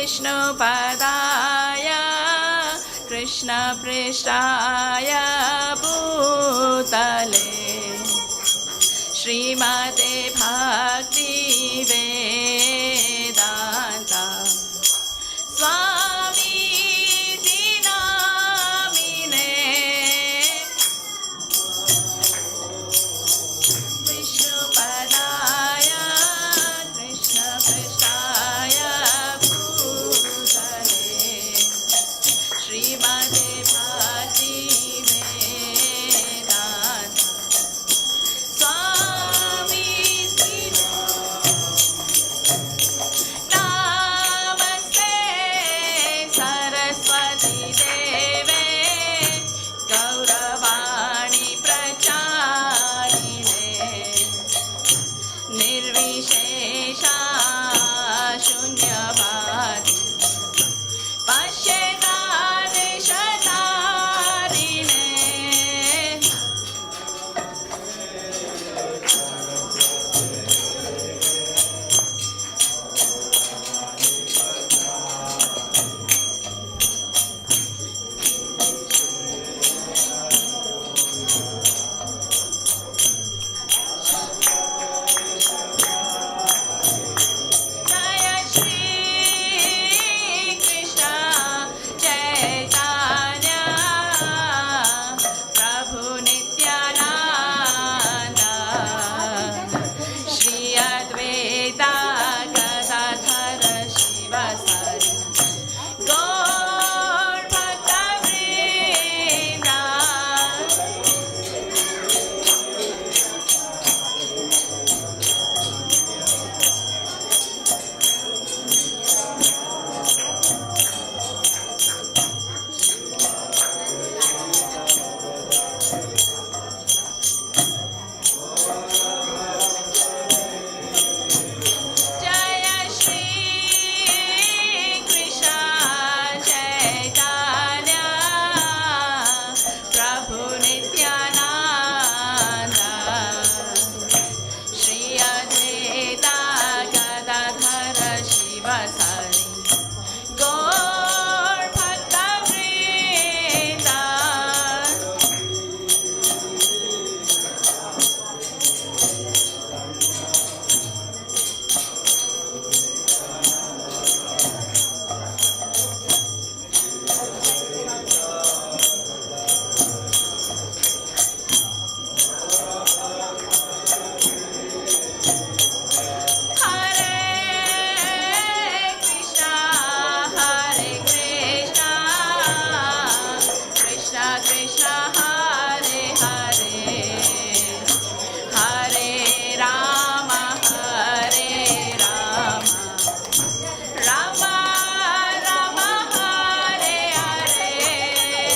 विष्णुपदाय कृष्णपृष्ठाय भूतले श्रीमते भक्तिवेदान्ता स्वामीति नामिने विष्णुपदाय कृष्णपृष्ठाय भूतले श्रीमते भक्तिवेदान्ता स्वामीति नमस्ते सरस्वती देवे गौरवाणी प्रचारिणे निर्विशेषा शून्यवादी पश्येदादेशधारिणे जय श्री कृष्ण चैतन्य प्रभु नित्यानंद श्री अद्वैता गदाधर शिवसरि गौर भक्तवृंद जय श्री कृष्ण चैतन्य प्रभु नित्यानंद श्री अद्वैता गदाधर शिवसरि गौर भक्तवृंद Hare Krishna, Krishna Krishna, Hare Hare, Hare Rama, Rama Rama, Hare Hare.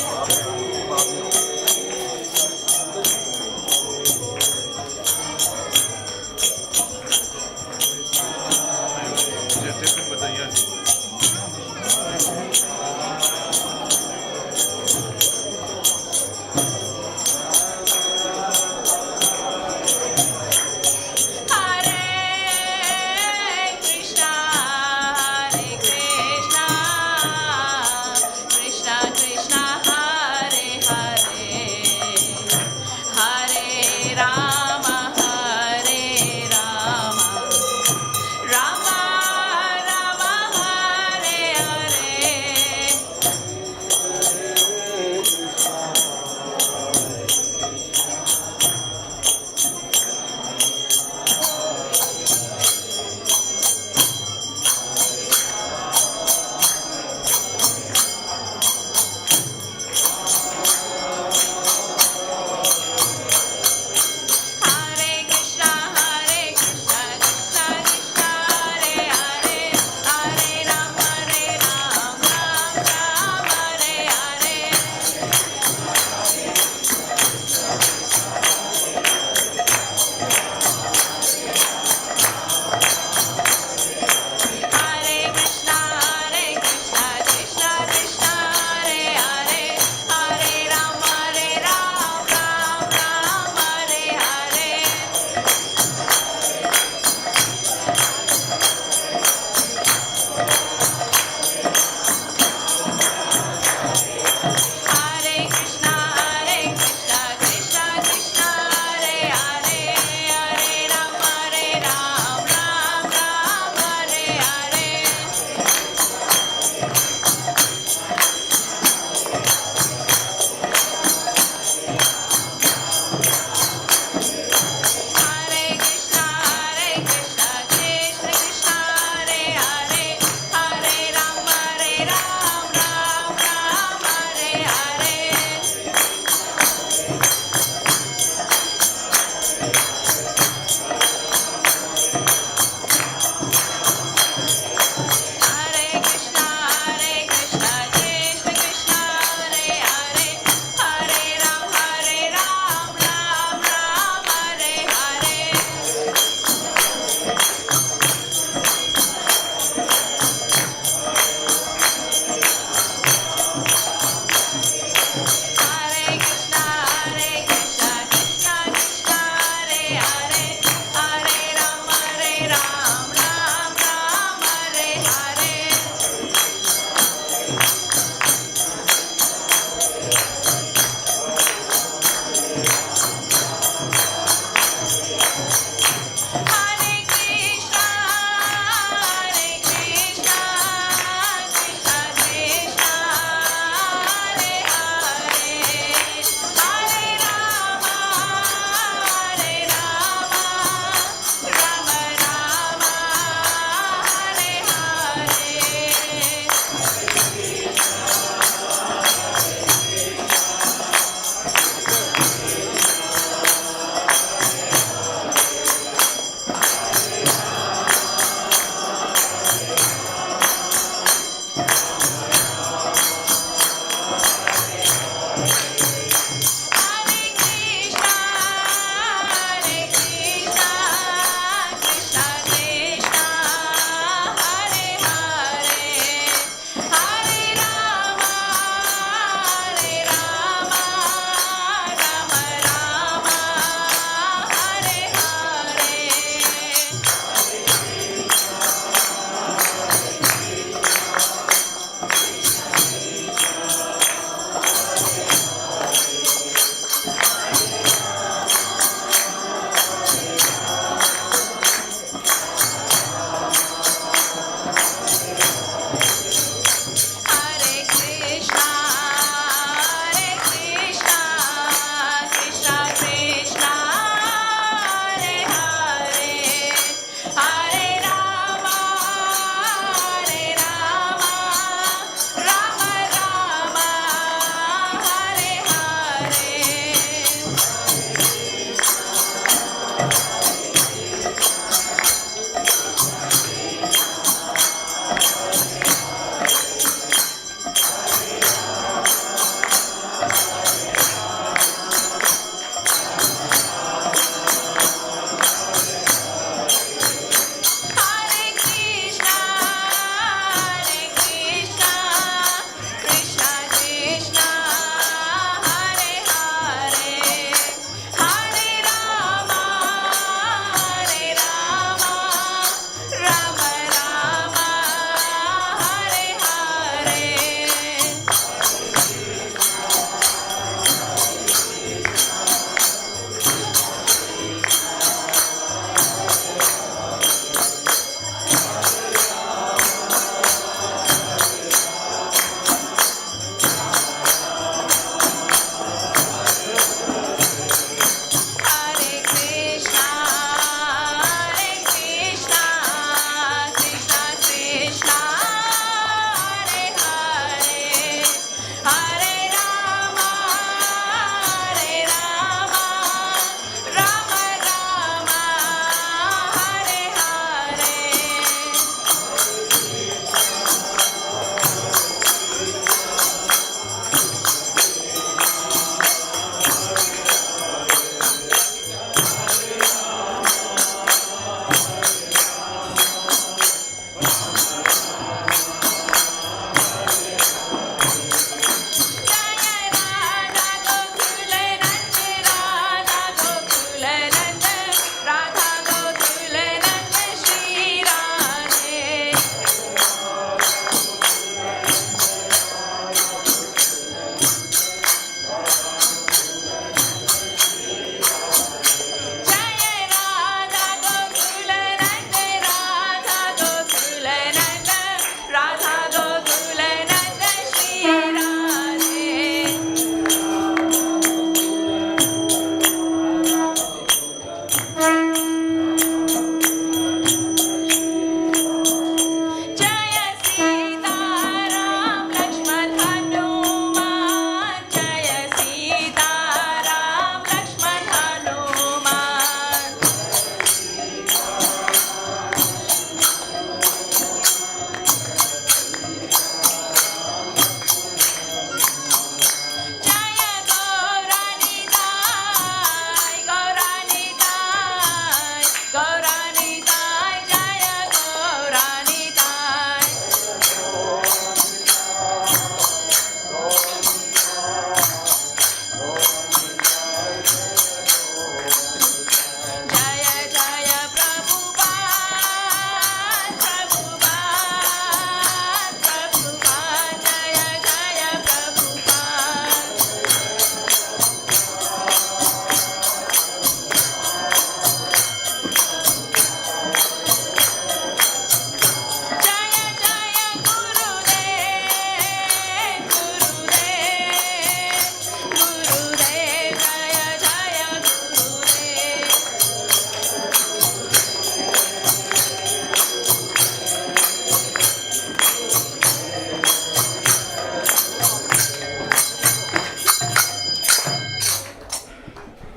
Hare Krishna, Krishna Krishna, Hare Hare, Hare Rama, Rama Rama,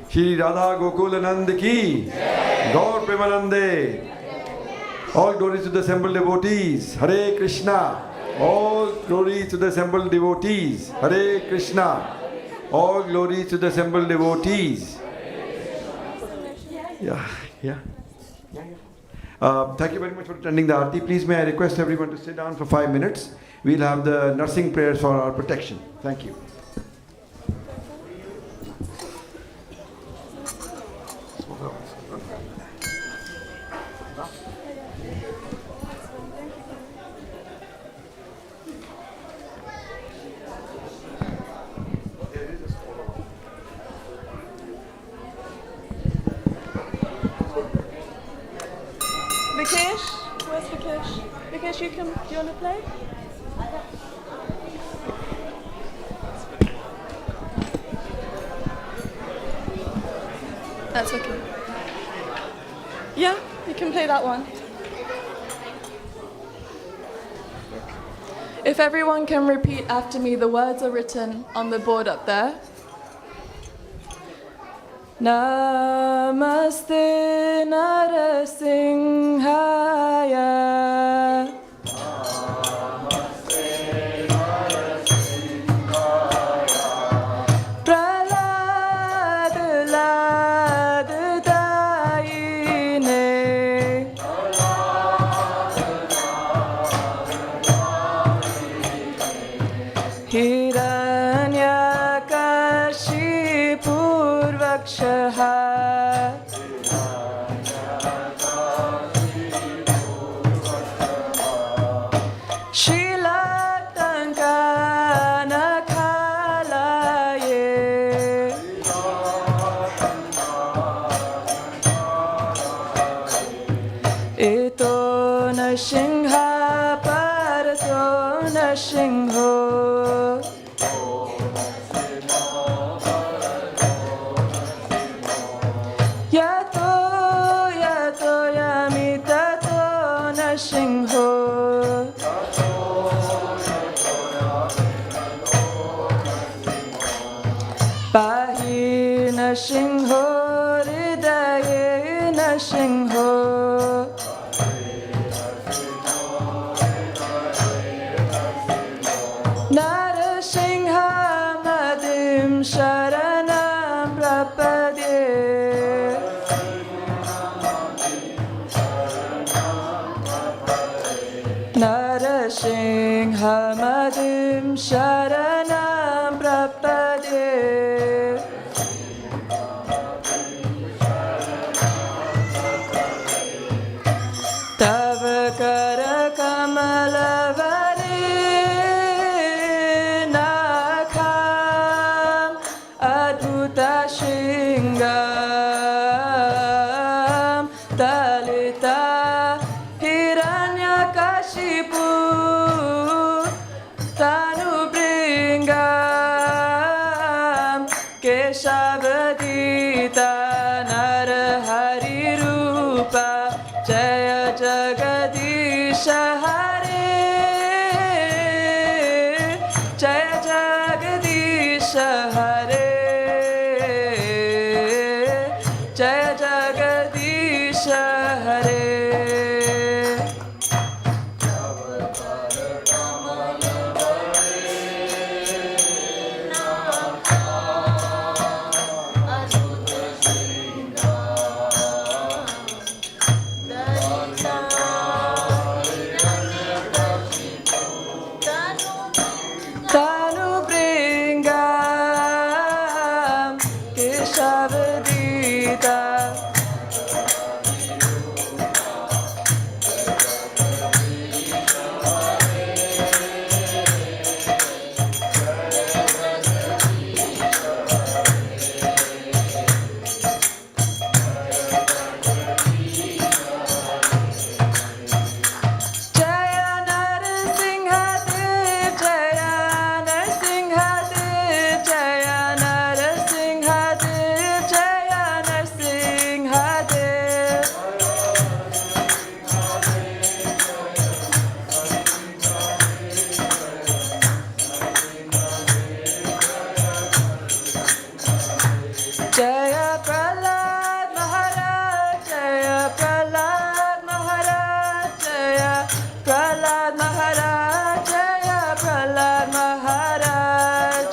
Shri Radha Gokulanand ki, Gaur Premanande. All glories to the assembled devotees. Hare Krishna. All glories to the assembled devotees. Hare Krishna. All glories to the assembled devotees. Yeah. Thank you very much for attending the Aarti. Please may I request everyone to sit down for 5 minutes. We'll have the nursing prayers for our protection. Thank you. Vikesh, where's Vikesh? Vikesh, you want to play? That's okay. Yeah, you can play that one. If everyone can repeat after me, the words are written on the board up there. Namaste Narasimhaya. Singha Parato Nashingho Yato Yamitato Nashingho Pahi Nashingho Ridaye Nashingho Sharanam Prapade Narasingha-madim Sharanam Prapade Tava Kara Kamalavari Shingam Dalita Hiranyakashipu Tanu Bringam Keshavadita Narahari Rupa Jaya Jagadisha Hare Jaya Jagadisha Hare Jaya Jagadisha Hare Tanu Bringa Maharaj, Jaya Prahlad Maharaj.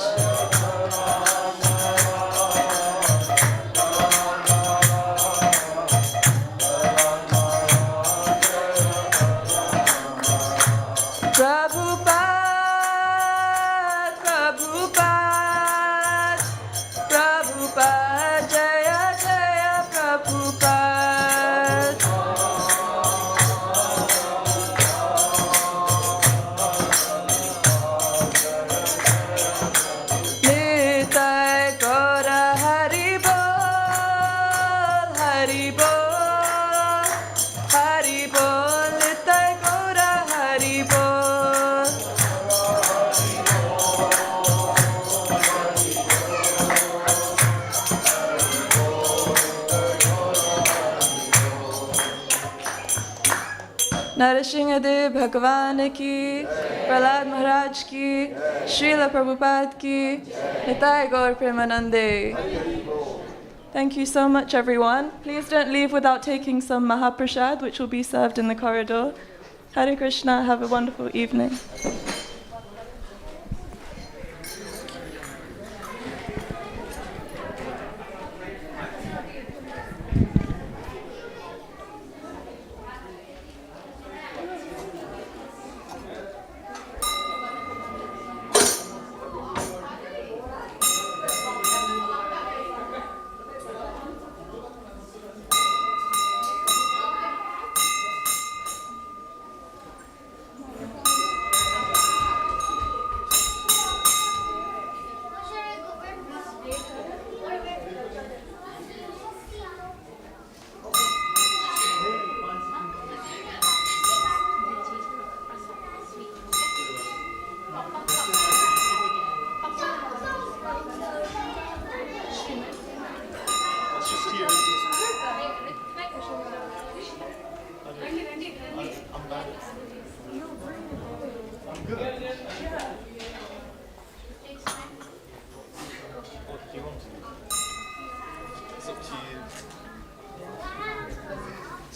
Prabhupada, Prabhupada, Prabhupada, Jaya Jaya Prabhupada. Nitai Gaura Hari Bol, Hari Bol, Hari Bol, Nitai Gaura Hari Bol. Narasinghadev Bhagavan ki, Prahlad Maharaj ki, Srila Prabhupada ki, Nitai Gaur Premanande. Thank you so much, everyone. Please don't leave without taking some Mahaprasad, which will be served in the corridor. Hare Krishna, have a wonderful evening.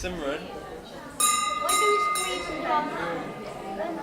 Simran. Why do we squeeze and bump and then